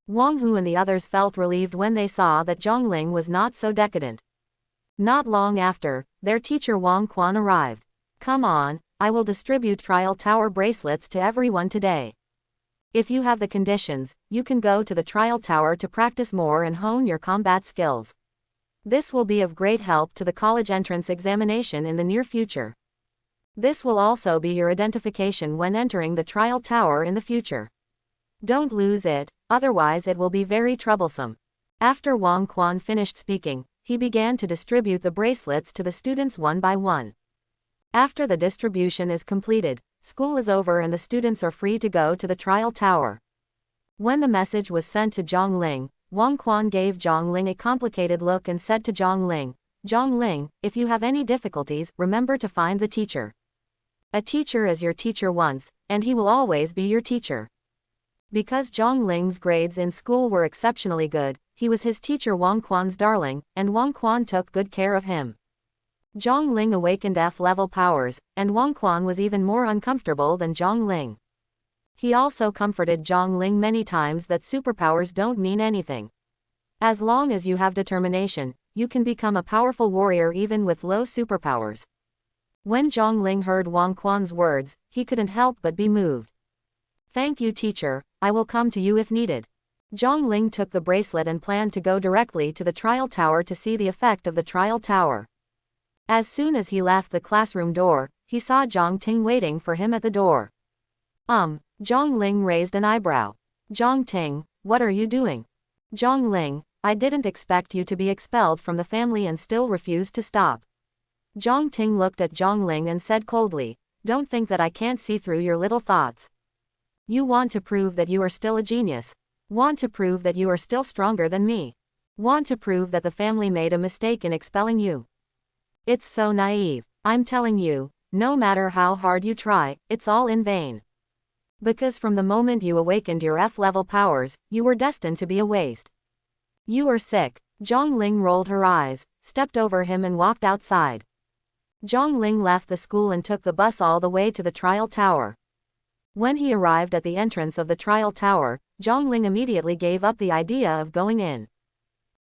Wang Hu and the others felt relieved when they saw that Zhang Ling was not so decadent. Not long after, their teacher Wang Quan arrived. Come on, I will distribute trial tower bracelets to everyone today. If you have the conditions, you can go to the trial tower to practice more and hone your combat skills. This will be of great help to the college entrance examination in the near future. This will also be your identification when entering the trial tower in the future. Don't lose it, otherwise it will be very troublesome. After Wang Quan finished speaking, he began to distribute the bracelets to the students one by one. After the distribution is completed, school is over and the students are free to go to the trial tower. When the message was sent to Zhang Ling, Wang Quan gave Zhang Ling a complicated look and said to Zhang Ling, Zhongling, if you have any difficulties, remember to find the teacher. A teacher is your teacher once, and he will always be your teacher. Because Zhongling's grades in school were exceptionally good, he was his teacher Wang Quan's darling, and Wang Quan took good care of him. Zhongling awakened F-level powers, and Wang Quan was even more uncomfortable than Zhongling. He also comforted Zhongling many times that superpowers don't mean anything. As long as you have determination, you can become a powerful warrior even with low superpowers. When Zhongling heard Wang Quan's words, he couldn't help but be moved. Thank you, teacher, I will come to you if needed. Zhongling took the bracelet and planned to go directly to the trial tower to see the effect of the trial tower. As soon as he left the classroom door, he saw Zhang Ting waiting for him at the door. Zhongling raised an eyebrow. Zhang Ting, what are you doing? Zhongling, I didn't expect you to be expelled from the family and still refuse to stop. Zhang Ting looked at Zhongling and said coldly, don't think that I can't see through your little thoughts. You want to prove that you are still a genius. Want to prove that you are still stronger than me. Want to prove that the family made a mistake in expelling you. It's so naive. I'm telling you, no matter how hard you try, it's all in vain. Because from the moment you awakened your F-level powers, you were destined to be a waste. You are sick. Zhongling rolled her eyes, stepped over him and walked outside. Zhongling left the school and took the bus all the way to the trial tower. When he arrived at the entrance of the trial tower, Zhongling immediately gave up the idea of going in.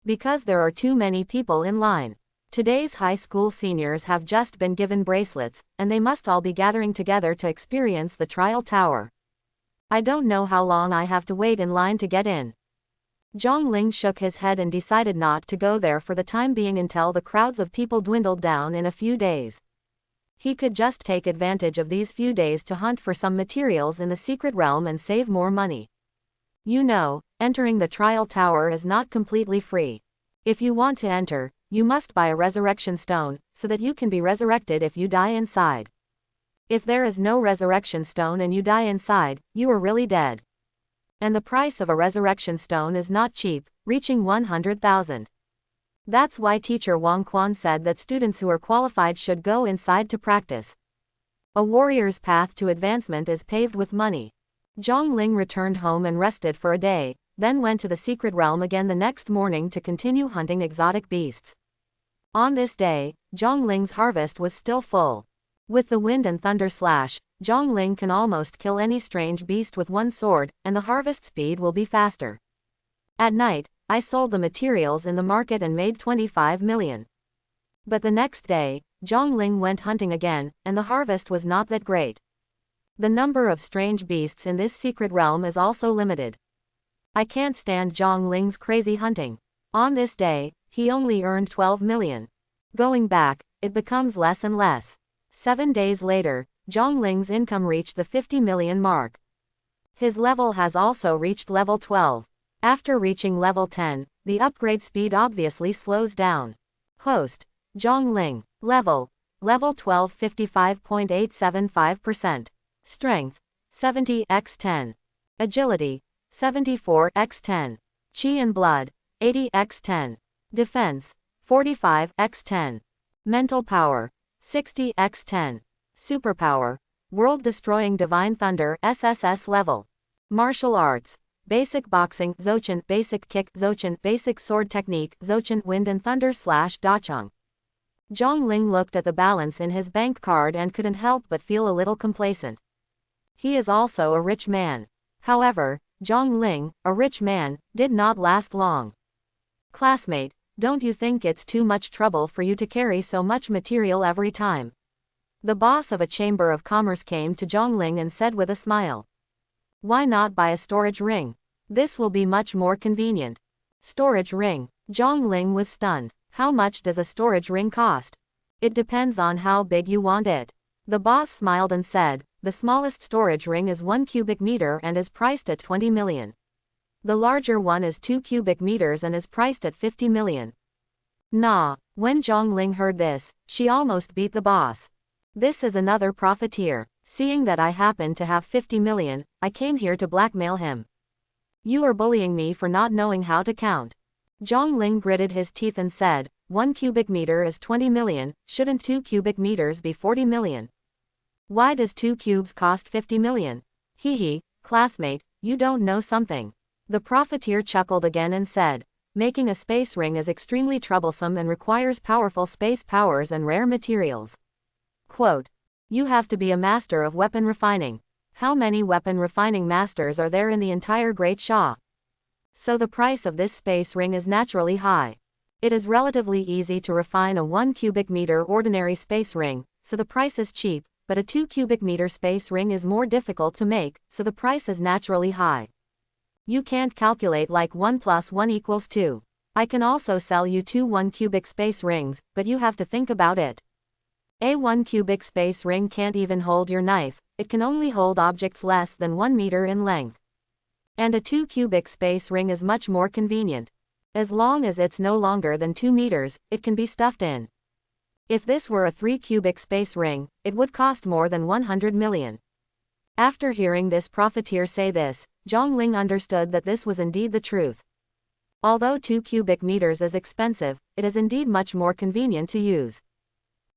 Because there are too many people in line. Today's high school seniors have just been given bracelets, and they must all be gathering together to experience the trial tower. I don't know how long I have to wait in line to get in. Zhongling shook his head and decided not to go there for the time being until the crowds of people dwindled down in a few days. He could just take advantage of these few days to hunt for some materials in the secret realm and save more money. You know, entering the trial tower is not completely free. If you want to enter, you must buy a resurrection stone, so that you can be resurrected if you die inside. If there is no resurrection stone and you die inside, you are really dead. And the price of a resurrection stone is not cheap, reaching 100,000. That's why teacher Wang Quan said that students who are qualified should go inside to practice. A warrior's path to advancement is paved with money. Zhongling returned home and rested for a day, then went to the secret realm again the next morning to continue hunting exotic beasts. On this day, Zhongling's harvest was still full. With the wind and thunder slash, Zhongling can almost kill any strange beast with one sword, and the harvest speed will be faster. At night, I sold the materials in the market and made 25 million. But the next day, Zhongling went hunting again, and the harvest was not that great. The number of strange beasts in this secret realm is also limited. I can't stand Zhongling's crazy hunting. On this day, he only earned 12 million. Going back, it becomes less and less. 7 days later, Zhongling's income reached the 50 million mark. His level has also reached level 12. After reaching level 10, the upgrade speed obviously slows down. Host, Zhongling. Level 12 55.875%. Strength, 70x10. Agility, 74x10. Chi and blood, 80x10. Defense, 45x10. Mental power, 60x10. Superpower, world-destroying divine thunder SSS level. Martial arts, basic boxing Zochin, basic kick Zochin, basic sword technique Zochin, wind and thunder / Dacheng. Zhongling looked at the balance in his bank card and couldn't help but feel a little complacent. He is also a rich man. However, Zhongling, a rich man, did not last long. Classmate, don't you think it's too much trouble for you to carry so much material every time? The boss of a chamber of commerce came to Zhongling and said with a smile. Why not buy a storage ring? This will be much more convenient. Storage ring. Zhongling was stunned. How much does a storage ring cost? It depends on how big you want it. The boss smiled and said, the smallest storage ring is 1 cubic meter and is priced at 20 million. The larger one is 2 cubic meters and is priced at 50 million. Nah. When Zhongling heard this, she almost beat the boss. This is another profiteer. Seeing that I happen to have 50 million, I came here to blackmail him. You are bullying me for not knowing how to count. Zhongling gritted his teeth and said, 1 cubic meter is 20 million, shouldn't 2 cubic meters be 40 million? Why does 2 cubes cost 50 million? Hee, classmate, you don't know something. The profiteer chuckled again and said, making a space ring is extremely troublesome and requires powerful space powers and rare materials. Quote, you have to be a master of weapon refining. How many weapon refining masters are there in the entire Great Shah? So the price of this space ring is naturally high. It is relatively easy to refine a 1 cubic meter ordinary space ring, so the price is cheap, but a 2 cubic meter space ring is more difficult to make, so the price is naturally high. You can't calculate like 1 plus 1 equals 2. I can also sell you 2 1 cubic space rings, but you have to think about it. A 1 cubic space ring can't even hold your knife, it can only hold objects less than 1 meter in length. And a 2 cubic space ring is much more convenient. As long as it's no longer than 2 meters, it can be stuffed in. If this were a 3 cubic space ring, it would cost more than 100 million. After hearing this profiteer say this, Zhongling understood that this was indeed the truth. Although 2 cubic meters is expensive, it is indeed much more convenient to use.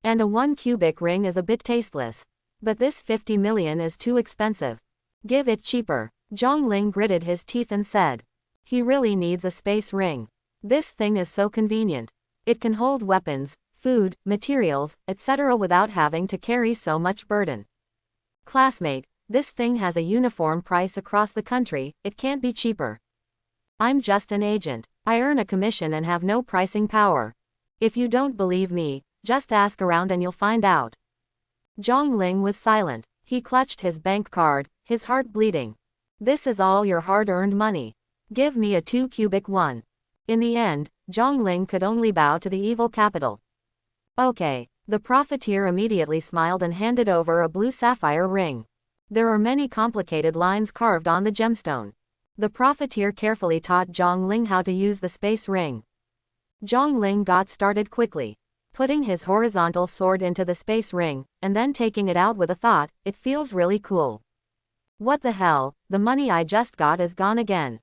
And a 1 cubic ring is a bit tasteless. But this 50 million is too expensive. Give it cheaper. Zhongling gritted his teeth and said. He really needs a space ring. This thing is so convenient. It can hold weapons, food, materials, etc. without having to carry so much burden. Classmate, this thing has a uniform price across the country, it can't be cheaper. I'm just an agent. I earn a commission and have no pricing power. If you don't believe me, just ask around and you'll find out. Zhongling was silent. He clutched his bank card, his heart bleeding. This is all your hard-earned money. Give me a 2 cubic one. In the end, Zhongling could only bow to the evil capital. Okay. The profiteer immediately smiled and handed over a blue sapphire ring. There are many complicated lines carved on the gemstone. The profiteer carefully taught Zhongling how to use the space ring. Zhongling got started quickly, putting his horizontal sword into the space ring, and then taking it out with a thought, it feels really cool. What the hell, the money I just got is gone again.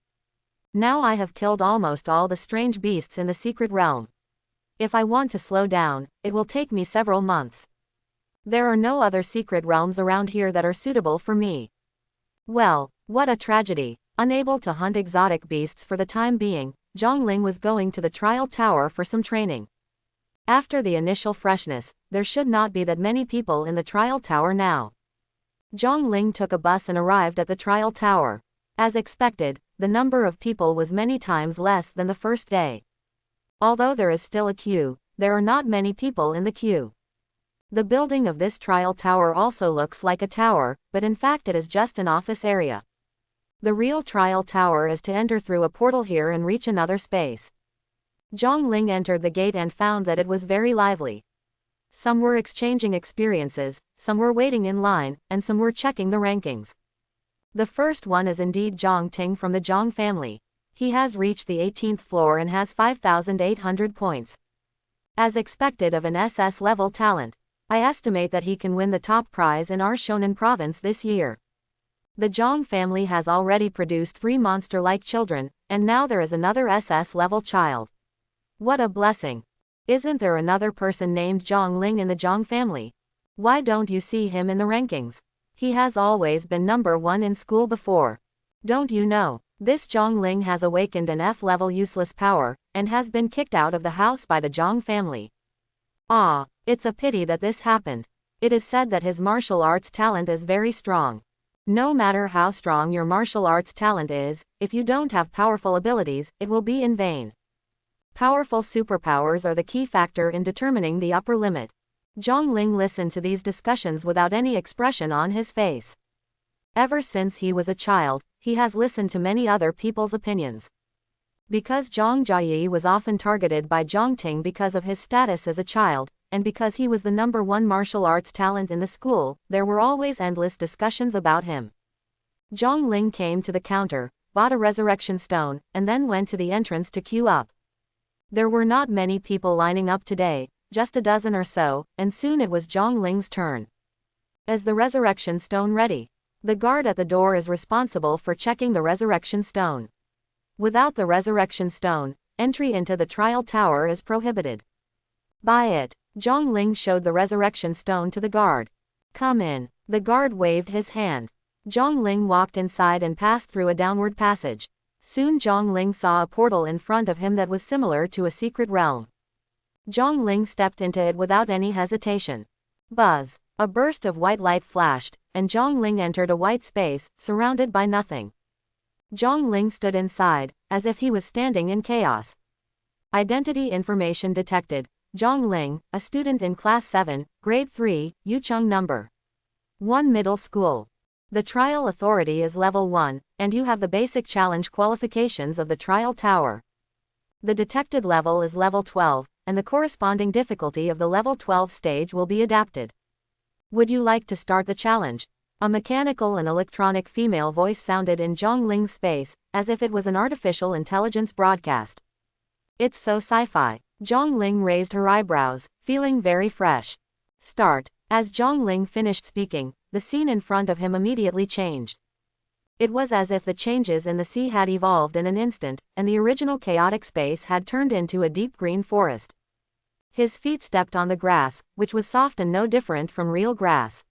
Now I have killed almost all the strange beasts in the secret realm. If I want to slow down, it will take me several months. There are no other secret realms around here that are suitable for me. Well, what a tragedy. Unable to hunt exotic beasts for the time being, Zhongling was going to the trial tower for some training. After the initial freshness, there should not be that many people in the trial tower now. Zhongling took a bus and arrived at the trial tower. As expected, the number of people was many times less than the first day. Although there is still a queue, there are not many people in the queue. The building of this trial tower also looks like a tower, but in fact it is just an office area. The real trial tower is to enter through a portal here and reach another space. Zhongling entered the gate and found that it was very lively. Some were exchanging experiences, some were waiting in line, and some were checking the rankings. The first one is indeed Zhang Ting from the Zhang family. He has reached the 18th floor and has 5,800 points. As expected of an SS level talent, I estimate that he can win the top prize in our Shonan province this year. The Zhang family has already produced 3 monster-like children, and now there is another SS level child. What a blessing. Isn't there another person named Zhongling in the Zhang family? Why don't you see him in the rankings? He has always been number 1 in school before. Don't you know? This Zhongling has awakened an F-level useless power, and has been kicked out of the house by the Zhang family. Ah, it's a pity that this happened. It is said that his martial arts talent is very strong. No matter how strong your martial arts talent is, if you don't have powerful abilities, it will be in vain. Powerful superpowers are the key factor in determining the upper limit. Zhongling listened to these discussions without any expression on his face. Ever since he was a child, he has listened to many other people's opinions. Because Zhang Jiayi was often targeted by Zhang Ting because of his status as a child, and because he was the number 1 martial arts talent in the school, there were always endless discussions about him. Zhongling came to the counter, bought a resurrection stone, and then went to the entrance to queue up. There were not many people lining up today, just a dozen or so, and soon it was Zhongling's turn. Is the resurrection stone ready? The guard at the door is responsible for checking the resurrection stone. Without the resurrection stone, entry into the trial tower is prohibited. Buy it. Zhongling showed the resurrection stone to the guard. Come in. The guard waved his hand. Zhongling walked inside and passed through a downward passage. Soon Zhongling saw a portal in front of him that was similar to a secret realm. Zhongling stepped into it without any hesitation. Buzz. A burst of white light flashed, and Zhongling entered a white space, surrounded by nothing. Zhongling stood inside, as if he was standing in chaos. Identity information detected. Zhongling, a student in Class 7, Grade 3, Yucheng Number 1 Middle School. The trial authority is Level 1, and you have the basic challenge qualifications of the trial tower. The detected level is Level 12, and the corresponding difficulty of the Level 12 stage will be adapted. Would you like to start the challenge? A mechanical and electronic female voice sounded in Zhongling's space, as if it was an artificial intelligence broadcast. It's so sci-fi. Zhongling raised her eyebrows, feeling very fresh. Start. As Zhongling finished speaking, the scene in front of him immediately changed. It was as if the changes in the sea had evolved in an instant, and the original chaotic space had turned into a deep green forest. His feet stepped on the grass, which was soft and no different from real grass.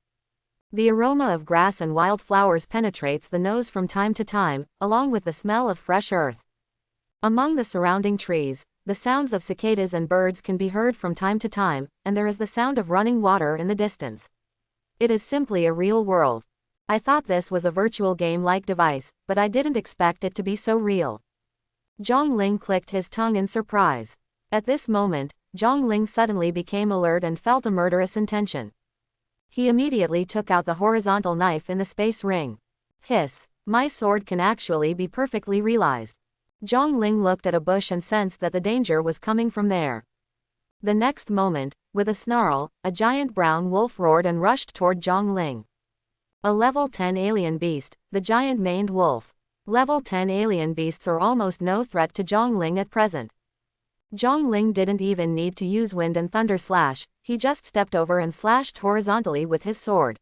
The aroma of grass and wildflowers penetrates the nose from time to time, along with the smell of fresh earth. Among the surrounding trees, the sounds of cicadas and birds can be heard from time to time, and there is the sound of running water in the distance. It is simply a real world. I thought this was a virtual game-like device, but I didn't expect it to be so real. Zhongling clicked his tongue in surprise. At this moment, Zhongling suddenly became alert and felt a murderous intention. He immediately took out the horizontal knife in the space ring. Hiss. My sword can actually be perfectly realized. Zhongling looked at a bush and sensed that the danger was coming from there. The next moment, with a snarl, a giant brown wolf roared and rushed toward Zhongling. A Level 10 alien beast, the giant maned wolf. Level 10 alien beasts are almost no threat to Zhongling at present. Zhongling didn't even need to use wind and thunder slash, he just stepped over and slashed horizontally with his sword.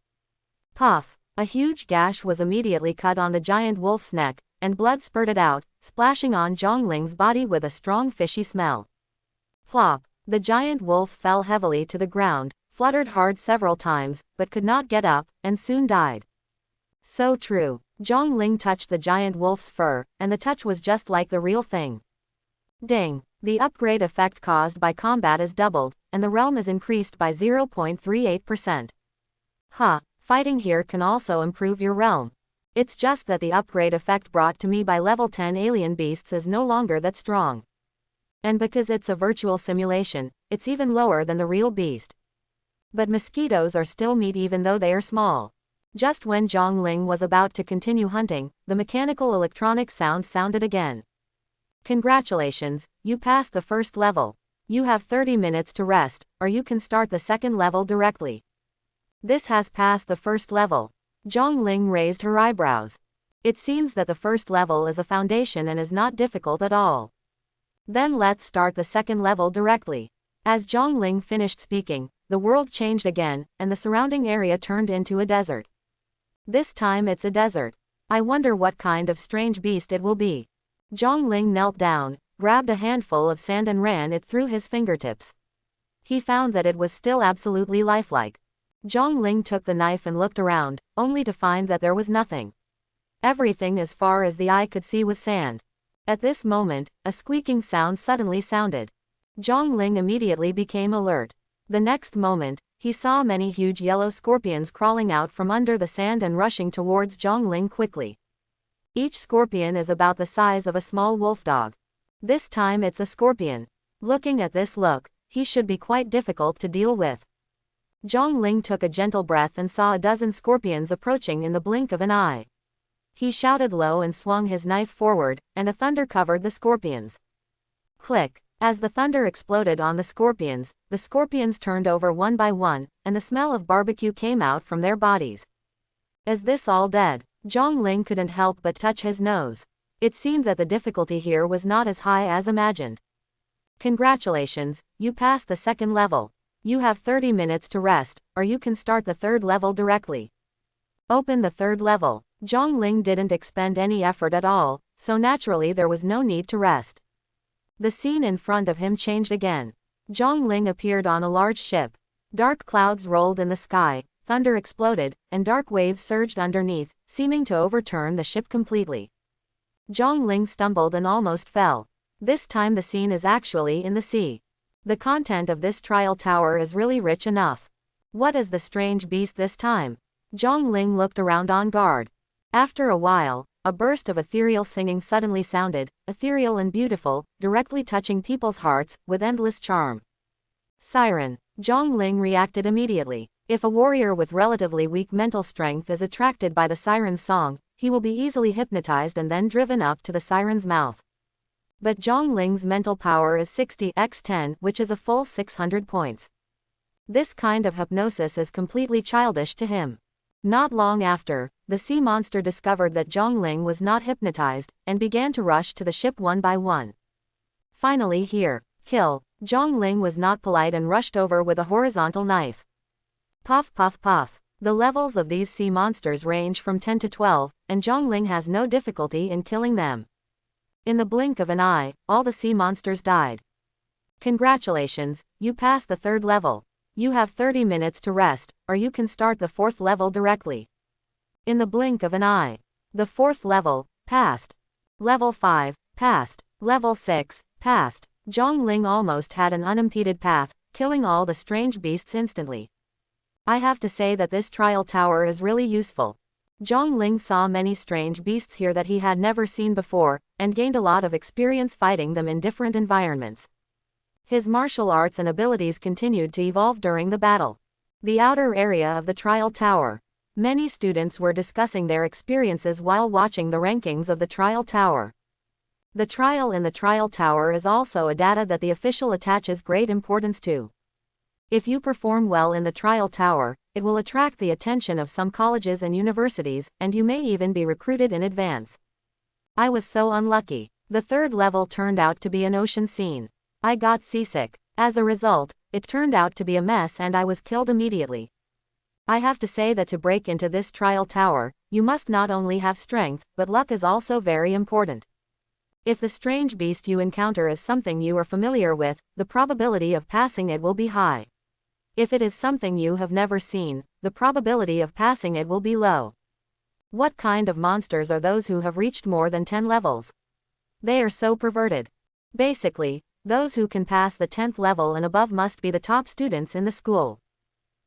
Puff! A huge gash was immediately cut on the giant wolf's neck, and blood spurted out, splashing on Zhongling's body with a strong fishy smell. Plop! The giant wolf fell heavily to the ground, fluttered hard several times, but could not get up, and soon died. So true. Zhongling touched the giant wolf's fur, and the touch was just like the real thing. Ding! The upgrade effect caused by combat is doubled, and the realm is increased by 0.38%. Fighting here can also improve your realm. It's just that the upgrade effect brought to me by level 10 alien beasts is no longer that strong. And because it's a virtual simulation, it's even lower than the real beast. But mosquitoes are still meat even though they are small. Just when Zhongling was about to continue hunting, the mechanical electronic sound sounded again. Congratulations, you passed the first level. You have 30 minutes to rest, or you can start the second level directly. This has passed the first level. Zhongling raised her eyebrows. It seems that the first level is a foundation and is not difficult at all. Then let's start the second level directly. As Zhongling finished speaking, the world changed again, and the surrounding area turned into a desert. This time it's a desert. I wonder what kind of strange beast it will be. Zhongling knelt down, grabbed a handful of sand and ran it through his fingertips. He found that it was still absolutely lifelike. Zhongling took the knife and looked around, only to find that there was nothing. Everything as far as the eye could see was sand. At this moment, a squeaking sound suddenly sounded. Zhongling immediately became alert. The next moment, he saw many huge yellow scorpions crawling out from under the sand and rushing towards Zhongling quickly. Each scorpion is about the size of a small wolf dog. This time it's a scorpion. Looking at this look, he should be quite difficult to deal with. Zhongling took a gentle breath and saw a dozen scorpions approaching in the blink of an eye. He shouted low and swung his knife forward, and a thunder covered the scorpions. Click! As the thunder exploded on the scorpions turned over one by one, and the smell of barbecue came out from their bodies. Is this all dead? Zhongling couldn't help but touch his nose. It seemed that the difficulty here was not as high as imagined. Congratulations, you passed the second level. You have 30 minutes to rest, or you can start the third level directly. Open the third level. Zhongling didn't expend any effort at all, so naturally there was no need to rest. The scene in front of him changed again. Zhongling appeared on a large ship. Dark clouds rolled in the sky, thunder exploded, and dark waves surged underneath, seeming to overturn the ship completely. Zhongling stumbled and almost fell. This time the scene is actually in the sea. The content of this trial tower is really rich enough. What is the strange beast this time? Zhongling looked around on guard. After a while, a burst of ethereal singing suddenly sounded, ethereal and beautiful, directly touching people's hearts, with endless charm. Siren. Zhongling reacted immediately. If a warrior with relatively weak mental strength is attracted by the siren's song, he will be easily hypnotized and then driven up to the siren's mouth. But Zhongling's mental power is 60x10, which is a full 600 points. This kind of hypnosis is completely childish to him. Not long after, the sea monster discovered that Zhongling was not hypnotized, and began to rush to the ship one by one. Finally here, kill. Zhongling was not polite and rushed over with a horizontal knife. Puff puff puff. The levels of these sea monsters range from 10 to 12, and Zhongling has no difficulty in killing them. In the blink of an eye, all the sea monsters died. Congratulations, you passed the 3rd level. You have 30 minutes to rest, or you can start the 4th level directly. In the blink of an eye. The 4th level, passed. Level 5, passed. Level 6, passed. Zhongling almost had an unimpeded path, killing all the strange beasts instantly. I have to say that this trial tower is really useful. Zhongling saw many strange beasts here that he had never seen before, and gained a lot of experience fighting them in different environments. His martial arts and abilities continued to evolve during the battle. The outer area of the trial tower. Many students were discussing their experiences while watching the rankings of the trial tower. The trial in the trial tower is also a data that the official attaches great importance to. If you perform well in the trial tower, it will attract the attention of some colleges and universities, and you may even be recruited in advance. I was so unlucky. The 3rd level turned out to be an ocean scene. I got seasick. As a result, it turned out to be a mess and I was killed immediately. I have to say that to break into this trial tower, you must not only have strength, but luck is also very important. If the strange beast you encounter is something you are familiar with, the probability of passing it will be high. If it is something you have never seen, the probability of passing it will be low. What kind of monsters are those who have reached more than 10 levels? They are so perverted. Basically, those who can pass the 10th level and above must be the top students in the school.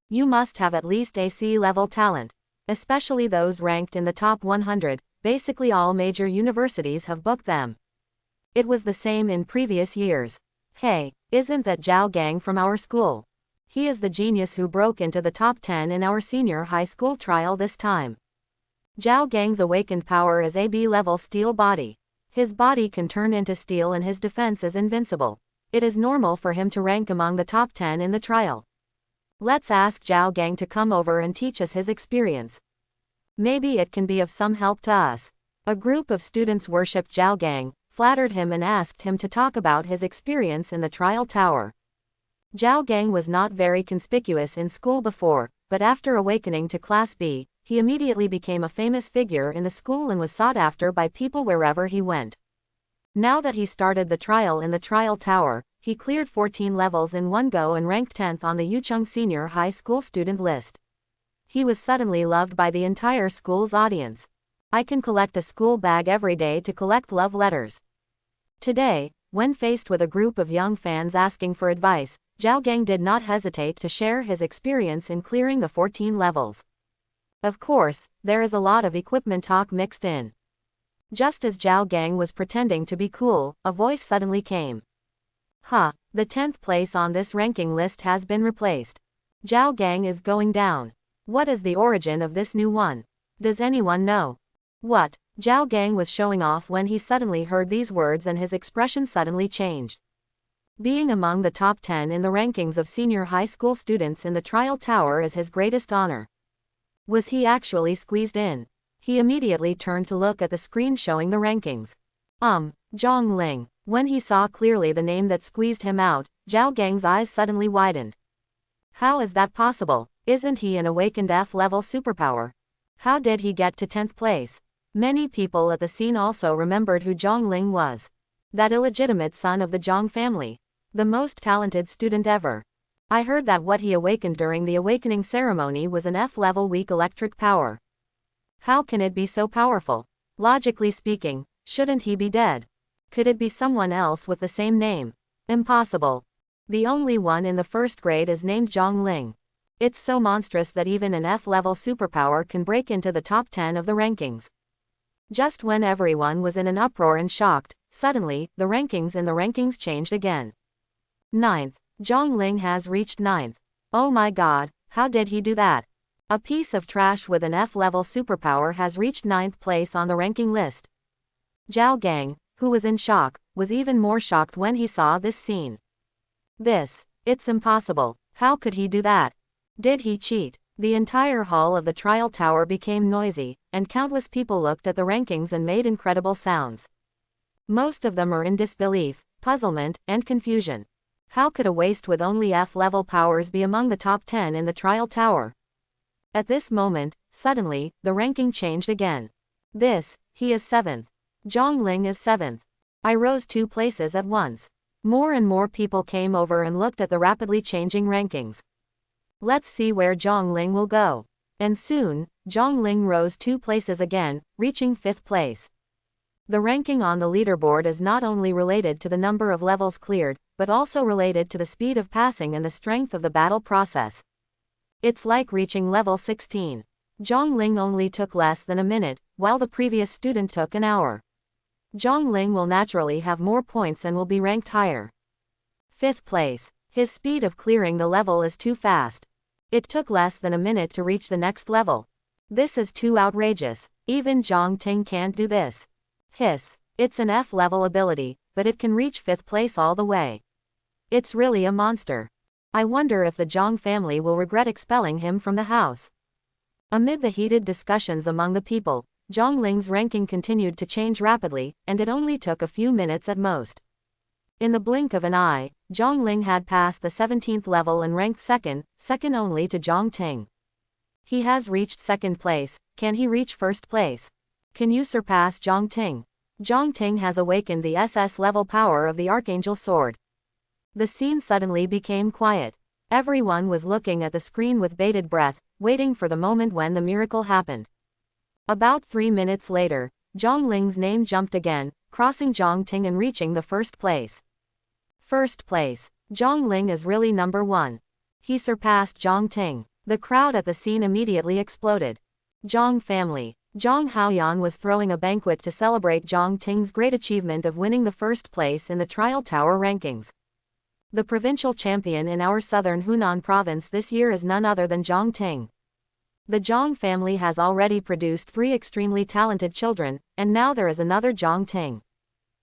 You must have at least a C-level talent. Especially those ranked in the top 100, basically all major universities have booked them. It was the same in previous years. Hey, isn't that Zhao Gang from our school? He is the genius who broke into the top 10 in our senior high school trial this time. Zhao Gang's awakened power is a B-level steel body. His body can turn into steel and his defense is invincible. It is normal for him to rank among the top 10 in the trial. Let's ask Zhao Gang to come over and teach us his experience. Maybe it can be of some help to us. A group of students worshipped Zhao Gang, flattered him and asked him to talk about his experience in the trial tower. Zhao Gang was not very conspicuous in school before, but after awakening to Class B, he immediately became a famous figure in the school and was sought after by people wherever he went. Now that he started the trial in the trial tower, he cleared 14 levels in one go and ranked 10th on the Yucheng Senior High School student list. He was suddenly loved by the entire school's audience. I can collect a school bag every day to collect love letters. Today, when faced with a group of young fans asking for advice, Zhao Gang did not hesitate to share his experience in clearing the 14 levels. Of course, there is a lot of equipment talk mixed in. Just as Zhao Gang was pretending to be cool, a voice suddenly came. The 10th place on this ranking list has been replaced. Zhao Gang is going down. What is the origin of this new one? Does anyone know? What? Zhao Gang was showing off when he suddenly heard these words and his expression suddenly changed. Being among the top 10 in the rankings of senior high school students in the trial tower is his greatest honor. Was he actually squeezed in? He immediately turned to look at the screen showing the rankings. Zhongling. When he saw clearly the name that squeezed him out, Zhao Gang's eyes suddenly widened. How is that possible? Isn't he an awakened F-level superpower? How did he get to 10th place? Many people at the scene also remembered who Zhongling was. That illegitimate son of the Zhong family. The most talented student ever. I heard that what he awakened during the awakening ceremony was an F-level weak electric power. How can it be so powerful? Logically speaking, shouldn't he be dead? Could it be someone else with the same name? Impossible. The only one in the first grade is named Zhang Ling. It's so monstrous that even an F-level superpower can break into the top 10 of the rankings. Just when everyone was in an uproar and shocked, suddenly, the rankings changed again. 9th. Zhang Ling has reached 9th. Oh my god, how did he do that? A piece of trash with an F-level superpower has reached 9th place on the ranking list. Zhao Gang, who was in shock, was even more shocked when he saw this scene. It's impossible. How could he do that? Did he cheat? The entire hall of the trial tower became noisy, and countless people looked at the rankings and made incredible sounds. Most of them are in disbelief, puzzlement, and confusion. How could a waste with only F-level powers be among the top 10 in the trial tower? At this moment, suddenly, the ranking changed again. He is 7th. Zhang Ling is 7th. I rose 2 places at once. More and more people came over and looked at the rapidly changing rankings. Let's see where Zhang Ling will go. And soon, Zhang Ling rose 2 places again, reaching 5th place. The ranking on the leaderboard is not only related to the number of levels cleared, but also related to the speed of passing and the strength of the battle process. It's like reaching level 16. Zhang Ling only took less than a minute, while the previous student took an hour. Zhang Ling will naturally have more points and will be ranked higher. 5th place. His speed of clearing the level is too fast. It took less than a minute to reach the next level. This is too outrageous. Even Zhang Ting can't do this. It's an F-level ability, but it can reach 5th place all the way. It's really a monster. I wonder if the Zhang family will regret expelling him from the house. Amid the heated discussions among the people, Zhang Ling's ranking continued to change rapidly, and it only took a few minutes at most. In the blink of an eye, Zhang Ling had passed the 17th level and ranked second only to Zhang Ting. He has reached 2nd place. Can he reach 1st place? Can you surpass Zhang Ting? Zhang Ting has awakened the SS level power of the Archangel Sword. The scene suddenly became quiet. Everyone was looking at the screen with bated breath, waiting for the moment when the miracle happened. About 3 minutes later, Zhang Ling's name jumped again, crossing Zhang Ting and reaching the 1st place. 1st place. Zhang Ling is really number 1. He surpassed Zhang Ting. The crowd at the scene immediately exploded. Zhang family. Zhang Haoyan was throwing a banquet to celebrate Zhang Ting's great achievement of winning the 1st place in the trial tower rankings. The provincial champion in our southern Hunan province this year is none other than Zhang Ting. The Zhang family has already produced 3 extremely talented children, and now there is another Zhang Ting.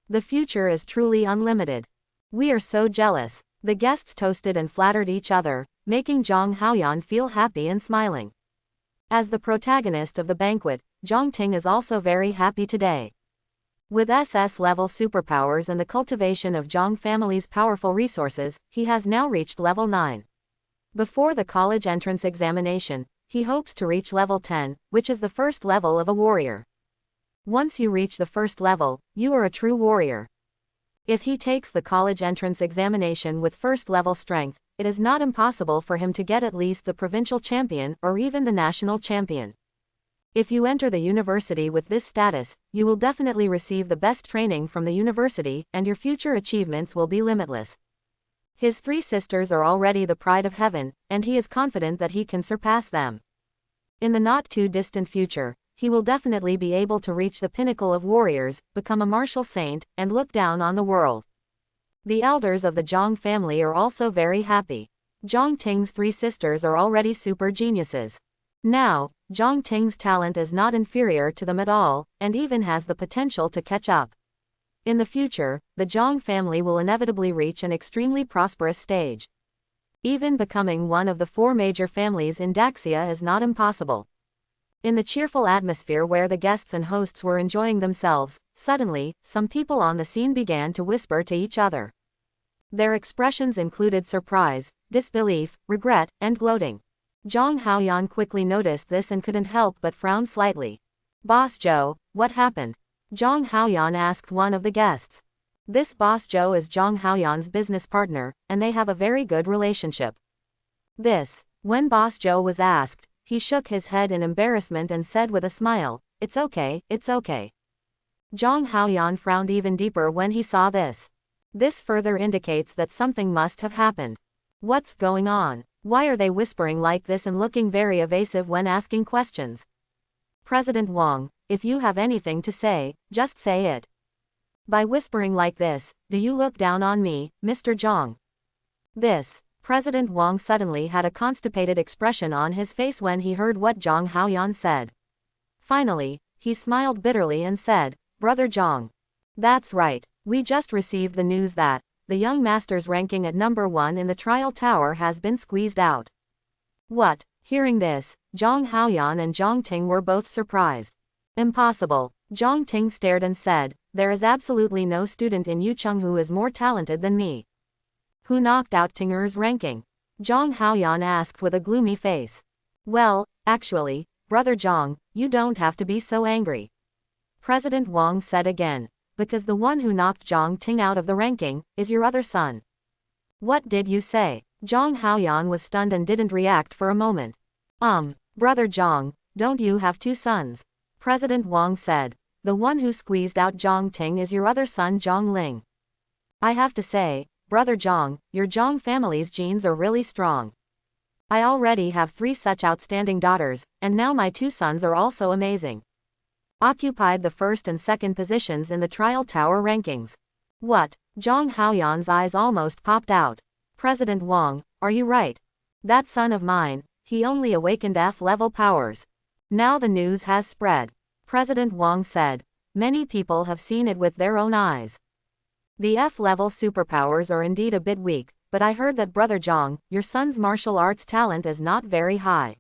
The future is truly unlimited. We are so jealous. The guests toasted and flattered each other, making Zhang Haoyan feel happy and smiling. As the protagonist of the banquet, Zhang Ting is also very happy today. With SS-level superpowers and the cultivation of Zhang family's powerful resources, he has now reached level 9. Before the college entrance examination, he hopes to reach level 10, which is the first level of a warrior. Once you reach the first level, you are a true warrior. If he takes the college entrance examination with first level strength, it is not impossible for him to get at least the provincial champion or even the national champion. If you enter the university with this status, you will definitely receive the best training from the university, and your future achievements will be limitless. His 3 sisters are already the pride of heaven, and he is confident that he can surpass them. In the not-too-distant future, he will definitely be able to reach the pinnacle of warriors, become a martial saint, and look down on the world. The elders of the Zhang family are also very happy. Zhang Ting's 3 sisters are already super geniuses. Now, Zhang Ting's talent is not inferior to them at all, and even has the potential to catch up. In the future, the Zhang family will inevitably reach an extremely prosperous stage. Even becoming one of the 4 major families in Daxia is not impossible. In the cheerful atmosphere where the guests and hosts were enjoying themselves, suddenly, some people on the scene began to whisper to each other. Their expressions included surprise, disbelief, regret, and gloating. Zhang Haoyan quickly noticed this and couldn't help but frown slightly. "Boss Zhou, what happened?" Zhang Haoyan asked one of the guests. This boss Joe is Zhang Haoyan's business partner, and they have a very good relationship. When boss Joe was asked, he shook his head in embarrassment and said with a smile, "It's okay, it's okay." Zhang Haoyan frowned even deeper when he saw this. This further indicates that something must have happened. What's going on? Why are they whispering like this and looking very evasive when asking questions? President Wang, if you have anything to say, just say it. By whispering like this, do you look down on me, Mr. Zhang? President Wang suddenly had a constipated expression on his face when he heard what Zhang Haoyan said. Finally, he smiled bitterly and said, "Brother Zhang. That's right, we just received the news that the young master's ranking at number 1 in the trial tower has been squeezed out." What? Hearing this, Zhang Haoyan and Zhang Ting were both surprised. Impossible. Zhang Ting stared and said, "There is absolutely no student in Yucheng who is more talented than me." Who knocked out Tinger's ranking? Zhang Haoyan asked with a gloomy face. Well, actually, Brother Zhang, you don't have to be so angry. President Wang said again, because the one who knocked Zhang Ting out of the ranking is your other son. What did you say? Zhang Haoyan was stunned and didn't react for a moment. Brother Zhang, don't you have 2 sons? President Wang said. The one who squeezed out Zhang Ting is your other son Zhang Ling. I have to say, Brother Zhang, your Zhang family's genes are really strong. I already have 3 such outstanding daughters, and now my 2 sons are also amazing. Occupied the first and second positions in the trial tower rankings. What? Zhang Haoyan's eyes almost popped out. President Wang, are you right? That son of mine, he only awakened F-level powers. Now the news has spread. President Wang said. Many people have seen it with their own eyes. The F-level superpowers are indeed a bit weak, but I heard that Brother Zhang, your son's martial arts talent is not very high.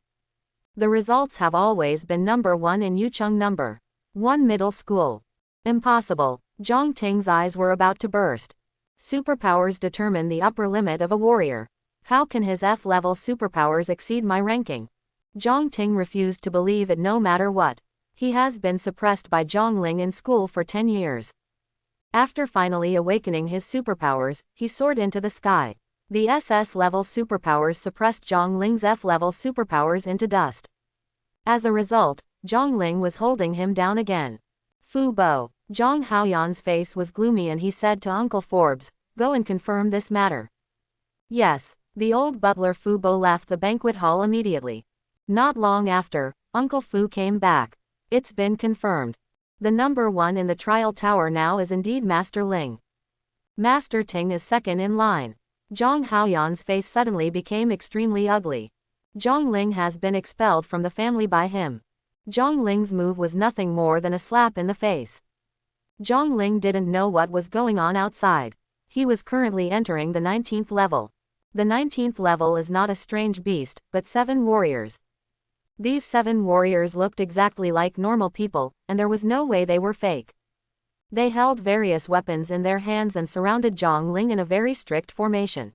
The results have always been number 1 in Yucheng number 1 middle school. Impossible. Zhang Ting's eyes were about to burst. Superpowers determine the upper limit of a warrior. How can his F-level superpowers exceed my ranking? Zhang Ting refused to believe it no matter what. He has been suppressed by Zhang Ling in school for 10 years. After finally awakening his superpowers, he soared into the sky. The SS-level superpowers suppressed Zhang Ling's F-level superpowers into dust. As a result, Zhang Ling was holding him down again. Fu Bo. Zhang Haoyan's face was gloomy and he said to Uncle Forbes, "Go and confirm this matter." Yes, the old butler Fu Bo left the banquet hall immediately. Not long after, Uncle Fu came back. It's been confirmed. The number 1 in the trial tower now is indeed Master Ling. Master Ting is second in line. Zhang Haoyan's face suddenly became extremely ugly. Zhang Ling has been expelled from the family by him. Zhang Ling's move was nothing more than a slap in the face. Zhang Ling didn't know what was going on outside. He was currently entering the 19th level. The 19th level is not a strange beast, but 7 warriors. These 7 warriors looked exactly like normal people, and there was no way they were fake. They held various weapons in their hands and surrounded Zhang Ling in a very strict formation.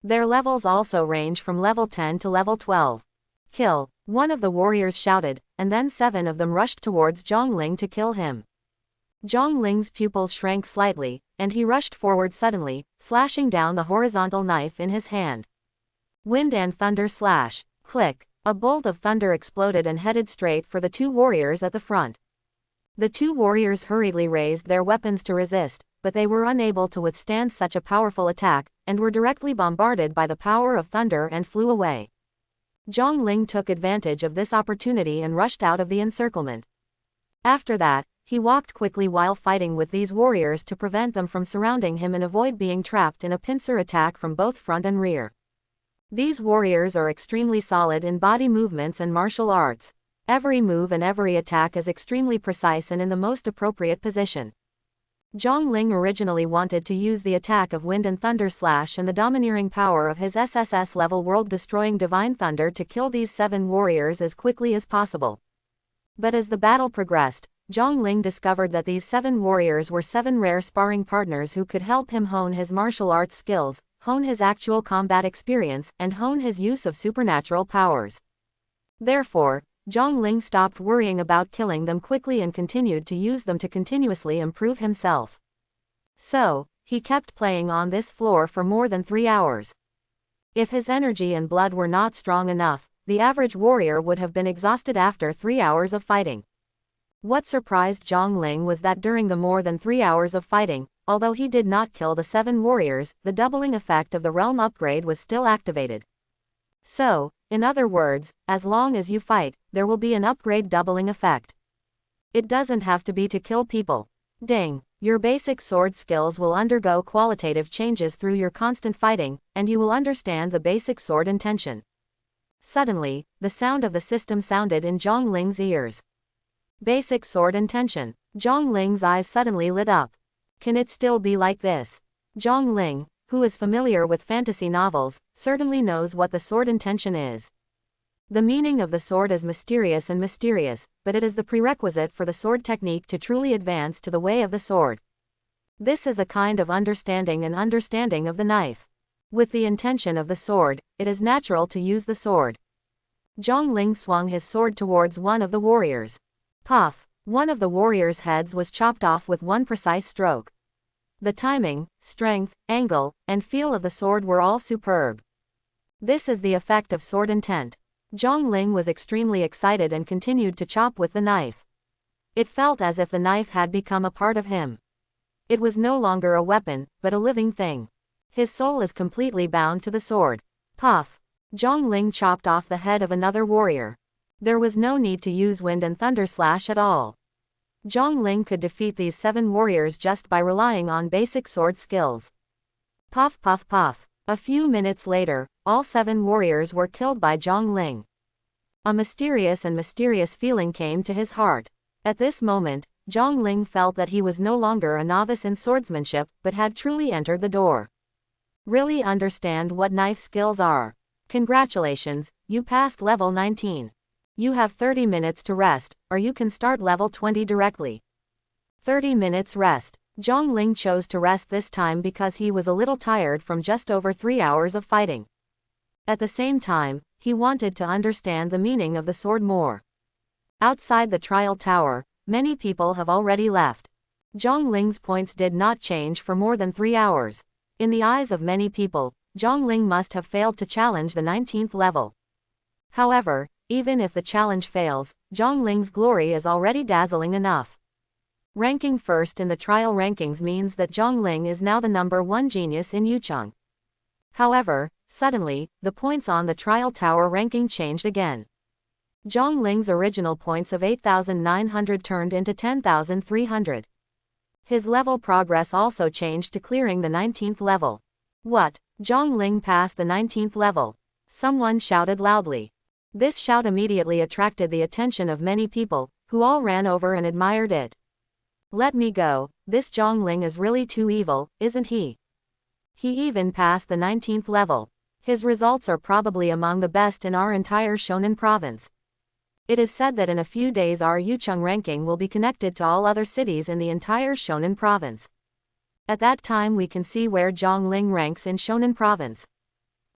Their levels also range from level 10 to level 12. Kill, one of the warriors shouted, and then 7 of them rushed towards Zhang Ling to kill him. Zhang Ling's pupils shrank slightly, and he rushed forward suddenly, slashing down the horizontal knife in his hand. Wind and thunder slash. Click. A bolt of thunder exploded and headed straight for the 2 warriors at the front. The 2 warriors hurriedly raised their weapons to resist, but they were unable to withstand such a powerful attack, and were directly bombarded by the power of thunder and flew away. Zhang Ling took advantage of this opportunity and rushed out of the encirclement. After that, he walked quickly while fighting with these warriors to prevent them from surrounding him and avoid being trapped in a pincer attack from both front and rear. These warriors are extremely solid in body movements and martial arts. Every move and every attack is extremely precise and in the most appropriate position. Zhang Ling originally wanted to use the attack of Wind and Thunder Slash and the domineering power of his SSS-level world-destroying Divine Thunder to kill these 7 warriors as quickly as possible. But as the battle progressed, Zhang Ling discovered that these 7 warriors were 7 rare sparring partners who could help him hone his martial arts skills, hone his actual combat experience, and hone his use of supernatural powers. Therefore, Zhang Ling stopped worrying about killing them quickly and continued to use them to continuously improve himself. So, he kept playing on this floor for more than 3 hours. If his energy and blood were not strong enough, the average warrior would have been exhausted after 3 hours of fighting. What surprised Zhongling was that during the more than 3 hours of fighting, although he did not kill the 7 warriors, the doubling effect of the realm upgrade was still activated. So, in other words, as long as you fight, there will be an upgrade doubling effect. It doesn't have to be to kill people. Ding! Your basic sword skills will undergo qualitative changes through your constant fighting, and you will understand the basic sword intention. Suddenly, the sound of the system sounded in Zhongling's ears. Basic sword intention. Zhongling's eyes suddenly lit up. Can it still be like this? Zhongling, who is familiar with fantasy novels, certainly knows what the sword intention is. The meaning of the sword is mysterious, but it is the prerequisite for the sword technique to truly advance to the way of the sword. This is a kind of understanding of the knife. With the intention of the sword, it is natural to use the sword. Zhongling swung his sword towards one of the warriors. Puff! One of the warriors' heads was chopped off with one precise stroke. The timing, strength, angle, and feel of the sword were all superb. This is the effect of sword intent. Zhongling was extremely excited and continued to chop with the knife. It felt as if the knife had become a part of him. It was no longer a weapon, but a living thing. His soul is completely bound to the sword. Puff! Zhongling chopped off the head of another warrior. There was no need to use wind and thunder slash at all. Zhongling could defeat these 7 warriors just by relying on basic sword skills. Puff puff puff. A few minutes later, all 7 warriors were killed by Zhongling. A mysterious feeling came to his heart. At this moment, Zhongling felt that he was no longer a novice in swordsmanship, but had truly entered the door. Really understand what knife skills are. Congratulations, you passed level 19. You have 30 minutes to rest, or you can start level 20 directly. 30 minutes rest. Zhongling chose to rest this time because he was a little tired from just over 3 hours of fighting. At the same time, he wanted to understand the meaning of the sword more. Outside the trial tower, many people have already left. Zhongling's points did not change for more than 3 hours. In the eyes of many people, Zhongling must have failed to challenge the 19th level. However, even if the challenge fails, Zhongling's glory is already dazzling enough. Ranking first in the trial rankings means that Zhongling is now the number 1 genius in Yucheng. However, suddenly, the points on the trial tower ranking changed again. Zhongling's original points of 8,900 turned into 10,300. His level progress also changed to clearing the 19th level. What? Zhongling passed the 19th level. Someone shouted loudly. This shout immediately attracted the attention of many people, who all ran over and admired it. Let me go, this Zhongling is really too evil, isn't he? He even passed the 19th level. His results are probably among the best in our entire Shonan province. It is said that in a few days our Yucheng ranking will be connected to all other cities in the entire Shonan province. At that time we can see where Zhongling ranks in Shonan province.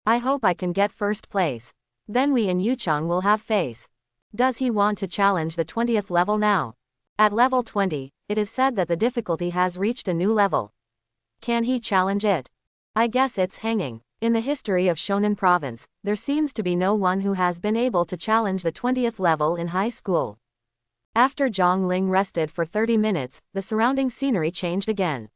I hope I can get first place. Then we in Yucheng will have face. Does he want to challenge the 20th level now? At level 20, it is said that the difficulty has reached a new level. Can he challenge it? I guess it's hanging. In the history of Shonan province, there seems to be no one who has been able to challenge the 20th level in high school. After Zhongling rested for 30 minutes, the surrounding scenery changed again.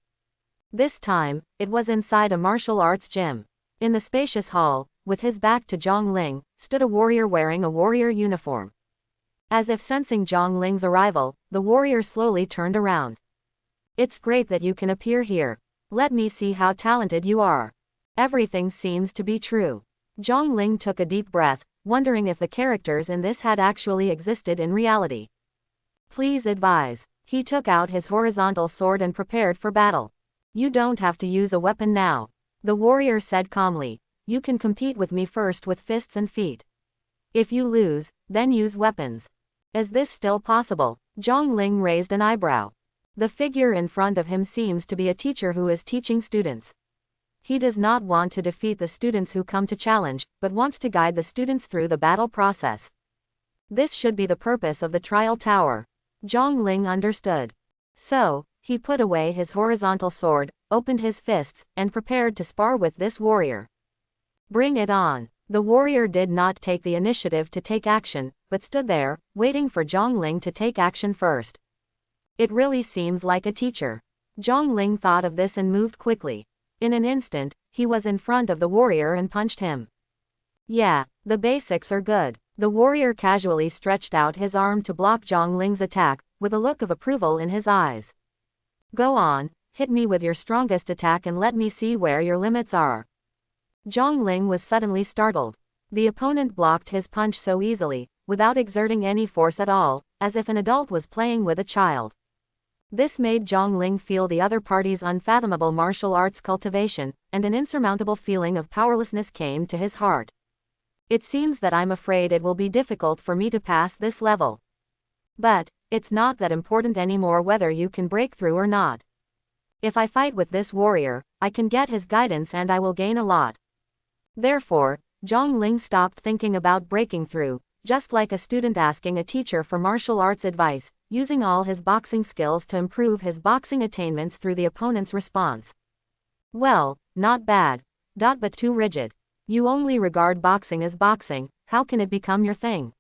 This time, it was inside a martial arts gym. In the spacious hall, with his back to Zhongling, stood a warrior wearing a warrior uniform. As if sensing Zhongling's arrival, the warrior slowly turned around. It's great that you can appear here. Let me see how talented you are. Everything seems to be true. Zhongling took a deep breath, wondering if the characters in this had actually existed in reality. Please advise. He took out his horizontal sword and prepared for battle. You don't have to use a weapon now. The warrior said calmly. You can compete with me first with fists and feet. If you lose, then use weapons. Is this still possible? Zhongling raised an eyebrow. The figure in front of him seems to be a teacher who is teaching students. He does not want to defeat the students who come to challenge, but wants to guide the students through the battle process. This should be the purpose of the trial tower. Zhongling understood. So, He put away his horizontal sword, opened his fists, and prepared to spar with this warrior. Bring it on. The warrior did not take the initiative to take action, but stood there, waiting for Zhongling to take action first. It really seems like a teacher. Zhongling thought of this and moved quickly. In an instant, he was in front of the warrior and punched him. Yeah, the basics are good. The warrior casually stretched out his arm to block Zhongling's attack, with a look of approval in his eyes. Go on, hit me with your strongest attack and let me see where your limits are. Zhongling was suddenly startled. The opponent blocked his punch so easily, without exerting any force at all, as if an adult was playing with a child. This made Zhongling feel the other party's unfathomable martial arts cultivation, and an insurmountable feeling of powerlessness came to his heart. It seems that I'm afraid it will be difficult for me to pass this level. But it's not that important anymore whether you can break through or not. If I fight with this warrior, I can get his guidance and I will gain a lot. Therefore, Zhongling stopped thinking about breaking through, just like a student asking a teacher for martial arts advice, using all his boxing skills to improve his boxing attainments through the opponent's response. Well, not bad. But too rigid. You only regard boxing as boxing, how can it become your thing?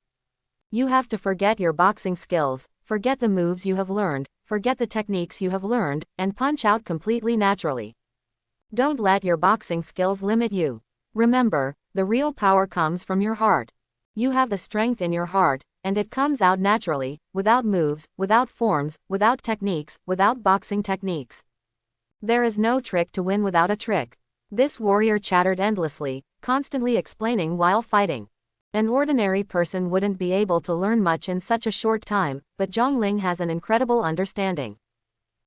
You have to forget your boxing skills, forget the moves you have learned, forget the techniques you have learned, and punch out completely naturally. Don't let your boxing skills limit you. Remember, the real power comes from your heart. You have the strength in your heart, and it comes out naturally, without moves, without forms, without techniques, without boxing techniques. There is no trick to win without a trick. This warrior chattered endlessly, constantly explaining while fighting. An ordinary person wouldn't be able to learn much in such a short time, but Zhongling has an incredible understanding.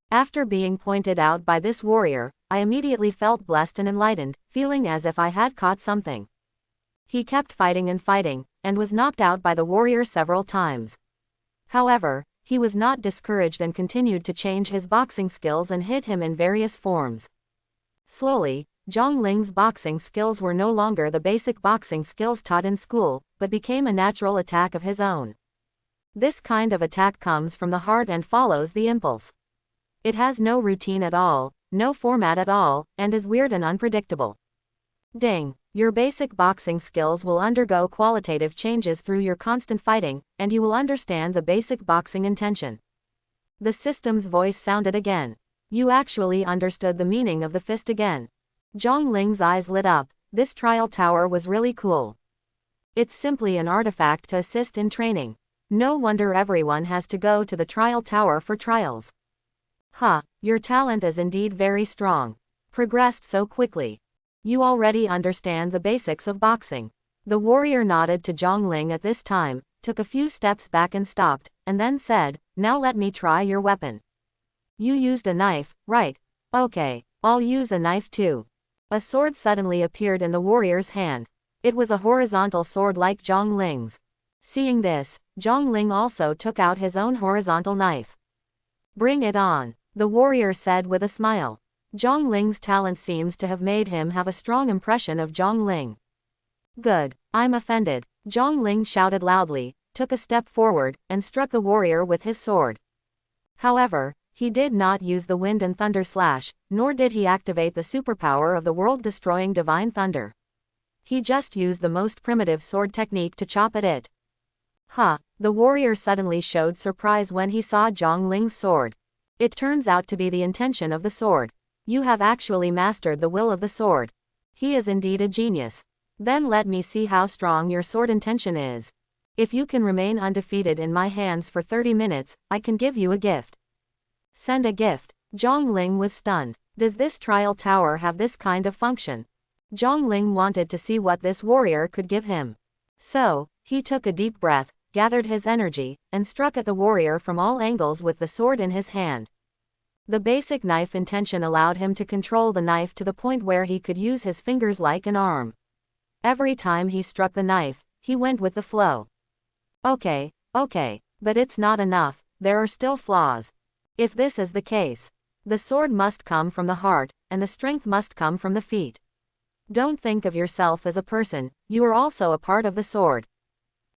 After being pointed out by this warrior, I immediately felt blessed and enlightened, feeling as if I had caught something. He kept fighting, and was knocked out by the warrior several times. However, he was not discouraged and continued to change his boxing skills and hit him in various forms. Slowly, Zhongling's boxing skills were no longer the basic boxing skills taught in school, but became a natural attack of his own. This kind of attack comes from the heart and follows the impulse. It has no routine at all, no format at all, and is weird and unpredictable. Ding! Your basic boxing skills will undergo qualitative changes through your constant fighting, and you will understand the basic boxing intention. The system's voice sounded again. You actually understood the meaning of the fist again. Zhongling's eyes lit up. This trial tower was really cool. It's simply an artifact to assist in training. No wonder everyone has to go to the trial tower for trials. Your talent is indeed very strong. Progressed so quickly. You already understand the basics of boxing. The warrior nodded to Zhongling at this time, took a few steps back and stopped, and then said, "Now let me try your weapon." You used a knife, right? Okay, I'll use a knife too. A sword suddenly appeared in the warrior's hand. It was a horizontal sword like Zhongling's. Seeing this, Zhongling also took out his own horizontal knife. Bring it on, the warrior said with a smile. Zhongling's talent seems to have made him have a strong impression of Zhongling. Good, I'm offended. Zhongling shouted loudly, took a step forward, and struck the warrior with his sword. However, he did not use the wind and thunder slash, nor did he activate the superpower of the world-destroying divine thunder. He just used the most primitive sword technique to chop at it. The warrior suddenly showed surprise when he saw Zhongling's sword. It turns out to be the intention of the sword. You have actually mastered the will of the sword. He is indeed a genius. Then let me see how strong your sword intention is. If you can remain undefeated in my hands for 30 minutes, I can give you a gift. Send a gift. Zhongling was stunned. Does this trial tower have this kind of function? Zhongling wanted to see what this warrior could give him. So, he took a deep breath, gathered his energy, and struck at the warrior from all angles with the sword in his hand. The basic knife intention allowed him to control the knife to the point where he could use his fingers like an arm. Every time he struck the knife, he went with the flow. Okay, but it's not enough, there are still flaws. If this is the case, the sword must come from the heart, and the strength must come from the feet. Don't think of yourself as a person, you are also a part of the sword.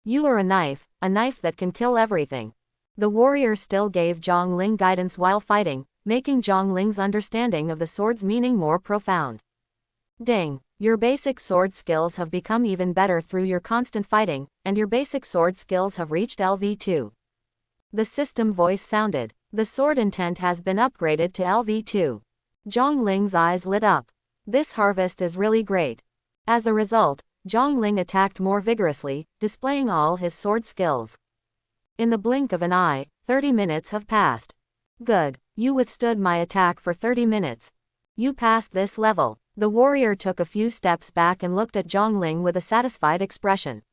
You are a knife that can kill everything. The warrior still gave Zhongling guidance while fighting, making Zhongling's understanding of the sword's meaning more profound. Ding! Your basic sword skills have become even better through your constant fighting, and your basic sword skills have reached LV2. The system voice sounded. The sword intent has been upgraded to LV2. Zhongling's eyes lit up. This harvest is really great. As a result, Zhongling attacked more vigorously, displaying all his sword skills. In the blink of an eye, 30 minutes have passed. Good. You withstood my attack for 30 minutes. You passed this level. The warrior took a few steps back and looked at Zhongling with a satisfied expression.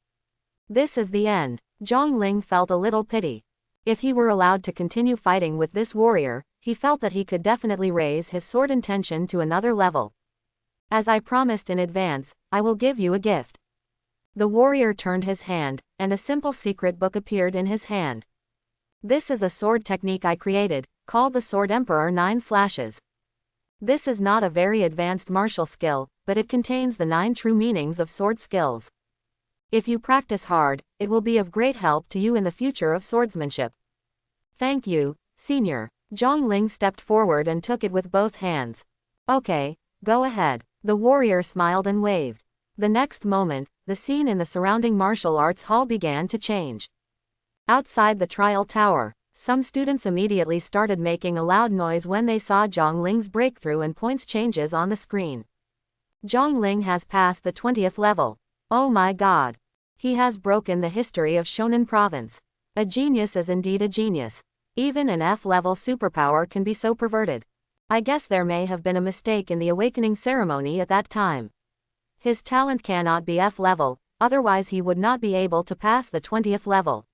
This is the end. Zhongling felt a little pity. If he were allowed to continue fighting with this warrior, he felt that he could definitely raise his sword intention to another level. As I promised in advance, I will give you a gift. The warrior turned his hand, and a simple secret book appeared in his hand. This is a sword technique I created, called the Sword Emperor 9 Slashes. This is not a very advanced martial skill, but it contains the 9 true meanings of sword skills. If you practice hard, it will be of great help to you in the future of swordsmanship. Thank you, Senior. Zhongling stepped forward and took it with both hands. Okay, go ahead. The warrior smiled and waved. The next moment, the scene in the surrounding martial arts hall began to change. Outside the trial tower, some students immediately started making a loud noise when they saw Zhongling's breakthrough and points changes on the screen. Zhongling has passed the 20th level. Oh my god. He has broken the history of Shonan Province. A genius is indeed a genius. Even an F-level superpower can be so perverted. I guess there may have been a mistake in the awakening ceremony at that time. His talent cannot be F-level, otherwise he would not be able to pass the 20th level.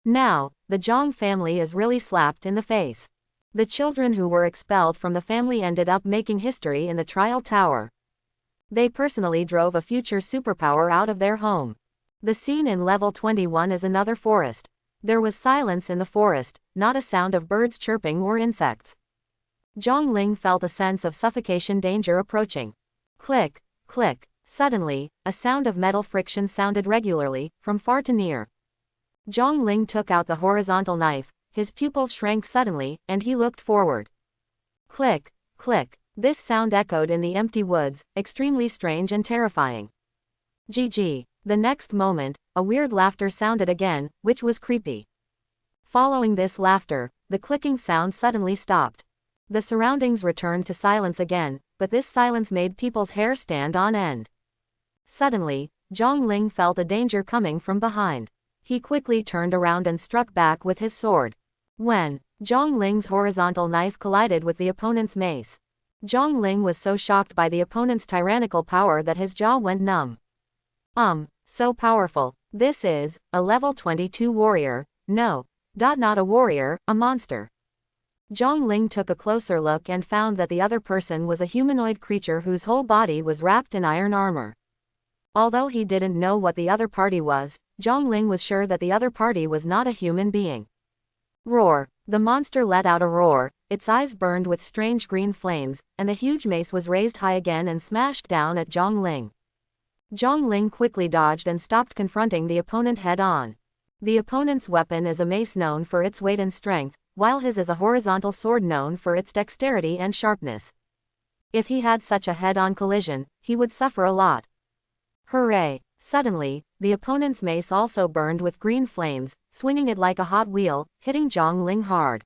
Now, the Zhong family is really slapped in the face. The children who were expelled from the family ended up making history in the trial tower. They personally drove a future superpower out of their home. The scene in level 21 is another forest. There was silence in the forest, not a sound of birds chirping or insects. Zhongling felt a sense of suffocation danger approaching. Click, click. Suddenly, a sound of metal friction sounded regularly, from far to near. Zhongling took out the horizontal knife, his pupils shrank suddenly, and he looked forward. Click, click. This sound echoed in the empty woods, extremely strange and terrifying. GG. The next moment, a weird laughter sounded again, which was creepy. Following this laughter, the clicking sound suddenly stopped. The surroundings returned to silence again, but this silence made people's hair stand on end. Suddenly, Zhongling felt a danger coming from behind. He quickly turned around and struck back with his sword. When Zhongling's horizontal knife collided with the opponent's mace, Zhongling was so shocked by the opponent's tyrannical power that his jaw went numb. So powerful. This is a level 22 warrior. No, not a warrior, a monster. Zhongling took a closer look and found that the other person was a humanoid creature whose whole body was wrapped in iron armor. Although he didn't know what the other party was, Zhongling was sure that the other party was not a human being. Roar! The monster let out a roar, its eyes burned with strange green flames, and the huge mace was raised high again and smashed down at Zhongling. Zhongling quickly dodged and stopped confronting the opponent head-on. The opponent's weapon is a mace known for its weight and strength, while his is a horizontal sword known for its dexterity and sharpness. If he had such a head-on collision, he would suffer a lot. Hooray! Suddenly, the opponent's mace also burned with green flames, swinging it like a hot wheel, hitting Zhongling hard.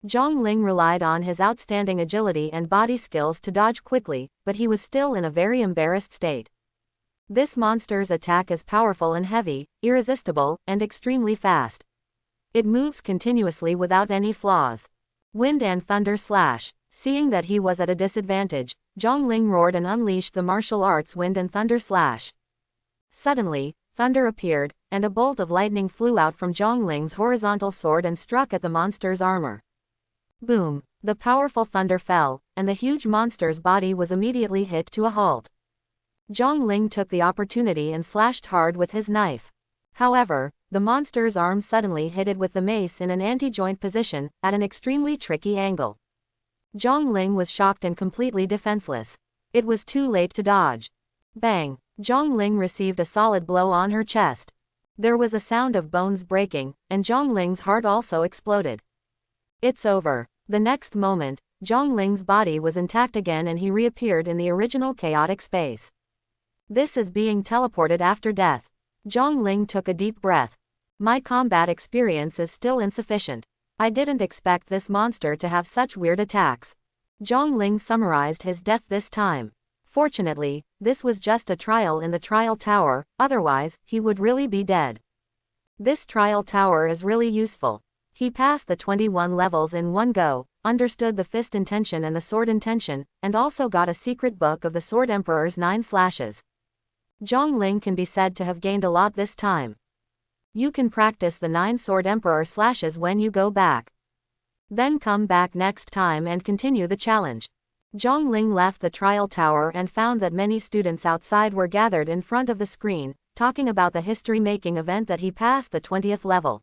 Zhongling relied on his outstanding agility and body skills to dodge quickly, but he was still in a very embarrassed state. This monster's attack is powerful and heavy, irresistible, and extremely fast. It moves continuously without any flaws. Wind and thunder slash. Seeing that he was at a disadvantage, Zhongling roared and unleashed the martial arts wind and thunder slash. Suddenly, thunder appeared, and a bolt of lightning flew out from Zhongling's horizontal sword and struck at the monster's armor. Boom! The powerful thunder fell, and the huge monster's body was immediately hit to a halt. Zhongling took the opportunity and slashed hard with his knife. However, the monster's arm suddenly hit it with the mace in an anti-joint position, at an extremely tricky angle. Zhongling was shocked and completely defenseless. It was too late to dodge. Bang! Zhongling received a solid blow on her chest. There was a sound of bones breaking, and Zhongling's heart also exploded. It's over. The next moment, Zhongling's body was intact again and he reappeared in the original chaotic space. This is being teleported after death. Zhongling took a deep breath. My combat experience is still insufficient. I didn't expect this monster to have such weird attacks. Zhongling summarized his death this time. Fortunately, this was just a trial in the trial tower, otherwise, he would really be dead. This trial tower is really useful. He passed the 21 levels in one go, understood the fist intention and the sword intention, and also got a secret book of the Sword Emperor's 9 slashes. Zhongling can be said to have gained a lot this time. You can practice the 9 Sword Emperor slashes when you go back. Then come back next time and continue the challenge. Zhongling left the trial tower and found that many students outside were gathered in front of the screen, talking about the history-making event that he passed the 20th level.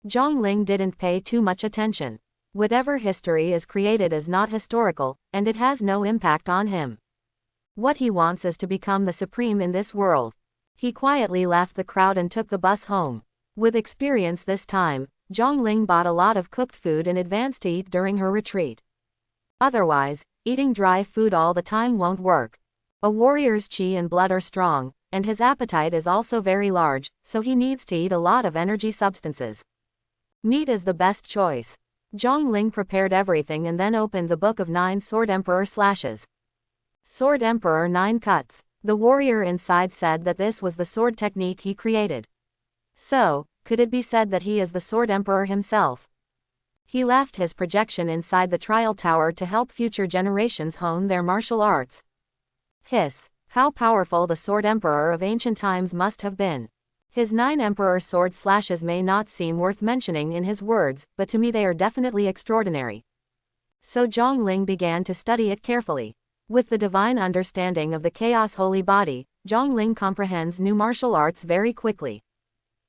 Zhongling didn't pay too much attention. Whatever history is created is not historical, and it has no impact on him. What he wants is to become the supreme in this world. He quietly left the crowd and took the bus home. With experience this time, Zhongling bought a lot of cooked food in advance to eat during her retreat. Otherwise, eating dry food all the time won't work. A warrior's qi and blood are strong, and his appetite is also very large, so he needs to eat a lot of energy substances. Meat is the best choice. Zhongling prepared everything and then opened the book of 9 Sword Emperor slashes. Sword Emperor 9 cuts. The warrior inside said that this was the sword technique he created. So, could it be said that he is the Sword Emperor himself? He left his projection inside the trial tower to help future generations hone their martial arts. Hiss. How powerful the Sword Emperor of ancient times must have been. His 9 Emperor sword slashes may not seem worth mentioning in his words, but to me they are definitely extraordinary. So Zhongling began to study it carefully. With the divine understanding of the Chaos Holy Body, Zhongling comprehends new martial arts very quickly.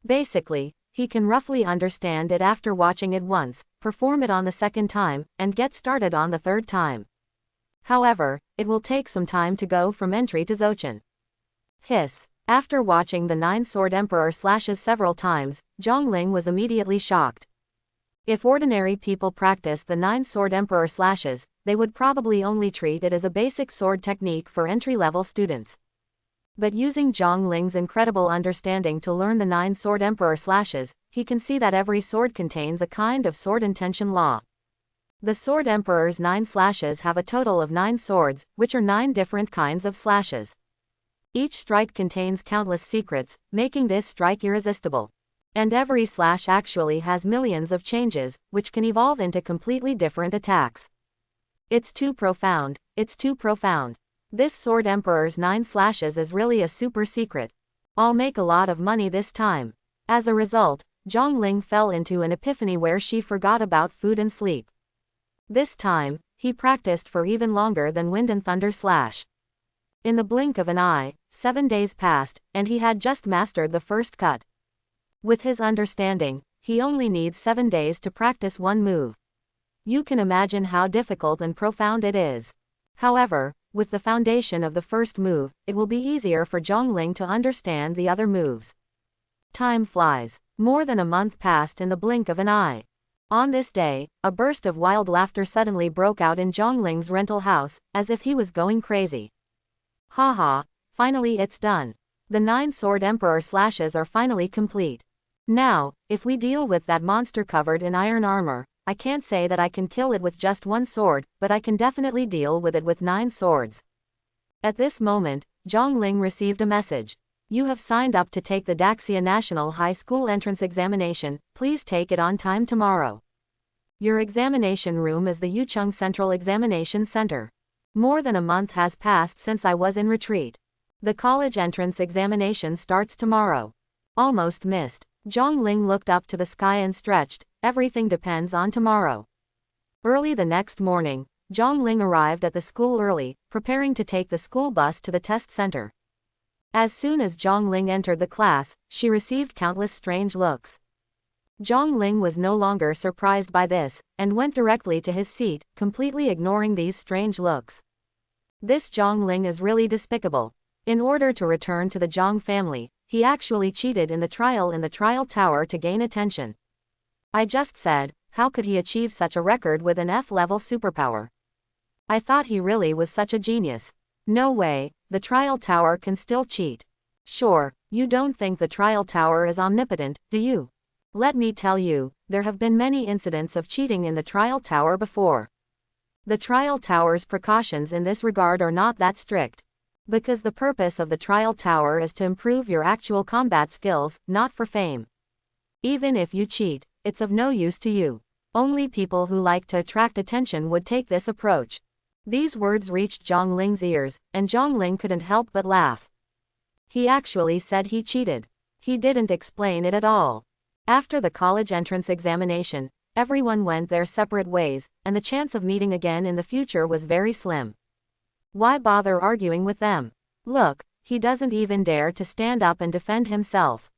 Basically, he can roughly understand it after watching it once, perform it on the second time, and get started on the third time. However, it will take some time to go from entry to Zochin. Hiss. After watching the 9 Sword Emperor slashes several times, Zhongling was immediately shocked. If ordinary people practiced the 9 Sword Emperor slashes, they would probably only treat it as a basic sword technique for entry-level students. But using Zhongling's incredible understanding to learn the 9 Sword Emperor slashes, he can see that every sword contains a kind of sword intention law. The Sword Emperor's 9 slashes have a total of 9 swords, which are 9 different kinds of slashes. Each strike contains countless secrets, making this strike irresistible. And every slash actually has millions of changes, which can evolve into completely different attacks. It's too profound, it's too profound. This Sword Emperor's 9 slashes is really a super secret. I'll make a lot of money this time. As a result, Zhongling fell into an epiphany where she forgot about food and sleep. This time, he practiced for even longer than Wind and Thunder slash. In the blink of an eye, 7 days passed, and he had just mastered the first cut. With his understanding, he only needs 7 days to practice one move. You can imagine how difficult and profound it is. However, with the foundation of the first move, it will be easier for Zhongling to understand the other moves. Time flies. More than a month passed in the blink of an eye. On this day, a burst of wild laughter suddenly broke out in Zhongling's rental house, as if he was going crazy. Haha, finally it's done. The 9 Sword Emperor slashes are finally complete. Now, if we deal with that monster covered in iron armor, I can't say that I can kill it with just one sword, but I can definitely deal with it with 9 swords. At this moment, Zhongling received a message. You have signed up to take the Daxia National High School entrance examination, please take it on time tomorrow. Your examination room is the Yucheng Central Examination Center. More than a month has passed since I was in retreat. The college entrance examination starts tomorrow. Almost missed. Zhongling looked up to the sky and stretched, everything depends on tomorrow. Early the next morning, Zhongling arrived at the school early, preparing to take the school bus to the test center. As soon as Zhongling entered the class, she received countless strange looks. Zhongling was no longer surprised by this, and went directly to his seat, completely ignoring these strange looks. This Zhongling is really despicable. In order to return to the Zhong family, he actually cheated in the trial tower to gain attention. I just said, How could he achieve such a record with an F-level superpower? I thought he really was such a genius. No way, the trial tower can still cheat. Sure, you don't think the trial tower is omnipotent, do you? Let me tell you, there have been many incidents of cheating in the trial tower before. The trial tower's precautions in this regard are not that strict. Because the purpose of the trial tower is to improve your actual combat skills, not for fame. Even if you cheat, it's of no use to you. Only people who like to attract attention would take this approach. These words reached Zhang Ling's ears, and Zhang Ling couldn't help but laugh. He actually said he cheated. He didn't explain it at all. After the college entrance examination, everyone went their separate ways, and the chance of meeting again in the future was very slim. Why bother arguing with them? Look, he doesn't even dare to stand up and defend himself.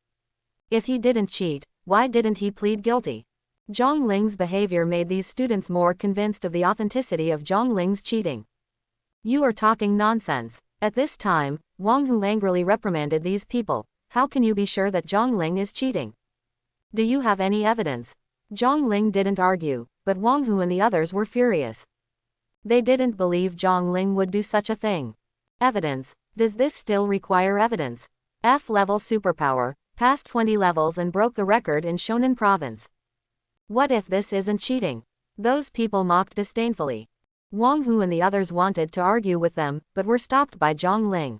If he didn't cheat, why didn't he plead guilty? Zhang Ling's behavior made these students more convinced of the authenticity of Zhang Ling's cheating. You are talking nonsense. At this time, Wang Hu angrily reprimanded these people. How can you be sure that Zhang Ling is cheating? Do you have any evidence? Zhang Ling didn't argue, but Wang Hu and the others were furious. They didn't believe Zhang Ling would do such a thing. Evidence? Does this still require evidence? F-level superpower, passed 20 levels and broke the record in Shonan province. What if this isn't cheating? Those people mocked disdainfully. Wang Hu and the others wanted to argue with them, but were stopped by Zhang Ling.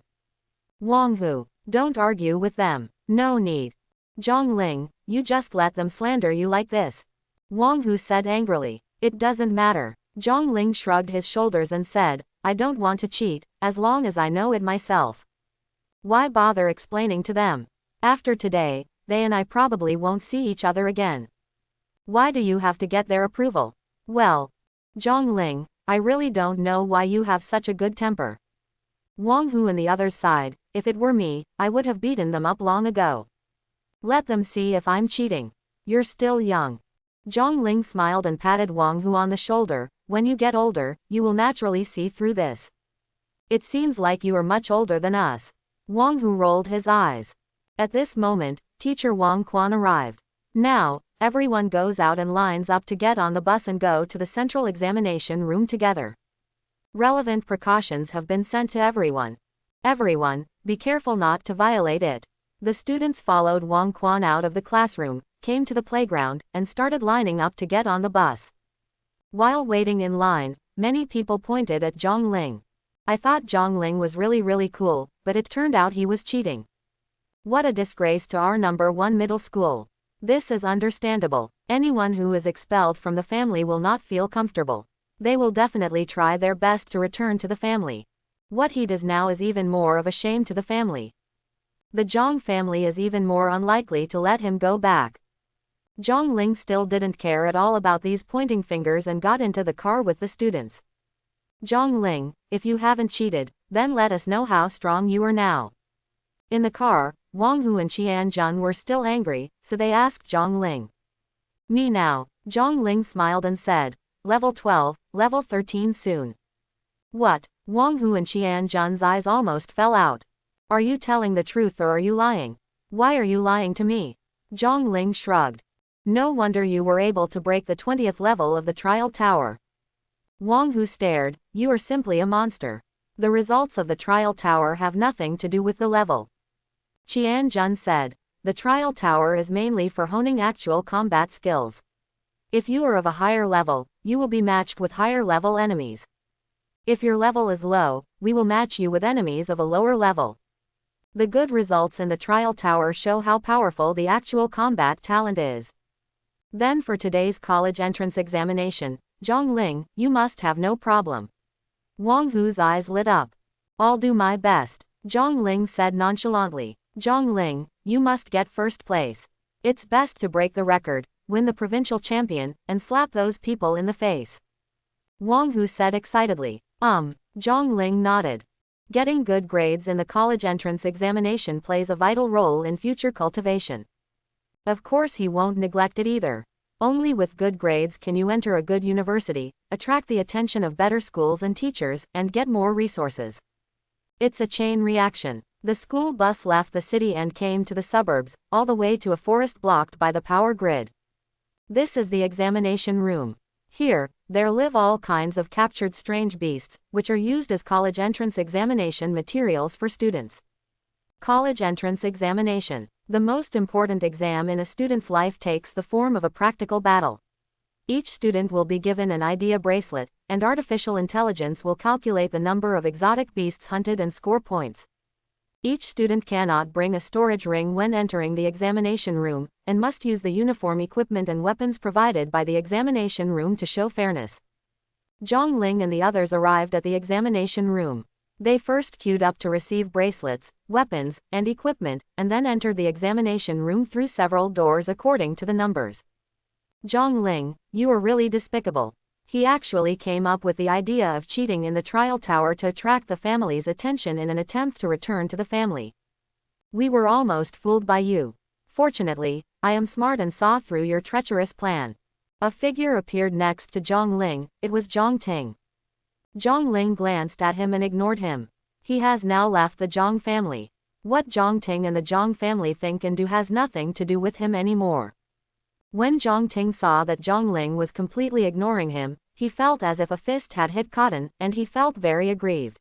Wang Hu, don't argue with them. No need. Zhang Ling, you just let them slander you like this. Wang Hu said angrily. It doesn't matter. Zhang Ling shrugged his shoulders and said, I don't want to cheat, as long as I know it myself. Why bother explaining to them? After today, they and I probably won't see each other again. Why do you have to get their approval? Well, Zhang Ling, I really don't know why you have such a good temper. Wang Hu and the others sighed. If it were me, I would have beaten them up long ago. Let them see if I'm cheating. You're still young. Zhang Ling smiled and patted Wang Hu on the shoulder. When you get older, you will naturally see through this. It seems like you are much older than us. Wang Hu rolled his eyes. At this moment, teacher Wang Quan arrived. Now, everyone goes out and lines up to get on the bus and go to the central examination room together. Relevant precautions have been sent to everyone. Everyone, be careful not to violate it. The students followed Wang Quan out of the classroom, came to the playground, and started lining up to get on the bus. While waiting in line, many people pointed at Zhang Ling. I thought Zhang Ling was really cool, but it turned out he was cheating. What a disgrace to our number 1 middle school. This is understandable. Anyone who is expelled from the family will not feel comfortable. They will definitely try their best to return to the family. What he does now is even more of a shame to the family. The Zhang family is even more unlikely to let him go back. Zhang Ling still didn't care at all about these pointing fingers and got into the car with the students. Zhang Ling, if you haven't cheated, then let us know how strong you are now. In the car, Wang Hu and Qianjun were still angry, so they asked Zhang Ling. Me now. Zhang Ling smiled and said, level 12, level 13 soon. What? Wang Hu and Qianjun's eyes almost fell out. Are you telling the truth or are you lying? Why are you lying to me? Zhang Ling shrugged. No wonder you were able to break the 20th level of the trial tower. Wang Hu stared. You are simply a monster. The results of the trial tower have nothing to do with the level. Qianjun said. The trial tower is mainly for honing actual combat skills. If you are of a higher level, you will be matched with higher level enemies. If your level is low, we will match you with enemies of a lower level. The good results in the trial tower show how powerful the actual combat talent is. Then for today's college entrance examination, Zhang Ling, you must have no problem. Wang Hu's eyes lit up. I'll do my best, Zhang Ling said nonchalantly. Zhang Ling, you must get first place. It's best to break the record, win the provincial champion, and slap those people in the face. Wang Hu said excitedly. Zhang Ling nodded. Getting good grades in the college entrance examination plays a vital role in future cultivation. Of course he won't neglect it either. Only with good grades can you enter a good university, attract the attention of better schools and teachers, and get more resources. It's a chain reaction. The school bus left the city and came to the suburbs, all the way to a forest blocked by the power grid. This is the examination room. Here, there live all kinds of captured strange beasts, which are used as college entrance examination materials for students. College entrance examination. The most important exam in a student's life takes the form of a practical battle. Each student will be given an idea bracelet, and artificial intelligence will calculate the number of exotic beasts hunted and score points. Each student cannot bring a storage ring when entering the examination room, and must use the uniform equipment and weapons provided by the examination room to show fairness. Zhang Ling and the others arrived at the examination room. They first queued up to receive bracelets, weapons, and equipment, and then entered the examination room through several doors according to the numbers. Zhang Ling, you are really despicable. He actually came up with the idea of cheating in the trial tower to attract the family's attention in an attempt to return to the family. We were almost fooled by you. Fortunately, I am smart and saw through your treacherous plan. A figure appeared next to Zhang Ling. It was Zhang Ting. Zhang Ling glanced at him and ignored him. He has now left the Zhang family. What Zhang Ting and the Zhang family think and do has nothing to do with him anymore. When Zhang Ting saw that Zhang Ling was completely ignoring him, he felt as if a fist had hit cotton, and he felt very aggrieved.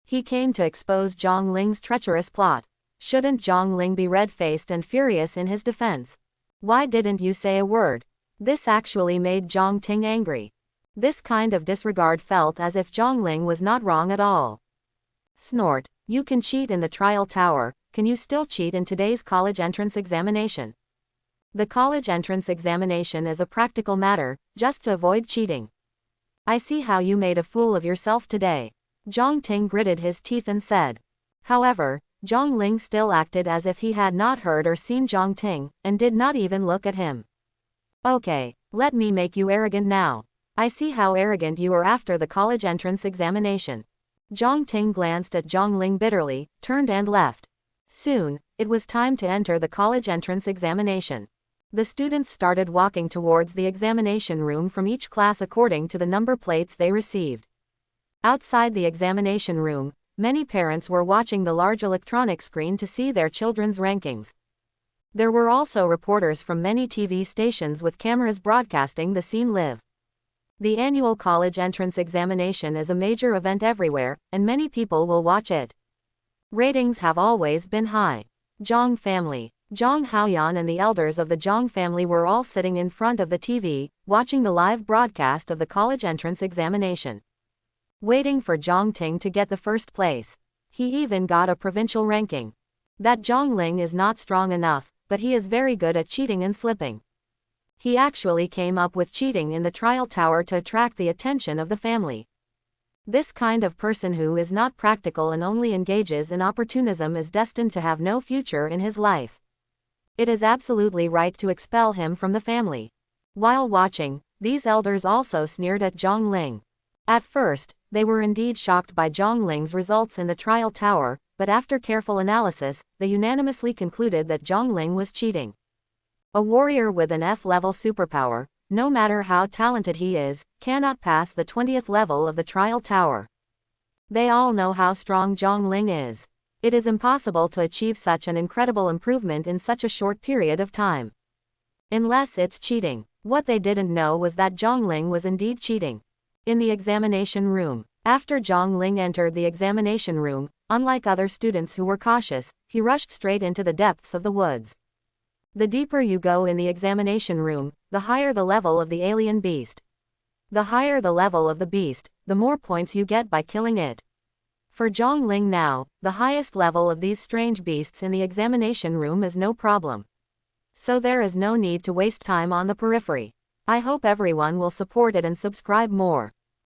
He came to expose Zhang Ling's treacherous plot. Shouldn't Zhang Ling be red-faced and furious in his defense? Why didn't you say a word? This actually made Zhang Ting angry. This kind of disregard felt as if Zhang Ling was not wrong at all. Snort, you can cheat in the trial tower, can you still cheat in today's college entrance examination? The college entrance examination is a practical matter, just to avoid cheating. I see how you made a fool of yourself today. Zhang Ting gritted his teeth and said. However, Zhang Ling still acted as if he had not heard or seen Zhang Ting, and did not even look at him. Okay, let me make you arrogant now. I see how arrogant you are after the college entrance examination. Zhang Ting glanced at Zhang Ling bitterly, turned and left. Soon, it was time to enter the college entrance examination. The students started walking towards the examination room from each class according to the number plates they received. Outside the examination room, many parents were watching the large electronic screen to see their children's rankings. There were also reporters from many TV stations with cameras broadcasting the scene live. The annual college entrance examination is a major event everywhere, and many people will watch it. Ratings have always been high. Zhang family. Zhang Haoyan and the elders of the Zhang family were all sitting in front of the TV, watching the live broadcast of the college entrance examination. Waiting for Zhang Ting to get the first place. He even got a provincial ranking. That Zhang Ling is not strong enough, but he is very good at cheating and slipping. He actually came up with cheating in the trial tower to attract the attention of the family. This kind of person who is not practical and only engages in opportunism is destined to have no future in his life. It is absolutely right to expel him from the family. While watching, these elders also sneered at Zhang Ling. At first, they were indeed shocked by Zhang Ling's results in the trial tower, but after careful analysis, they unanimously concluded that Zhang Ling was cheating. A warrior with an F-level superpower, no matter how talented he is, cannot pass the 20th level of the trial tower. They all know how strong Zhang Ling is. It is impossible to achieve such an incredible improvement in such a short period of time. Unless it's cheating. What they didn't know was that Zhang Ling was indeed cheating. In the examination room. After Zhang Ling entered the examination room, unlike other students who were cautious, he rushed straight into the depths of the woods. The deeper you go in the examination room, the higher the level of the alien beast. The higher the level of the beast, the more points you get by killing it. For Zhang Ling now, the highest level of these strange beasts in the examination room is no problem. So there is no need to waste time on the periphery. I hope everyone will support it and subscribe more.